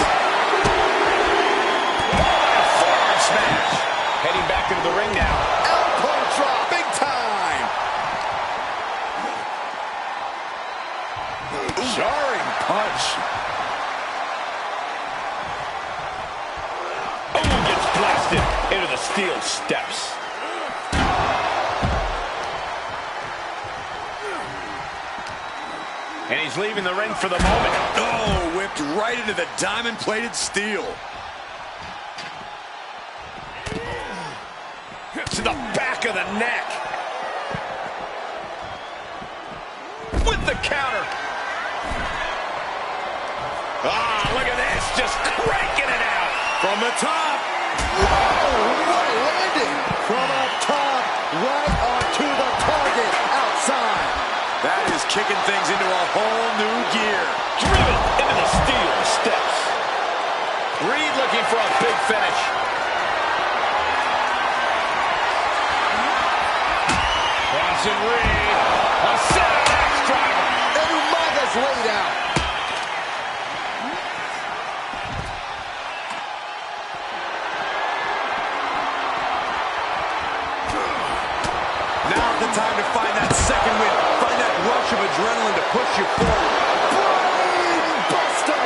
A forearm smash. Heading back into the ring now. Elbow drop, big time. Jarring punch. Oh, gets blasted into the steel steps. And he's leaving the ring for the moment. Oh, whipped right into the diamond-plated steel. To the back of the neck. With the counter. Ah, look at this. Just cranking it out. From the top. Oh, what a landing. From up top, right onto the target outside. That is kicking things into a whole new gear. Driven into the steel steps. Reed looking for a big finish. Bronson Reed. A center axe driver. And Umaga's laid out. Now's the time to find that second win. Find that rush of adrenaline to push you forward. Brain buster.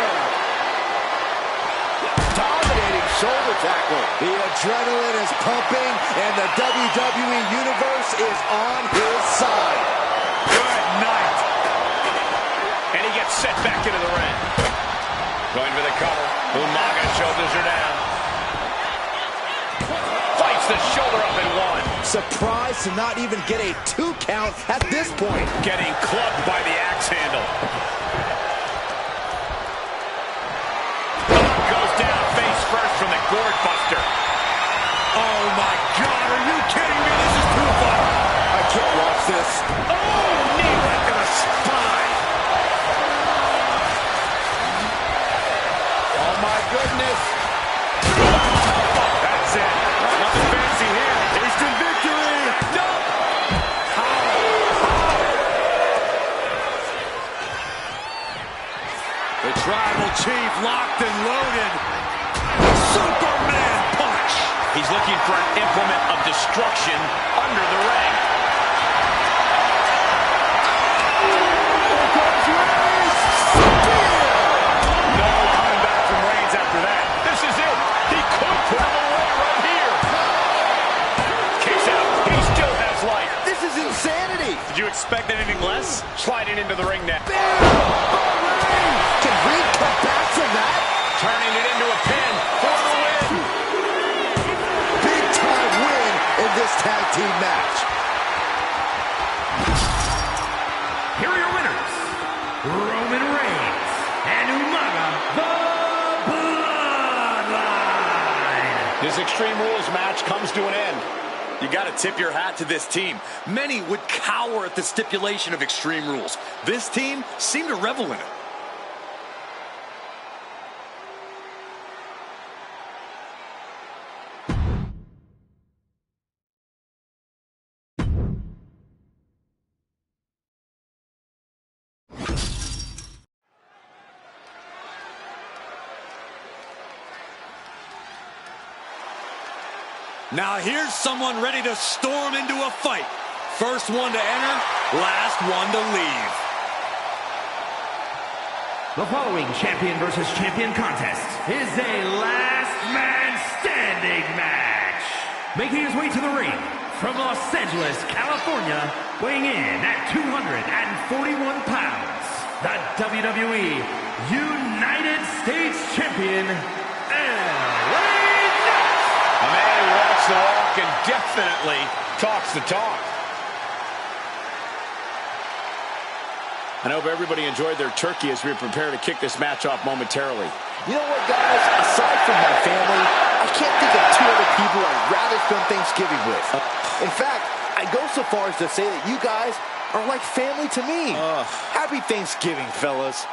Dominating shoulder tackle. The adrenaline is pumping, and the WWE Universe is on his side. Good night. And he gets set back into the ring. Going for the cover. Umaga shoulders her down. Fights the shoulder up in one. Surprised to not even get a 2 count at this point. Getting clubbed by the axe handle. Goes down face first from the gourd buster. Oh, my God. Are you kidding me? This is too far. I can't watch this. Oh, knee right to the spine. Oh, my goodness. That's it. Nothing fancy here. Instant victory. No. The tribal chief locked and loaded. Superman punch. He's looking for an implement of destruction under the ring. No coming back from Reigns after that. This is it. He could put him away right here. Kicks out. He still has life. This is insanity. Did you expect anything less? Sliding into the ring net. Can Reed come back from that? Turning it into a pin for the win. Big time win in this tag team match. Here are your winners, Roman Reigns and Umaga, the Bloodline. This Extreme Rules match comes to an end. You got to tip your hat to this team. Many would cower at the stipulation of Extreme Rules. This team seemed to revel in it. Now here's someone ready to storm into a fight. First one to enter, last one to leave. The following champion versus champion contest is a last man standing match. Making his way to the ring from Los Angeles, California, weighing in at 241 pounds, the WWE United States Champion, LA Knight. A man who walks the walk and definitely talks the talk. I hope everybody enjoyed their turkey as we prepare to kick this match off momentarily. You know what, guys? Aside from my family, I can't think of two other people I'd rather spend Thanksgiving with. In fact, I go so far as to say that you guys are like family to me. Happy Thanksgiving, fellas.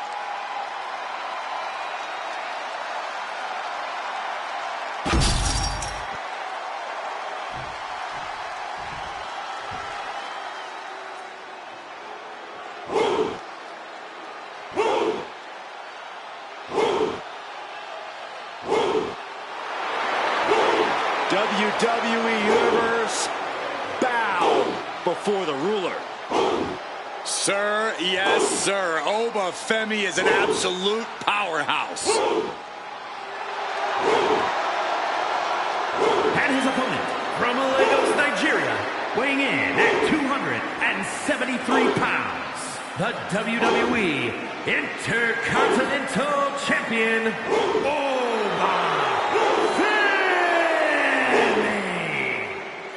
WWE Universe, bow before the ruler. Sir, yes, sir. Oba Femi is an absolute powerhouse. And his opponent, from Lagos, Nigeria, weighing in at 273 pounds, the WWE Intercontinental Champion, Oba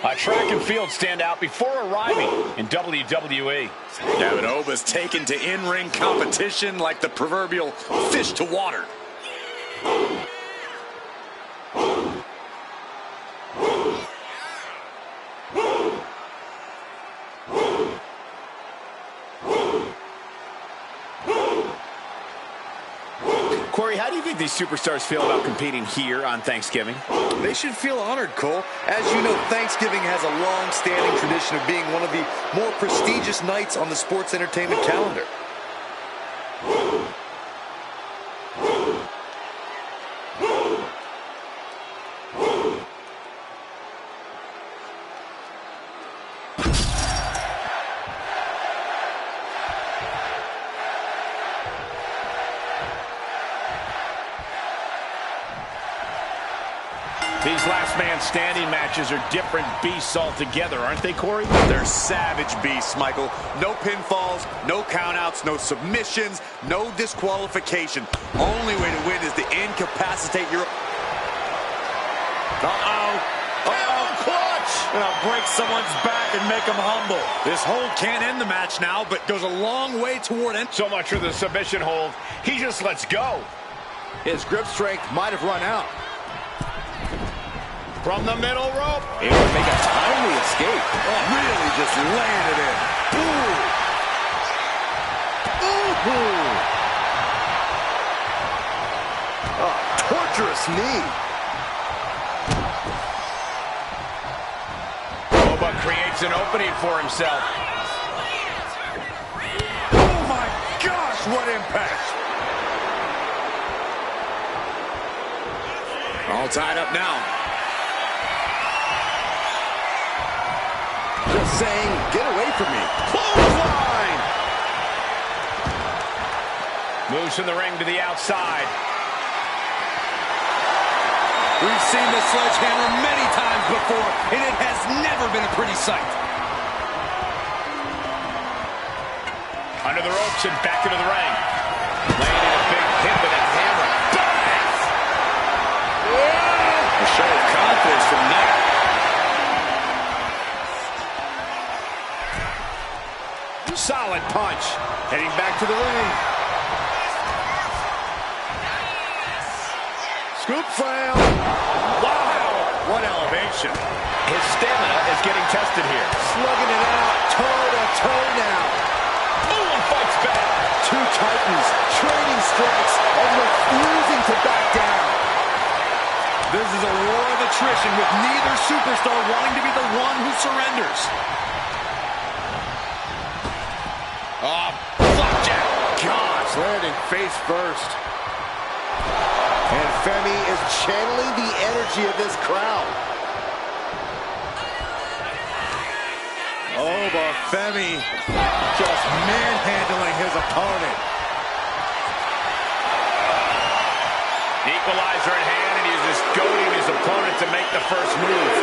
A track and field standout before arriving in WWE. Yeah, but Oba's taken to in-ring competition like the proverbial fish to water. Corey, how do you think these superstars feel about competing here on Thanksgiving? They should feel honored, Cole. As you know, Thanksgiving has a long-standing tradition of being one of the more prestigious nights on the sports entertainment calendar. These last man standing matches are different beasts altogether, aren't they, Corey? They're savage beasts, Michael. No pinfalls, no countouts, no submissions, no disqualification. Only way to win is to incapacitate your... Clutch! Gonna break someone's back and make them humble. This hold can't end the match now, but goes a long way toward it. So much for the submission hold. He just lets go. His grip strength might have run out. From the middle rope. It would make a timely escape. Really just landed it. Torturous knee. Oba creates an opening for himself. Oh my gosh, what impact. All tied up now. Just saying, get away from me. Clothesline! Moves from the ring to the outside. We've seen this sledgehammer many times before, and it has never been a pretty sight. Under the ropes and back into the ring. Landing a big hit with that hammer. A show of confidence from Knight. Solid punch. Heading back to the ring. Scoop slam. Wow, what elevation. His stamina is getting tested here. Slugging it out, toe-to-toe now. Boom, fights back. Two titans trading strikes and refusing to back down. This is a war of attrition with neither superstar wanting to be the one who surrenders. Flapjack. Gosh, landing face first. And Femi is channeling the energy of this crowd. Oba Femi just manhandling his opponent. Equalizer in hand, and he's just goading his opponent to make the first move.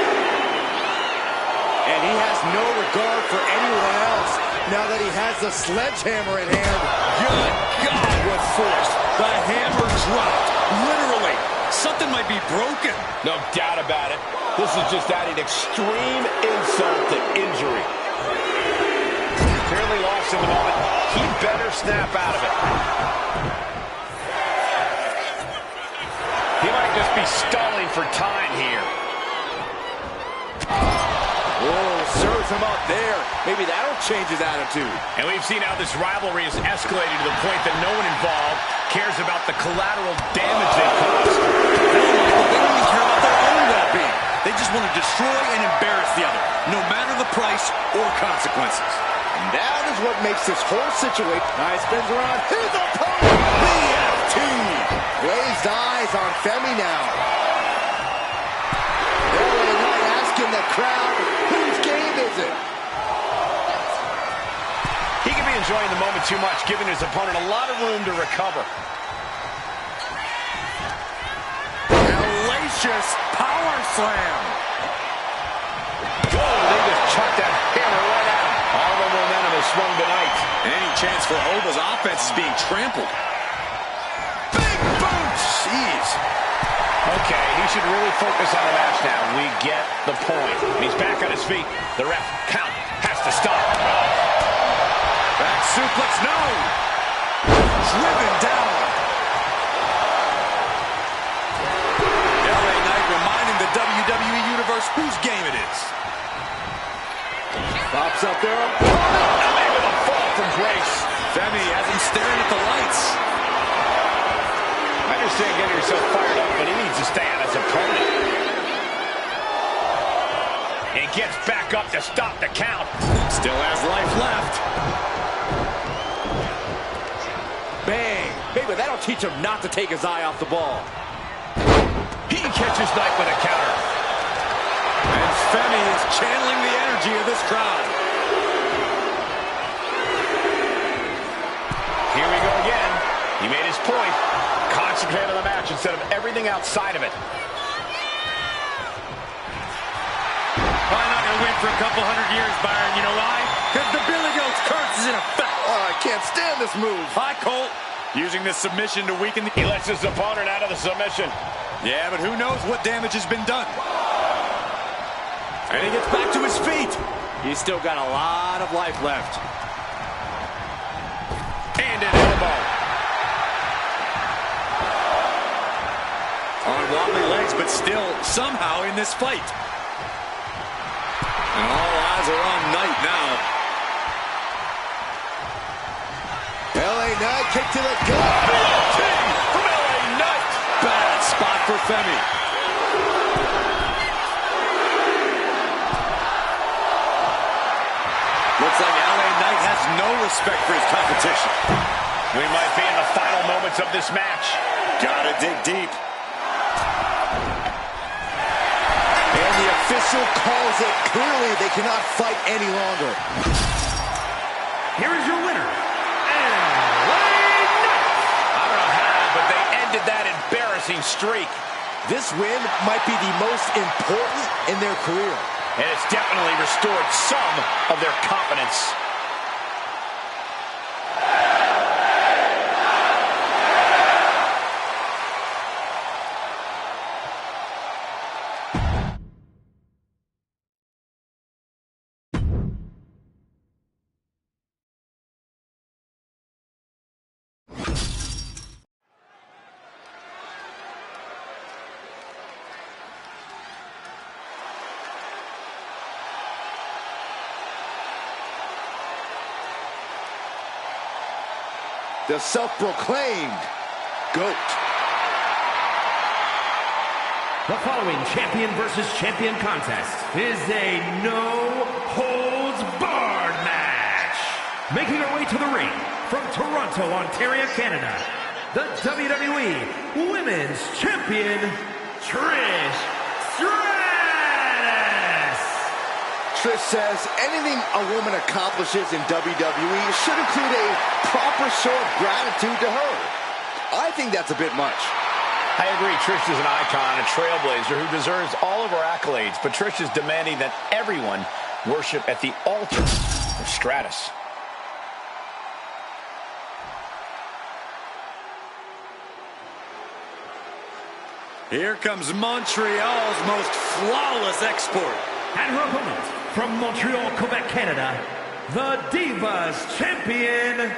And he has no regard for anyone else. now that he has the sledgehammer in hand. Good God, what force. The hammer dropped. Literally. Something might be broken. No doubt about it. This is just adding extreme insult to injury. Clearly lost in the moment. He better snap out of it. He might just be stalling for time here. Whoa, serves him up there. Maybe that'll change his attitude. And we've seen how this rivalry has escalated to the point that no one involved cares about the collateral damage they caused. They don't even care about their own well-being. They just want to destroy and embarrass the other, no matter the price or consequences. And that is what makes this whole situation. Nice, spins around. His opponent, BFT. Glazed eyes on Femi now. LA Knight asking the crowd, whose game is it? He could be enjoying the moment too much, giving his opponent a lot of room to recover. Hellacious power slam. Whoa, they just chucked that hammer right at him. All the momentum has swung tonight. Any chance for Oba's offense is being trampled. Big boots. Jeez. Okay, he should really focus on the match now. We get the point. He's back on his feet. The ref count has to stop. Back suplex, no! Driven down. LA Knight reminding the WWE Universe whose game it is. Pops up there. Now maybe the fall from grace. Femi has him staring at the lights. I understand getting yourself fired up, but he needs to stay on his opponent. And gets back up to stop the count. Still has life left. Bang. Maybe that'll teach him not to take his eye off the ball. He catches Knight with a counter. And Femi is channeling the energy of this crowd. Here we go again. He made his point. Concentrate on the match instead of everything outside of it. Probably not going to win for a couple hundred years, Byron. You know why? Because the Billy Goat's curse is in effect. Oh, I can't stand this move. Hi, Colt. Using this submission to weaken the... He lets his opponent out of the submission. Yeah, but who knows what damage has been done. And he gets back to his feet. He's still got a lot of life left. And an elbow. On wobbly legs, but still somehow in this fight. And all eyes are on Knight now. LA Knight kick to the gut. BLT from LA Knight. Bad spot for Femi. Looks like LA Knight has no respect for his competition. We might be in the final moments of this match. Gotta dig deep. And the official calls it clearly. They cannot fight any longer. Here is your winner, I don't know how, but they ended that embarrassing streak. This win might be the most important in their career. And it's definitely restored some of their confidence. The self-proclaimed GOAT. The following champion versus champion contest is a no-holds-barred match. Making her way to the ring from Toronto, Ontario, Canada, the WWE Women's Champion, Trish Stratus. Trish says anything a woman accomplishes in WWE should include a proper show of gratitude to her. I think that's a bit much. I agree. Trish is an icon, a trailblazer who deserves all of her accolades, but Trish is demanding that everyone worship at the altar of Stratus. Here comes Montreal's most flawless export. And her opponent from Montreal, Quebec, Canada, the Divas Champion,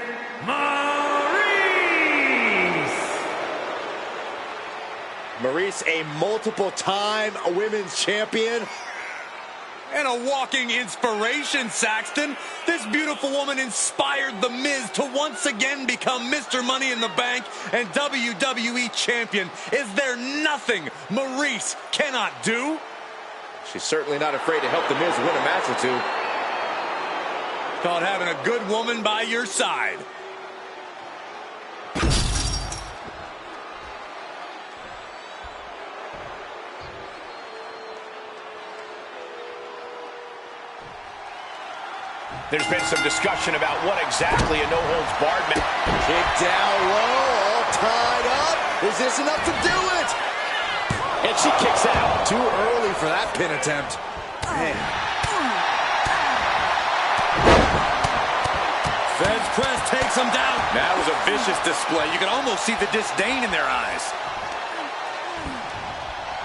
Maurice, a multiple-time women's champion. And a walking inspiration, Saxton. This beautiful woman inspired The Miz to once again become Mr. Money in the Bank and WWE Champion. Is there nothing Maurice cannot do? She's certainly not afraid to help The Miz win a match or two. Called having a good woman by your side. There's been some discussion about what exactly a no-holds-barred match. Kick down low, all tied up. Is this enough to do it? And she kicks out. Too early for that pin attempt. Man. Feds press takes him down. That was a vicious display. You can almost see the disdain in their eyes.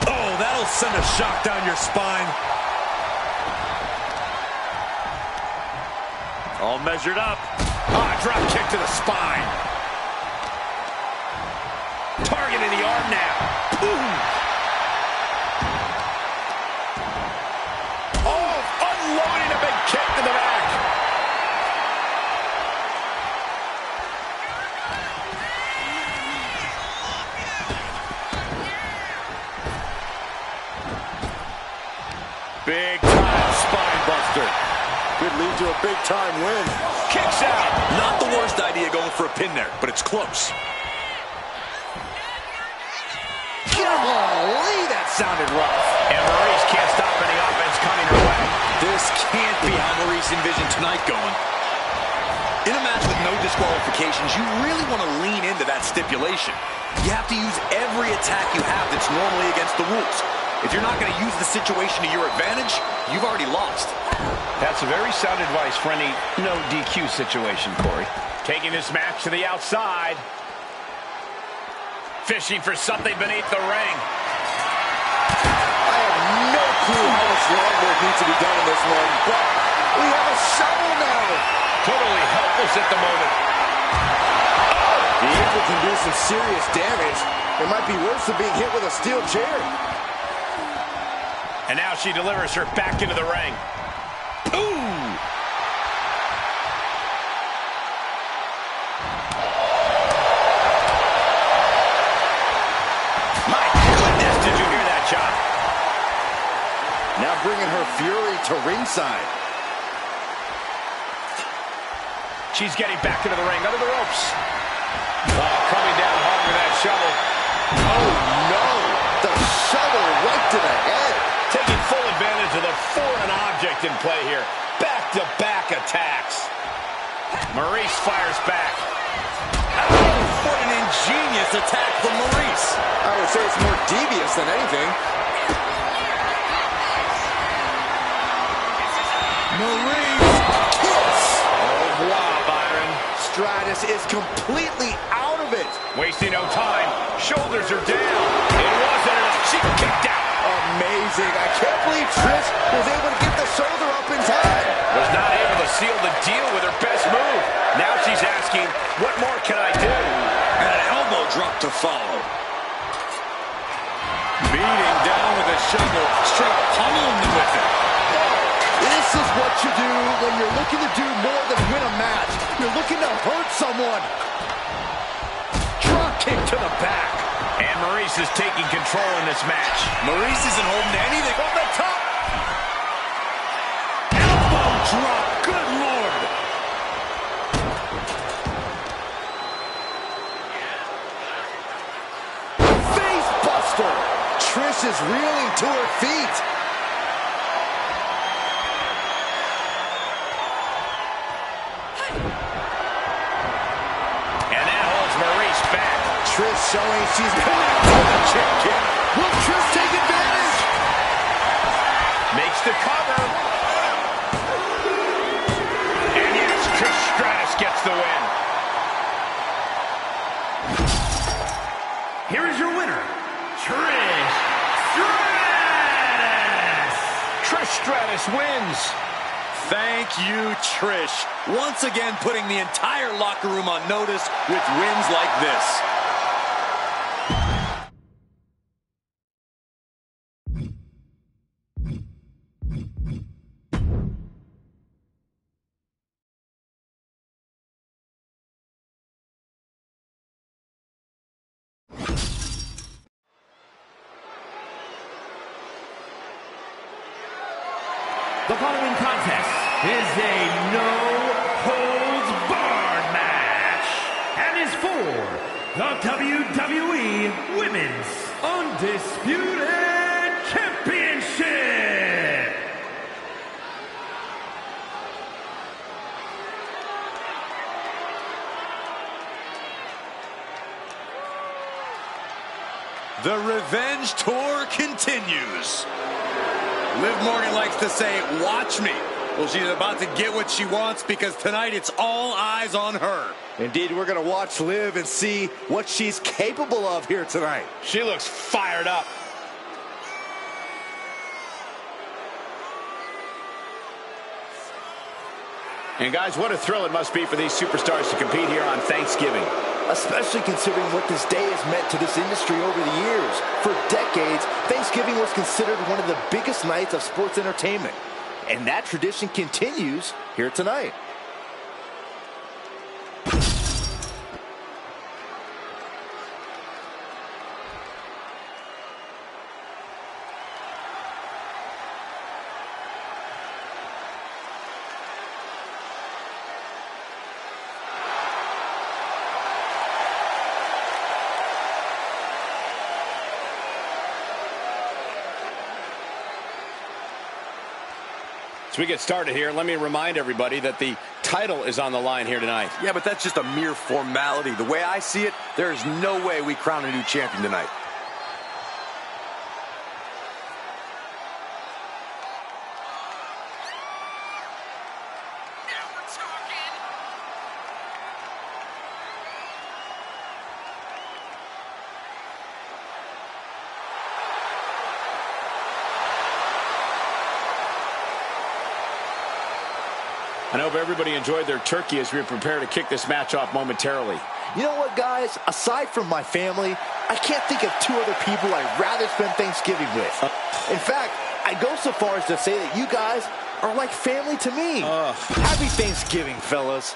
Oh, that'll send a shock down your spine. All measured up. Drop kick to the spine. Targeting the arm now. Boom. Oh, unloading a big kick to the back. Big time spine buster. Could lead to a big-time win. Kicks out. Not the worst idea going for a pin there, but it's close. Golly, that sounded rough. And Maurice can't stop any offense coming her way. This can't be how Maurice envisioned tonight going. In a match with no disqualifications, you really want to lean into that stipulation. You have to use every attack you have that's normally against the rules. If you're not going to use the situation to your advantage, you've already lost. That's a very sound advice for any no DQ situation, Corey. Taking this match to the outside. Fishing for something beneath the ring. I have no clue how much lawn work needs to be done in this one, but we have a shovel now. Totally helpless at the moment. The eagle can do some serious damage. It might be worse than being hit with a steel chair. And now she delivers her back into the ring. Ooh! My goodness, did you hear that, John? Now bringing her fury to ringside. She's getting back into the ring, under the ropes. Oh, coming down hard with that shovel. Oh, no. The shovel right to the head. Taking full advantage of the foreign object in play here. Back-to-back attacks. Maurice fires back. Oh, what an ingenious attack from Maurice. I would say it's more devious than anything. Maurice Kiss. Oh, wow, Byron. Stratus is completely out of it. Wasting no time. Shoulders are down. It wasn't enough. She kicked out. Amazing. I can't believe Trish was able to get the shoulder up in time. Was not able to seal the deal with her best move. Now she's asking, what more can I do? and an elbow drop to follow. Beating down with a shovel, straight pummeling them with it. This is what you do when you're looking to do more than win a match. You're looking to hurt someone. Drop kick to the back. And Maurice is taking control in this match. Maurice isn't holding to anything. From the top. Elbow drop. Good Lord. Face buster. Trish is reeling to her feet. And that holds Maurice back. Trish showing she's connected to the champion. Will Trish take advantage? Makes the cover. And yes, Trish Stratus gets the win. Here is your winner, Trish Stratus wins. Thank you, Trish. Once again, putting the entire locker room on notice with wins like this. The following contest is a no-holds-barred match and is for the WWE Women's Undisputed Championship. The Revenge Tour continues. Liv Morgan likes to say, watch me. Well, she's about to get what she wants because tonight it's all eyes on her. Indeed, we're going to watch Liv and see what she's capable of here tonight. She looks fired up. And guys, what a thrill it must be for these superstars to compete here on Thanksgiving. Especially considering what this day has meant to this industry over the years. For decades, Thanksgiving was considered one of the biggest nights of sports entertainment. And that tradition continues here tonight. As we get started here, let me remind everybody that the title is on the line here tonight. Yeah, but that's just a mere formality. The way I see it, there is no way we crown a new champion tonight. I hope everybody enjoyed their turkey as we prepare to kick this match off momentarily. You know what, guys? Aside from my family, I can't think of two other people I'd rather spend Thanksgiving with. In fact, I go so far as to say that you guys are like family to me. Happy Thanksgiving, fellas.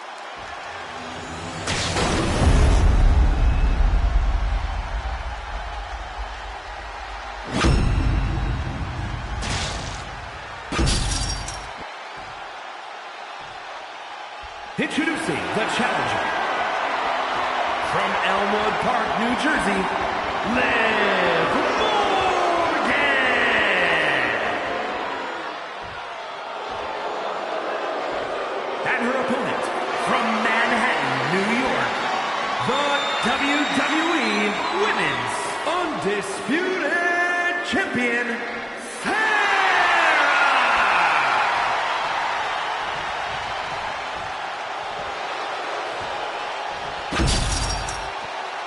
Introducing the challenger from Elmwood Park, New Jersey, Liv Morgan. And her opponent from Manhattan, New York, the WWE Women's Undisputed Champion,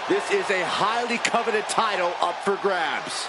This is a highly coveted title up for grabs.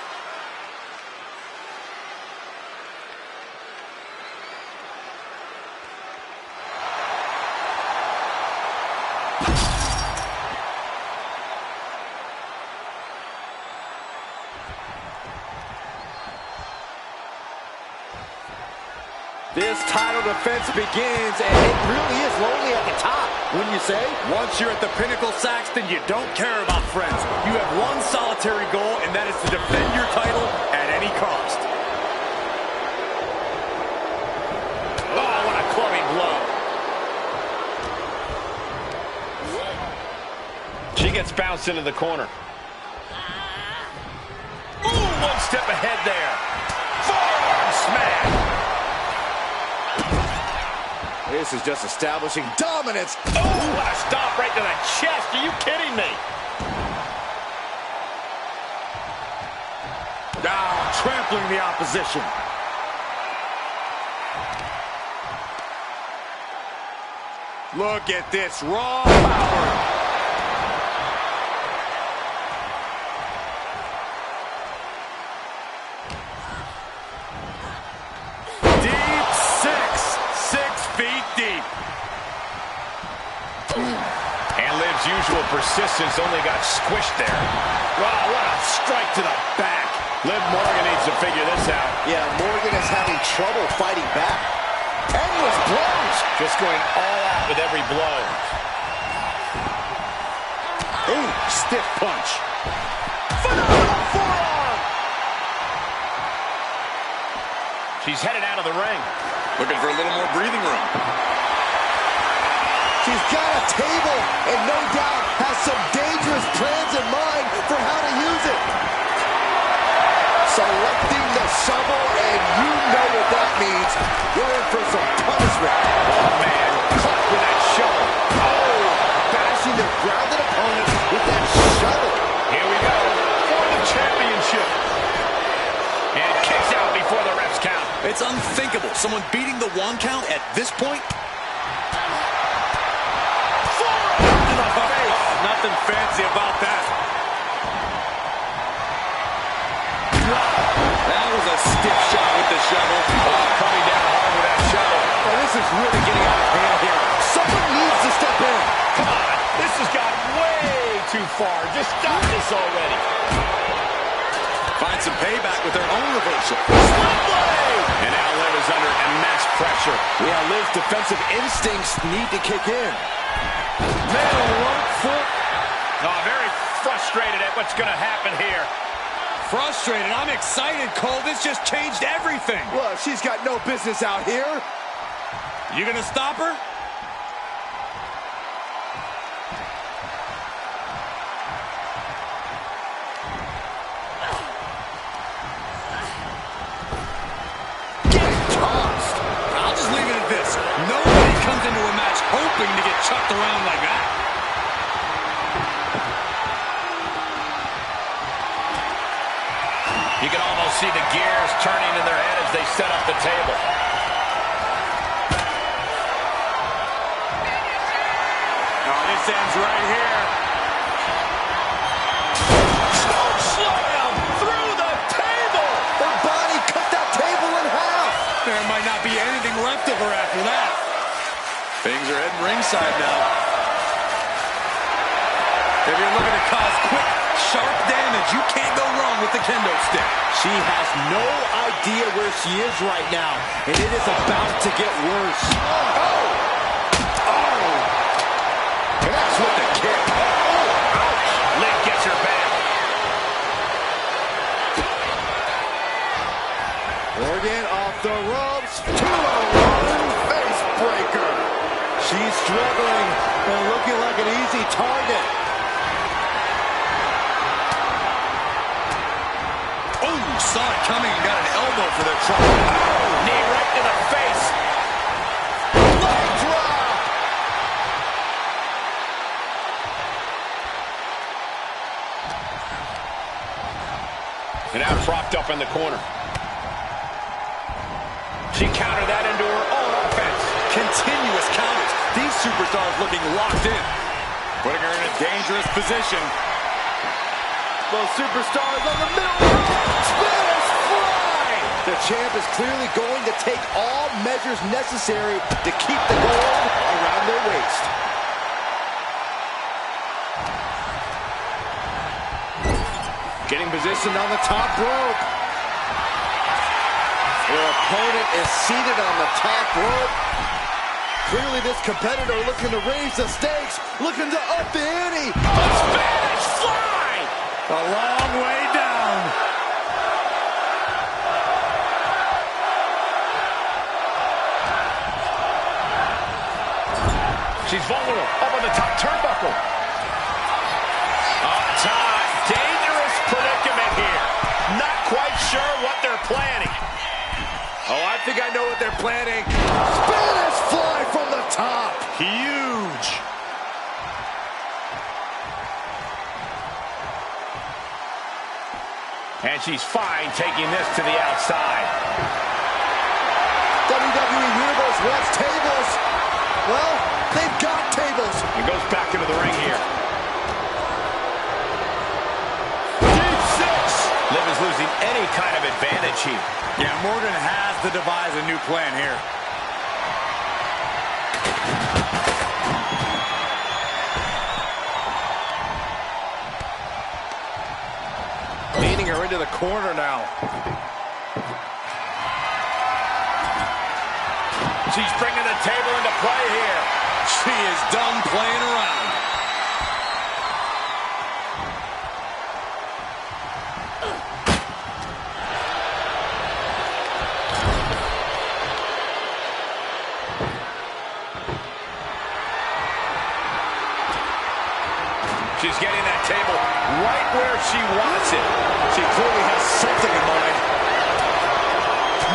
This title defense begins, and it really is lonely at the top, wouldn't you say? Once you're at the pinnacle, Saxton, you don't care about friends. You have one solitary goal, and that is to defend your title at any cost. Oh, what a clubbing blow. She gets bounced into the corner. Ooh, one step ahead there. Forearm smash. This is just establishing dominance. Oh, what a stop right to the chest. Are you kidding me? Trampling the opposition. Look at this raw power. usual persistence only got squished there. Wow, what a strike to the back. Liv Morgan needs to figure this out. Yeah, Morgan is having trouble fighting back. Endless blows. Just going all out with every blow. Ooh, stiff punch. Phenomenal forearm. She's headed out of the ring. Looking for a little more breathing room. She's got a table and no doubt has some dangerous plans in mind for how to use it. Selecting the shovel, and you know what that means. You're in for some punishment. Oh, man. Caught with that shovel. Oh, bashing their grounded opponent with that shovel. Here we go for the championship. And kicks out before the ref's count. It's unthinkable. Someone beating the 1 count at this point. Nothing fancy about that. That was a stiff shot with the shovel. Oh, coming down hard with that shovel. Oh, this is really getting out of hand here. Someone needs to step in. Come on. This has got way too far. Just stop this already. Find some payback with their own reversal. And now Liv is under immense pressure. Yeah, Liv's defensive instincts need to kick in. Middle right foot. Oh, very frustrated at what's going to happen here. Frustrated. I'm excited, Cole. This just changed everything. Well, she's got no business out here. You gonna stop her? I'll just leave it at this. Nobody comes into a match hoping to get chucked around like that. You can almost see the gears turning in their head as they set up the table. Oh, this ends right here. Choke slam through the table. Her body cut that table in half. There might not be anything left of her after that. Things are heading ringside now. If you're looking to cause quick, sharp damage, you can't go wrong with the kendo stick. She has no idea where she is right now, and it is about to get worse. Oh! Connects with the kick. Oh, ouch. Liv gets her back. Morgan off the ropes. 2-on-1 face breaker. She's struggling and looking like an easy target. Oh, saw it coming and got an elbow for their trouble. Oh, knee right to the face. Leg drop. And now propped up in the corner. She countered that into her own offense. Continuous counters. These superstars looking locked in. Putting her in a dangerous position. Those superstars on the middle rope. Spanish fly. The champ is clearly going to take all measures necessary to keep the gold around their waist. Getting positioned on the top rope. Her opponent is seated on the top rope. Clearly this competitor looking to raise the stakes, looking to up the ante. A Spanish fly! A long way down. She's vulnerable. Up on the top turnbuckle. Up top. Dangerous predicament here. Not quite sure what they're planning. Oh, I think I know what they're planning. Spanish fly from the top. Huge. And she's fine taking this to the outside. WWE Universe wants tables. Well, they've got tables. And goes back into the ring here. Deep six. Liv is losing any kind of advantage here. Yeah, Morgan has to devise a new plan here. the corner now. She's bringing the table into play here. She is done playing around. She's getting that table right where she wants it. She clearly has something in mind.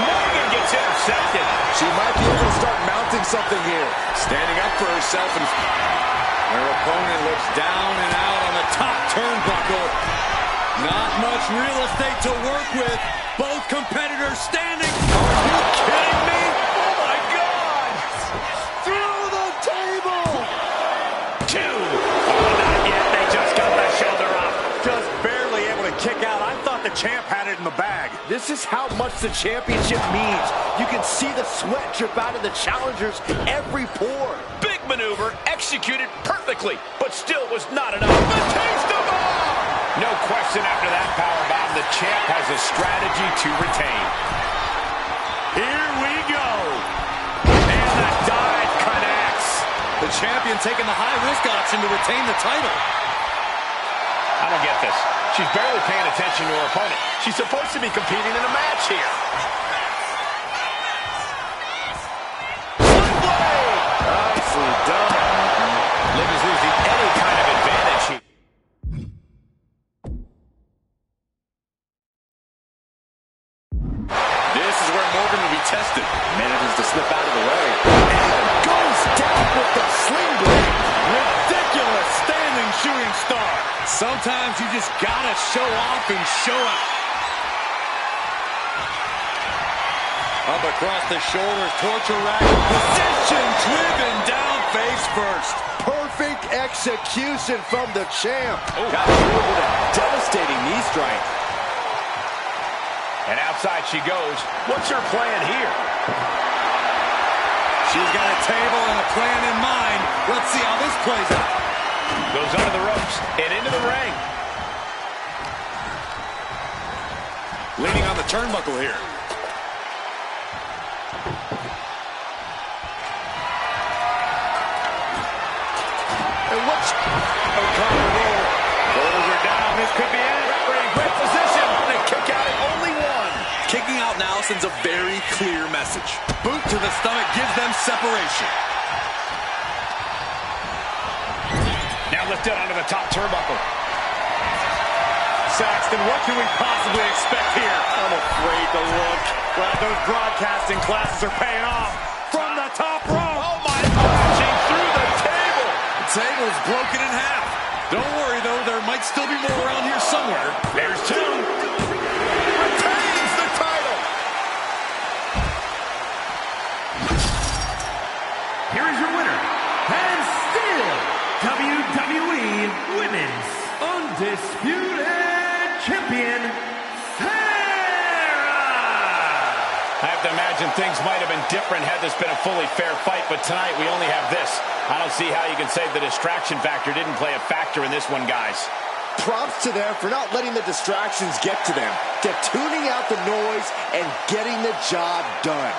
Morgan gets intercepted. She might be able to start mounting something here. Standing up for herself, and her opponent looks down and out on the top turnbuckle. Not much real estate to work with. Both competitors standing. Are you kidding me? Oh, my God. Through the table. Two. Oh, not yet. They just got the shoulder up. Just barely able to kick out. I thought the champ had it in the bag. This is how much the championship means. You can see the sweat drip out of the challengers every pore. Big maneuver, executed perfectly, but still was not enough. The taste of bomb! No question after that powerbomb, the champ has a strategy to retain. Here we go. And the dive connects. The champion taking the high-risk option to retain the title. I don't get this. She's barely paying attention to her opponent. She's supposed to be competing in a match here. Nicely done. Liv is losing any kind of advantage here. This is where Morgan will be tested. Manages to slip out of the way. And goes down with the sling blade. Ridiculous standing shooting star. Sometimes you just gotta show off and show out. Up across the shoulders, torture rack. Position driven down face first. Perfect execution from the champ. Got through with a devastating knee strike. And outside she goes. What's her plan here? She's got a table and a plan in mind. Let's see how this plays out. Goes under the ropes and into the ring. Leaning on the turnbuckle here. And what's Shoulders are down. This could be it. Referee in great position. They kick out at only one. Kicking out now sends a very clear message. Boot to the stomach gives them separation. Now lifted onto the top turnbuckle. Saxton, what can we possibly expect here? I'm afraid to look. Glad those broadcasting classes are paying off. From the top rope. Oh, my. Crashing through the table. The table's broken in half. Don't worry, though. There might still be more around here somewhere. There's two. Retains the title. Here is your winner, and still WWE Women's Undisputed Champion, I have to imagine things might have been different had this been a fully fair fight, but tonight we only have this. I don't see how you can say the distraction factor didn't play a factor in this one, guys. Props to them for not letting the distractions get to them. To tuning out the noise and getting the job done.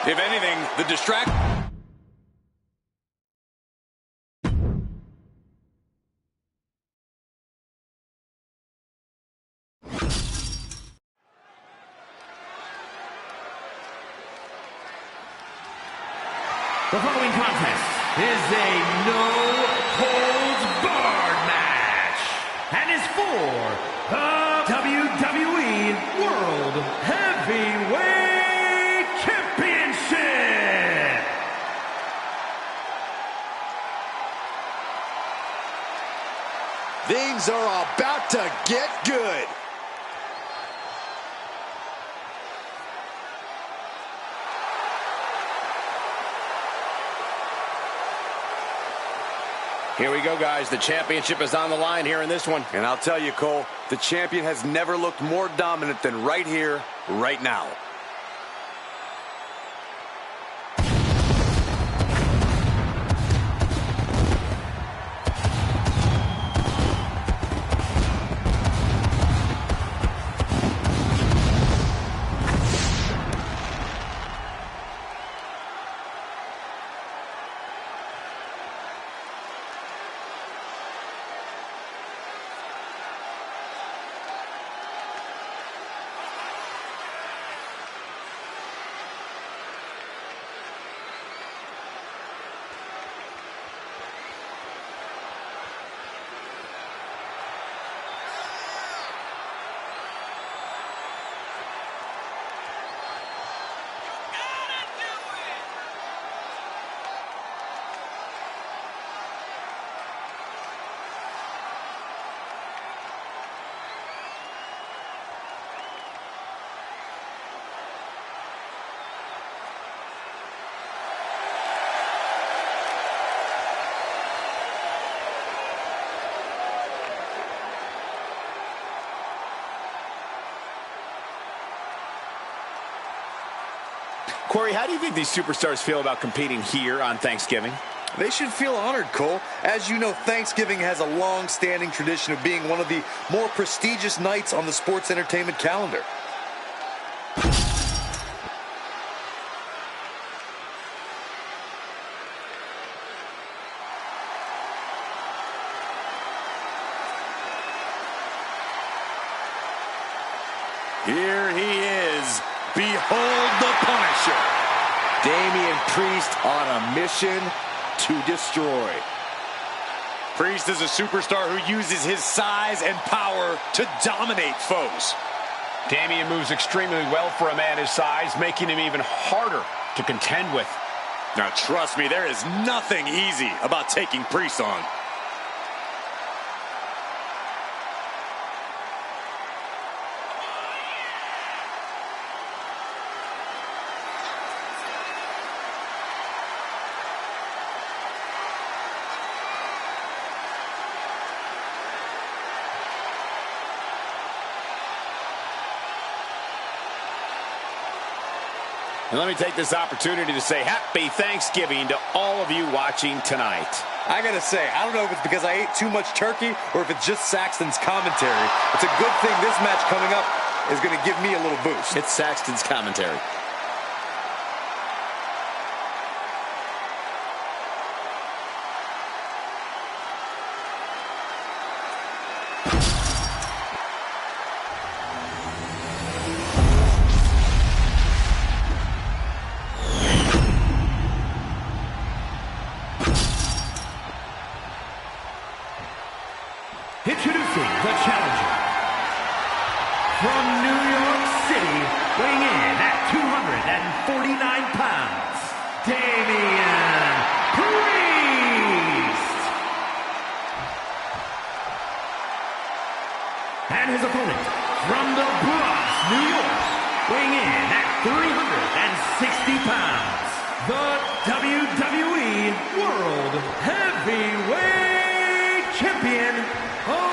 If anything, the The following contest is a no-holds-barred match and is for the WWE World Heavyweight Championship. Things are about to get good. Here we go, guys. The championship is on the line here in this one. And I'll tell you, Cole, the champion has never looked more dominant than right here, right now. Corey, how do you think these superstars feel about competing here on Thanksgiving? They should feel honored, Cole. As you know, Thanksgiving has a long-standing tradition of being one of the more prestigious nights on the sports entertainment calendar. Here he is. Behold the Punisher. Damian Priest on a mission to destroy. Priest is a superstar who uses his size and power to dominate foes. Damian moves extremely well for a man his size, making him even harder to contend with. Now, trust me, there is nothing easy about taking Priest on. And let me take this opportunity to say happy Thanksgiving to all of you watching tonight. I gotta say, I don't know if it's because I ate too much turkey or if it's just Saxton's commentary. It's a good thing this match coming up is gonna give me a little boost. It's Saxton's commentary. Introducing the challenger from New York City, weighing in at 249 pounds, Damian Priest. And his opponent from the Bronx, New York, weighing in at 360 pounds, the WWE World Heavyweight Champion, Omega!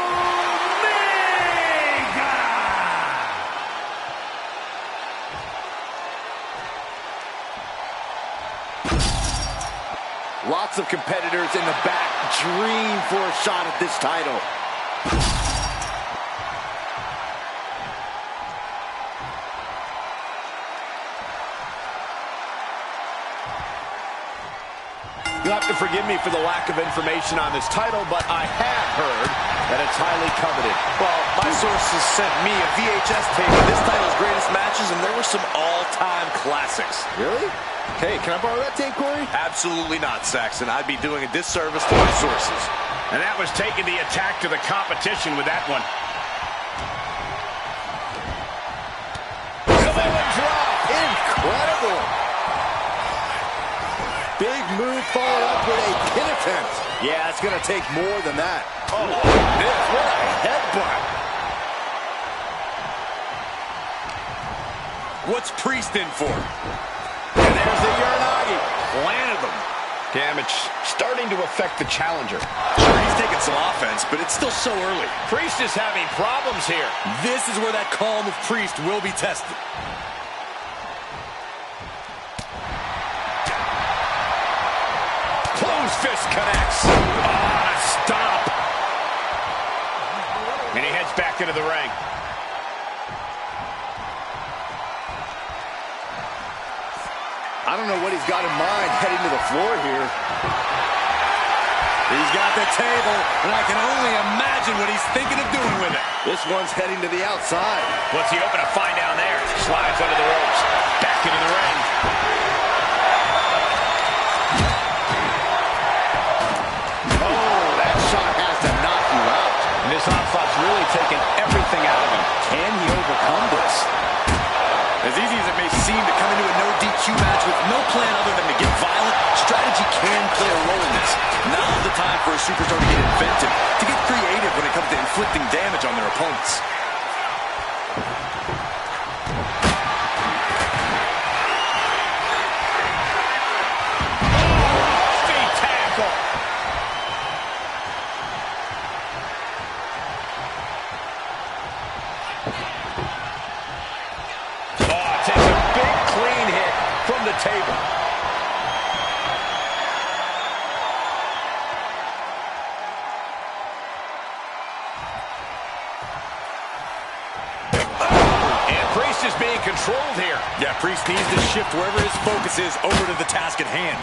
Lots of competitors in the back dream for a shot at this title. You'll have to forgive me for the lack of information on this title, but I have heard that it's highly coveted. Well, my sources sent me a VHS tape of this title's greatest matches, and there were some all-time classics. Really? Hey, can I borrow that tape, Corey? Absolutely not, Saxton. I'd be doing a disservice to my sources. And that was taking the attack to the competition with that one. Samoan drop. Incredible. Big move followed up with a pin attempt. Yeah, it's going to take more than that. Oh, what a headbutt. What's Priest in for? And there's the Uranagi. Planted them. Damage starting to affect the challenger. Sure, he's taking some offense, but it's still so early. Priest is having problems here. This is where that calm of Priest will be tested. Fist connects. Ah, stop. And he heads back into the ring. I don't know what he's got in mind heading to the floor here. He's got the table, and I can only imagine what he's thinking of doing with it. This one's heading to the outside. What's he hoping to find down there? Slides under the ropes. Back into the ring. This onslaught's really taken everything out of him. Can he overcome this? As easy as it may seem to come into a no DQ match with no plan other than to get violent, strategy can play a role in this. Now's the time for a superstar to get inventive, to get creative when it comes to inflicting damage on their opponents. controlled here. Yeah, Priest needs to shift wherever his focus is over to the task at hand.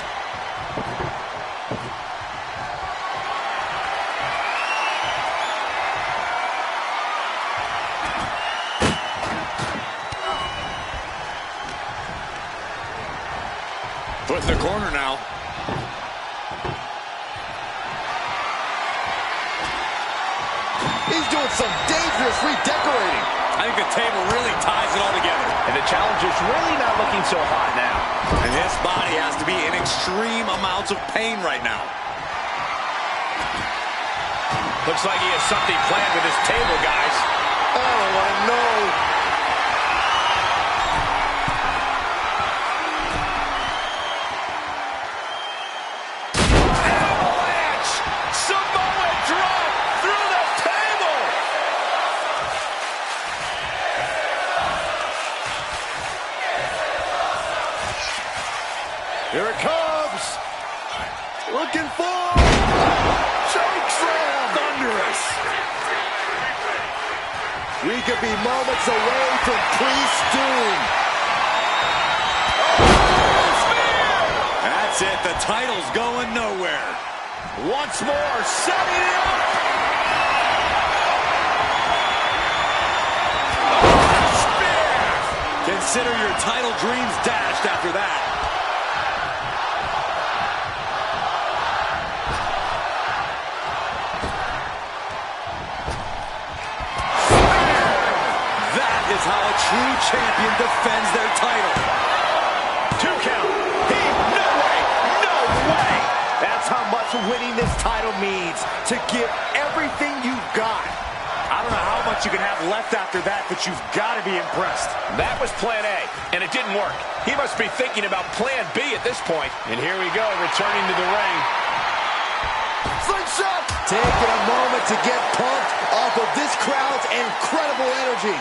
Foot in the corner now. He's doing some dangerous redecorating. I think the table really ties it all together. And the challenger's really not looking so hot now. And his body has to be in extreme amounts of pain right now. Looks like he has something planned with his table, guys. Oh, I know. Avalanche! Samoa drop through the table! Here it comes. Looking for choke slam. Thunderous. We could be moments away from Priest's doom. That's it. The title's going nowhere. Once more, setting it up! Consider your title dreams dashed after that. That is how a true champion defends their title. 2 count. No way! No way! That's how much winning this title means. To give everything you've got. I don't know how much you can have left after that, but you've got to be impressed. That was plan A, and it didn't work. He must be thinking about plan B at this point. And here we go, returning to the ring. Slingshot! Taking a moment to get pumped off of this crowd's incredible energy.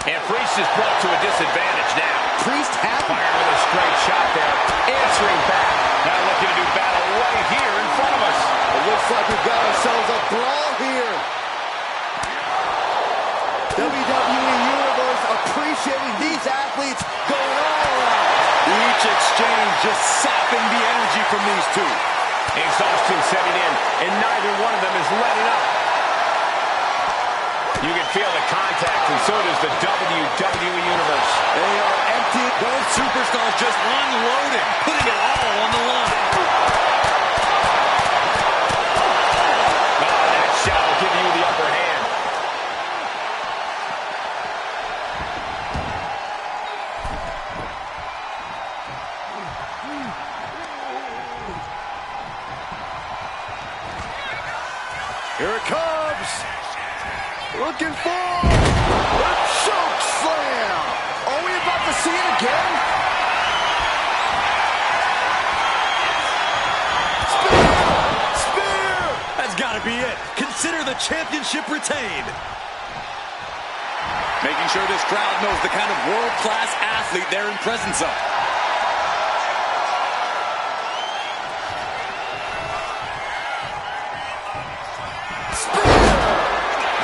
And Priest is brought to a disadvantage now. Priest happy. Firing with a straight shot there. Answering back. Now looking to do battle right here in front of us. It looks like we've got ourselves a brawl here. WWE Universe appreciating these athletes going all out. Each exchange just sapping the energy from these two. Exhaustion setting in, and neither one of them is letting up. You can feel the contact, and so does the WWE Universe. They are empty. Both superstars just unloading, putting it all on the line. Oh, that shot will give you the upper hand. Here it comes. Looking for the choke slam. Are we about to see it again? Spear! That's got to be it. Consider the championship retained. Making sure this crowd knows the kind of world-class athlete they're in presence of.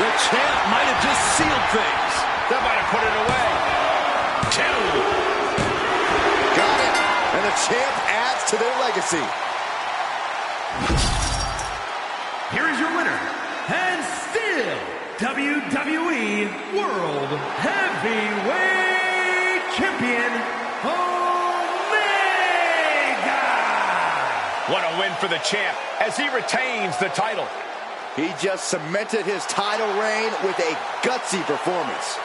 The champ might have just sealed things. That might have put it away. 2. Got it. And the champ adds to their legacy. Here is your winner, and still WWE World Heavyweight Champion, Omega! What a win for the champ as he retains the title. He just cemented his title reign with a gutsy performance.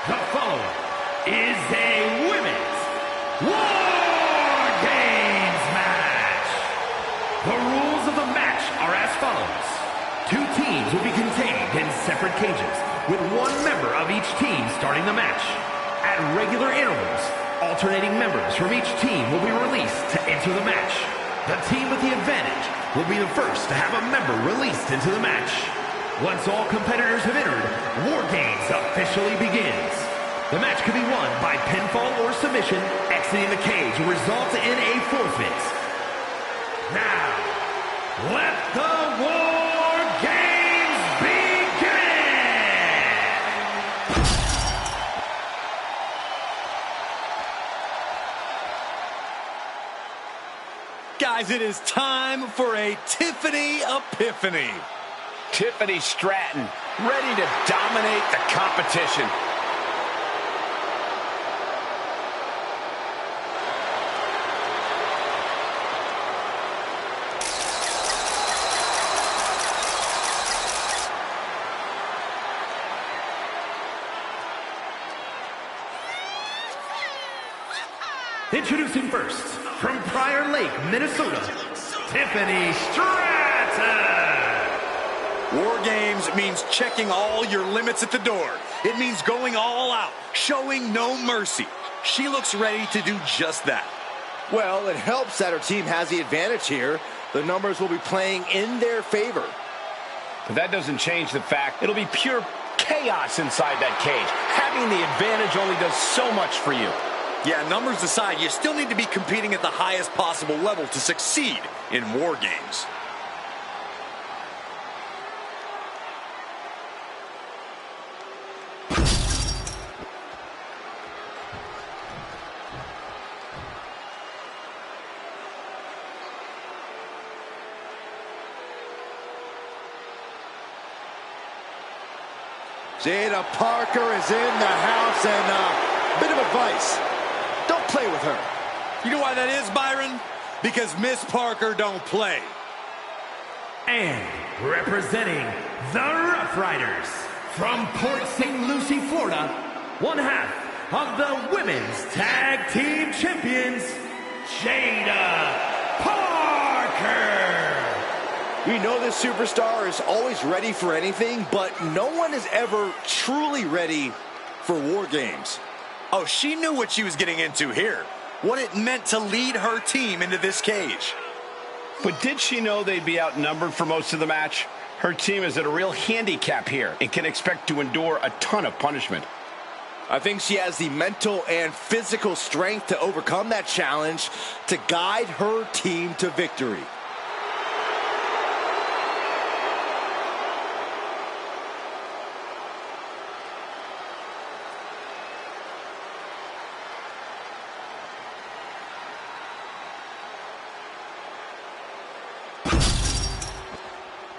The following is a women's War Games match. The rules of the match are as follows. 2 teams will be contained in separate cages, with one member of each team starting the match. At regular intervals, alternating members from each team will be released to enter the match. The team with the advantage will be the first to have a member released into the match. Once all competitors have entered, War Games officially begins. The match can be won by pinfall or submission. Exiting the cage will result in a forfeit. Now, let the War Games begin! Guys, it is time for a Tiffany Epiphany. Tiffany Stratton, ready to dominate the competition. Introducing first, from Prior Lake, Minnesota, Tiffany Stratton. War Games means checking all your limits at the door. It means going all out, showing no mercy. She looks ready to do just that. Well, it helps that her team has the advantage here. The numbers will be playing in their favor. But that doesn't change the fact it'll be pure chaos inside that cage. Having the advantage only does so much for you. Yeah, numbers aside, you still need to be competing at the highest possible level to succeed in War Games. Jada Parker is in the house, and a bit of advice. Don't play with her. You know why that is, Byron? Because Miss Parker don't play. And representing the Rough Riders, from Port St. Lucie, Florida, one half of the Women's Tag Team Champions, Jada Parker. We know this superstar is always ready for anything, but no one is ever truly ready for War Games. Oh, she knew what she was getting into here. What it meant to lead her team into this cage. But did she know they'd be outnumbered for most of the match? Her team is at a real handicap here and can expect to endure a ton of punishment. I think she has the mental and physical strength to overcome that challenge to guide her team to victory.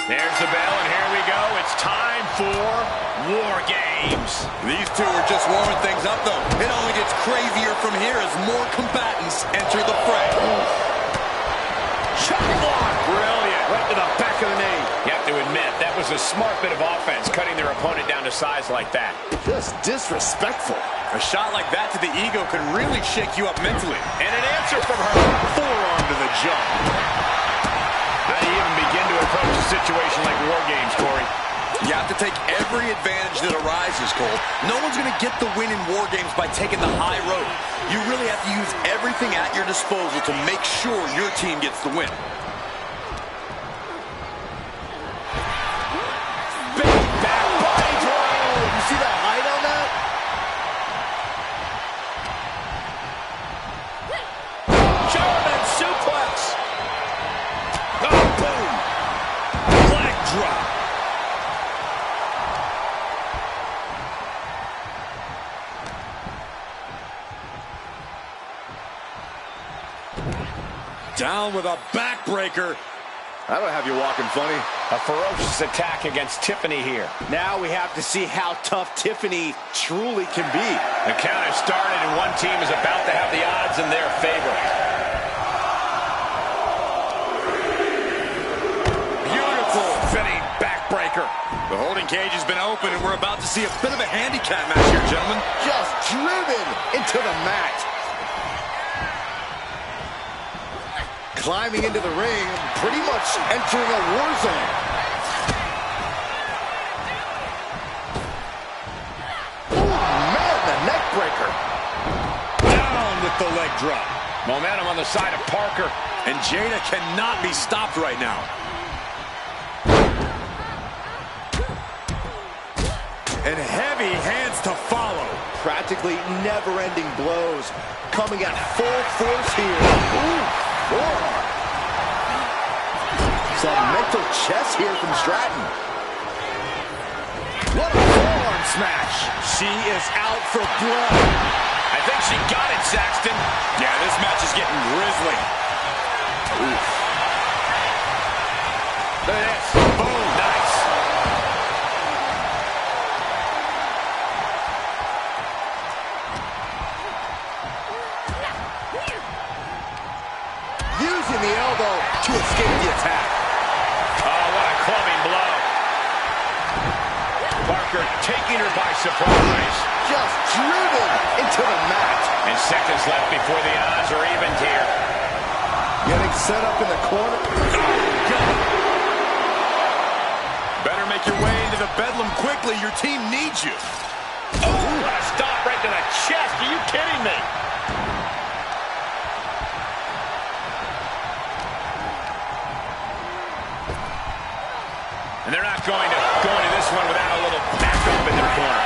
There's the bell, and here we go. It's time for War Games. These two are just warming things up, though. It only gets crazier from here as more combatants enter the fray. Shot block. Brilliant. Right to the back of the knee. You have to admit, that was a smart bit of offense, cutting their opponent down to size like that. Just disrespectful. A shot like that to the ego could really shake you up mentally. And an answer from her. Forearm to the jump. How do you even begin to approach a situation like War Games, Corey? You have to take every advantage that arises, Cole. No one's going to get the win in War Games by taking the high road. You really have to use everything at your disposal to make sure your team gets the win. Big back body throw. You see that height on that? German suplex. Oh, boom. Leg drop. Down with a backbreaker. That'll have you walking funny. A ferocious attack against Tiffany here. Now we have to see how tough Tiffany truly can be. The count has started, and one team is about to have the odds in their favor. Beautiful fitting backbreaker. The holding cage has been open, and we're about to see a bit of a handicap match here, gentlemen. Just driven into the mat. Climbing into the ring, pretty much entering a war zone. leg drop. Momentum on the side of Parker. And Jada cannot be stopped right now. And heavy hands to follow. Practically never-ending blows coming at full force here. Ooh, forearm. Some mental chess here from Stratton. What a forearm smash. She is out for blood. I think she got it, Saxton. Yeah, this match is getting grisly. Oof. Look at this. Boom. Nice. Using the elbow to escape the attack. Oh, what a clubbing blow. Parker taking her by surprise. Just driven into the mat. And seconds left before the odds are evened here. Getting set up in the corner. Better make your way into the bedlam quickly. Your team needs you. Oh, what a stop right to the chest. Are you kidding me? And they're not going to go into this one without a little backup in their corner.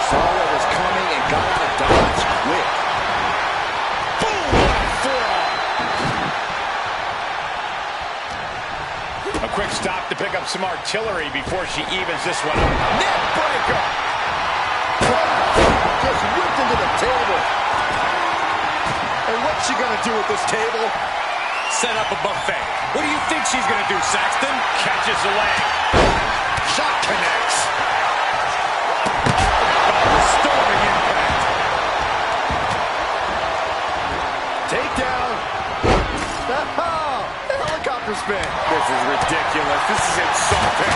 Saw what was coming and got the dodge quick. Boom! What a forearm! A quick stop to pick up some artillery before she evens this one up. Neck breaker! Just whipped into the table. And what's she gonna do with this table? Set up a buffet. What do you think she's going to do, Saxton? Catches the leg. Shot connects. Storming impact. Takedown. Oh, helicopter spin. This is ridiculous. This is insulting.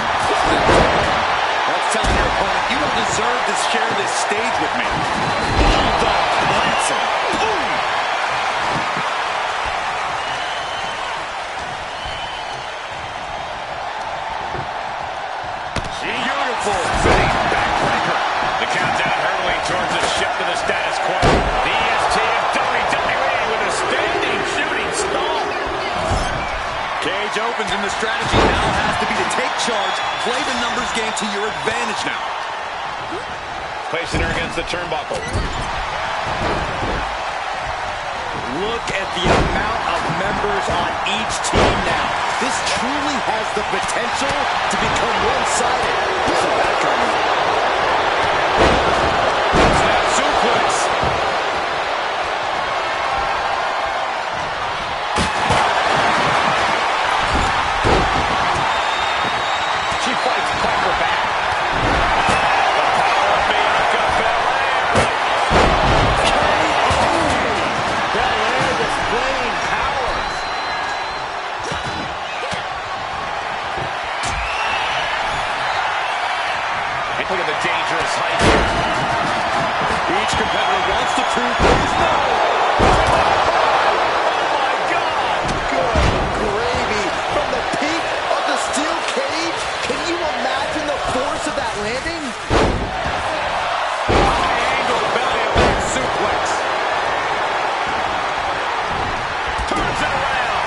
That's telling your opponent, you don't deserve to share this stage with me. Bulldog Lansing. Boom. Backbreaker. The countdown hurtling towards the shift to the status quo. The EST of WWE with a standing shooting star. Cage opens and the strategy now has to be to take charge, play the numbers game to your advantage now. Placing her against the turnbuckle. Look at the amount of members on each team now. This truly has the potential to become one-sided. This is bad timing. Snap suplex. She fights Piper back. The power of Bianca Belair. Belair displaying power. Look at the dangerous height here. Each competitor wants to prove there's no. Oh my God! Good gravy. From the peak of the steel cage, can you imagine the force of that landing? Angle belly of that suplex. Turns it around.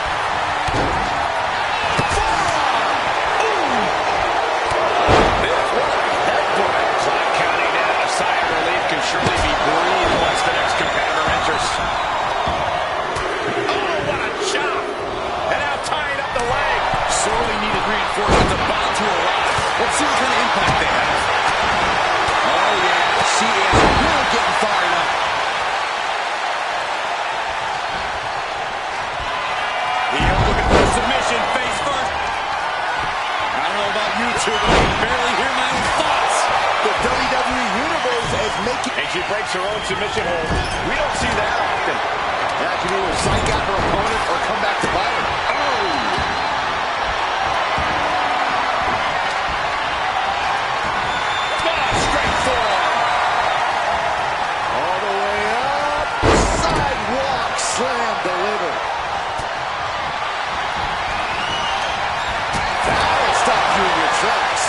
Clock counting down. A sigh of relief can surely be breathed once the next competitor enters. Oh, what a chop! And now tying up the leg. Sorely needed reinforcements about to arrive. Let's see what kind of impact they have. Oh, yeah. She is really getting fired up. Heel looking for a submission, face first. I don't know about you two, but I can barely hear my own thoughts. The WWE Universe is making... And she breaks her own submission hold. We don't see that often. That can either psych out her opponent or come back to bite her. Straight forearm. All the way up. Sidewalk slam delivered. That'll stop you in your tracks.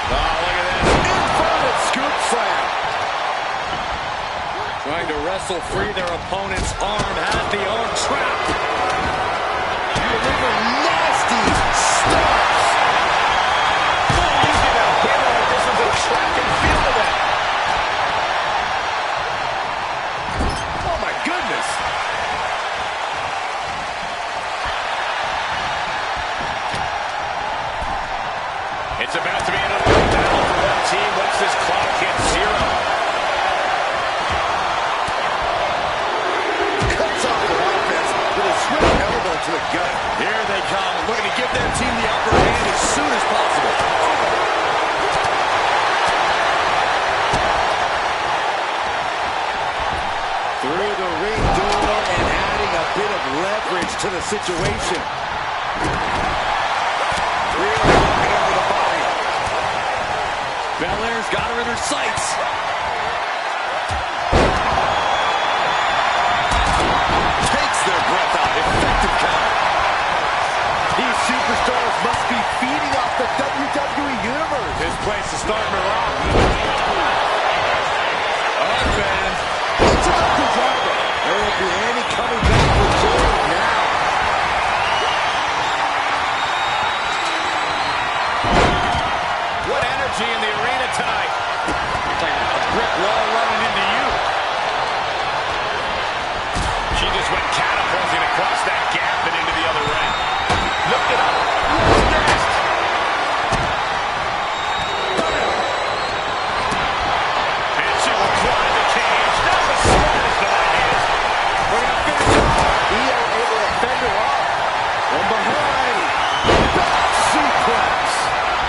Oh, look at this. Inverted scoop Trying to wrestle free their opponent's arm. Has the arm trapped. Deliver nasty stars. You get a hit like this is a track and field event. Oh my goodness. It's about to be another battle for one team once this clock hits 0. Cuts off the offense with a swift elbow to the gut. Here they come, looking to give their team the upper hand as soon as possible. Through the ring door and adding a bit of leverage to the situation. Really walking over the body. Belair's got her in her sights. Takes their breath out. Effective counter. These superstars must be feeding off the WWE Universe. This place is starting to rock. Armband. It's about the driver. There won't be any coming back for Jordan now. What energy in the arena tonight. Like a brick wall running into you. She just went catapulting across that gap and into the other ring. Look it up. What's next? And she will climb the cage. Not the smartest of ideas. We're going to finish it off. Io able to fend her off. From behind. Back suplex.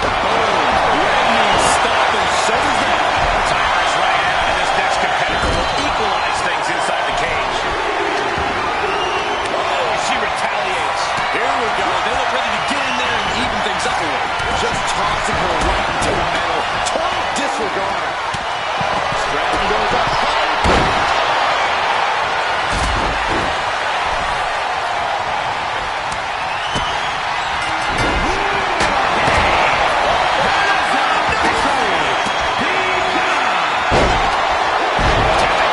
Red means stop, and so does that. Timer's running out, and this next competitor will equalize things inside the cage. Oh, she retaliates. Here we go. They look ready to get in there and even things up a little. Just tossing her right into the middle. Total disregard. Stratton goes up high.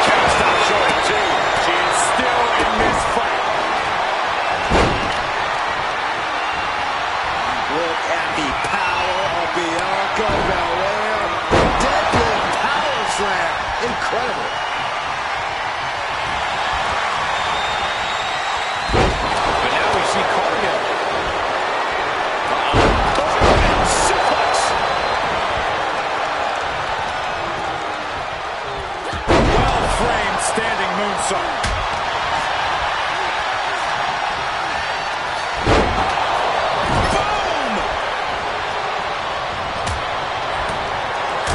Can't stop short, too. She is still in this fight. Look at the power of Bianca Belair. Deadlift power slam. Incredible. But now we see Cargill. Suplex. Well-framed standing moonsault. Boom!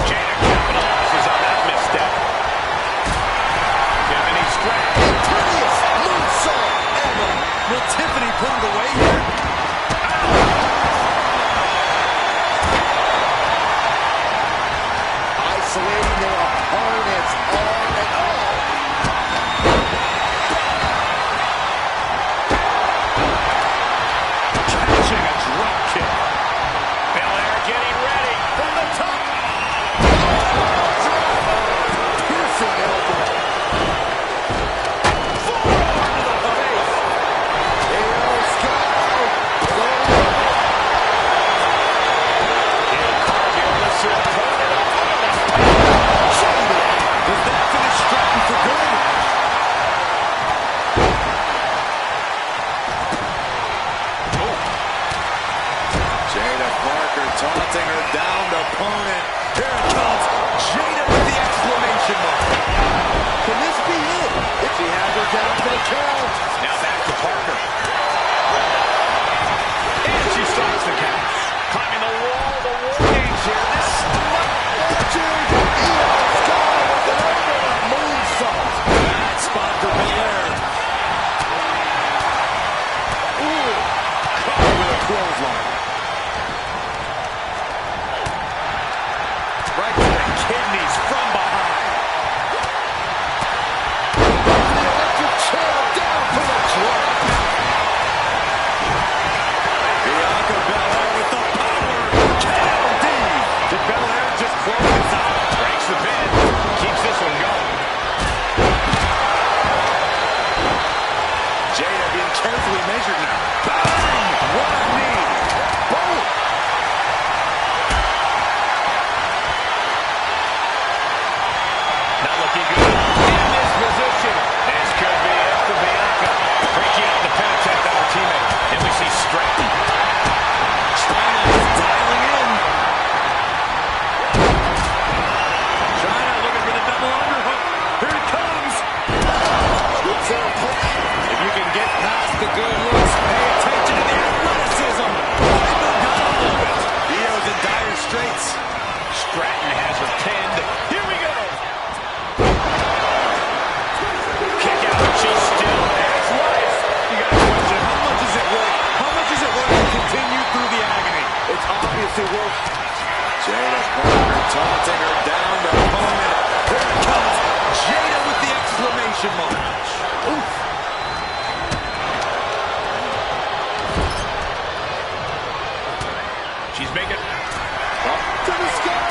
Jada capitalizes on that misstep. Tiffany Stratton. Prettiest moonsault ever. Will Tiffany put it away here? Isolating their opponents all and all. Jada Parker taunting her down the opponent. Here it comes. Jada with the exclamation mark. Oof. She's making... Up to the sky.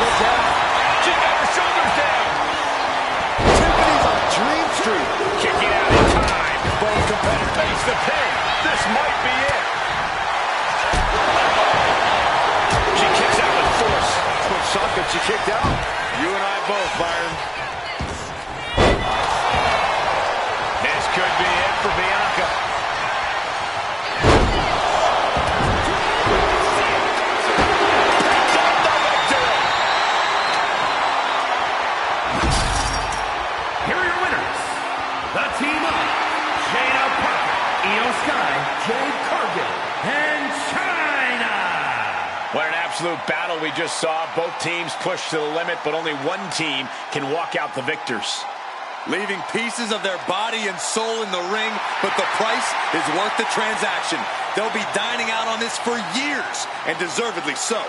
Look out. She got her shoulders down. Tiffany's on Dream Street. Kicking out in time. Both competitors face the pin. This might be it. She kicks out with force. What shot that she kicked out? You and I both, Byron. This could be it for Bianca. Here are your winners. The team of Jada Parker, Io Sky, Jade Cargill, and China. What an absolute battle we just saw. Both teams pushed to the limit, but only one team can walk out the victors. Leaving pieces of their body and soul in the ring, but the price is worth the transaction. They'll be dining out on this for years, and deservedly so.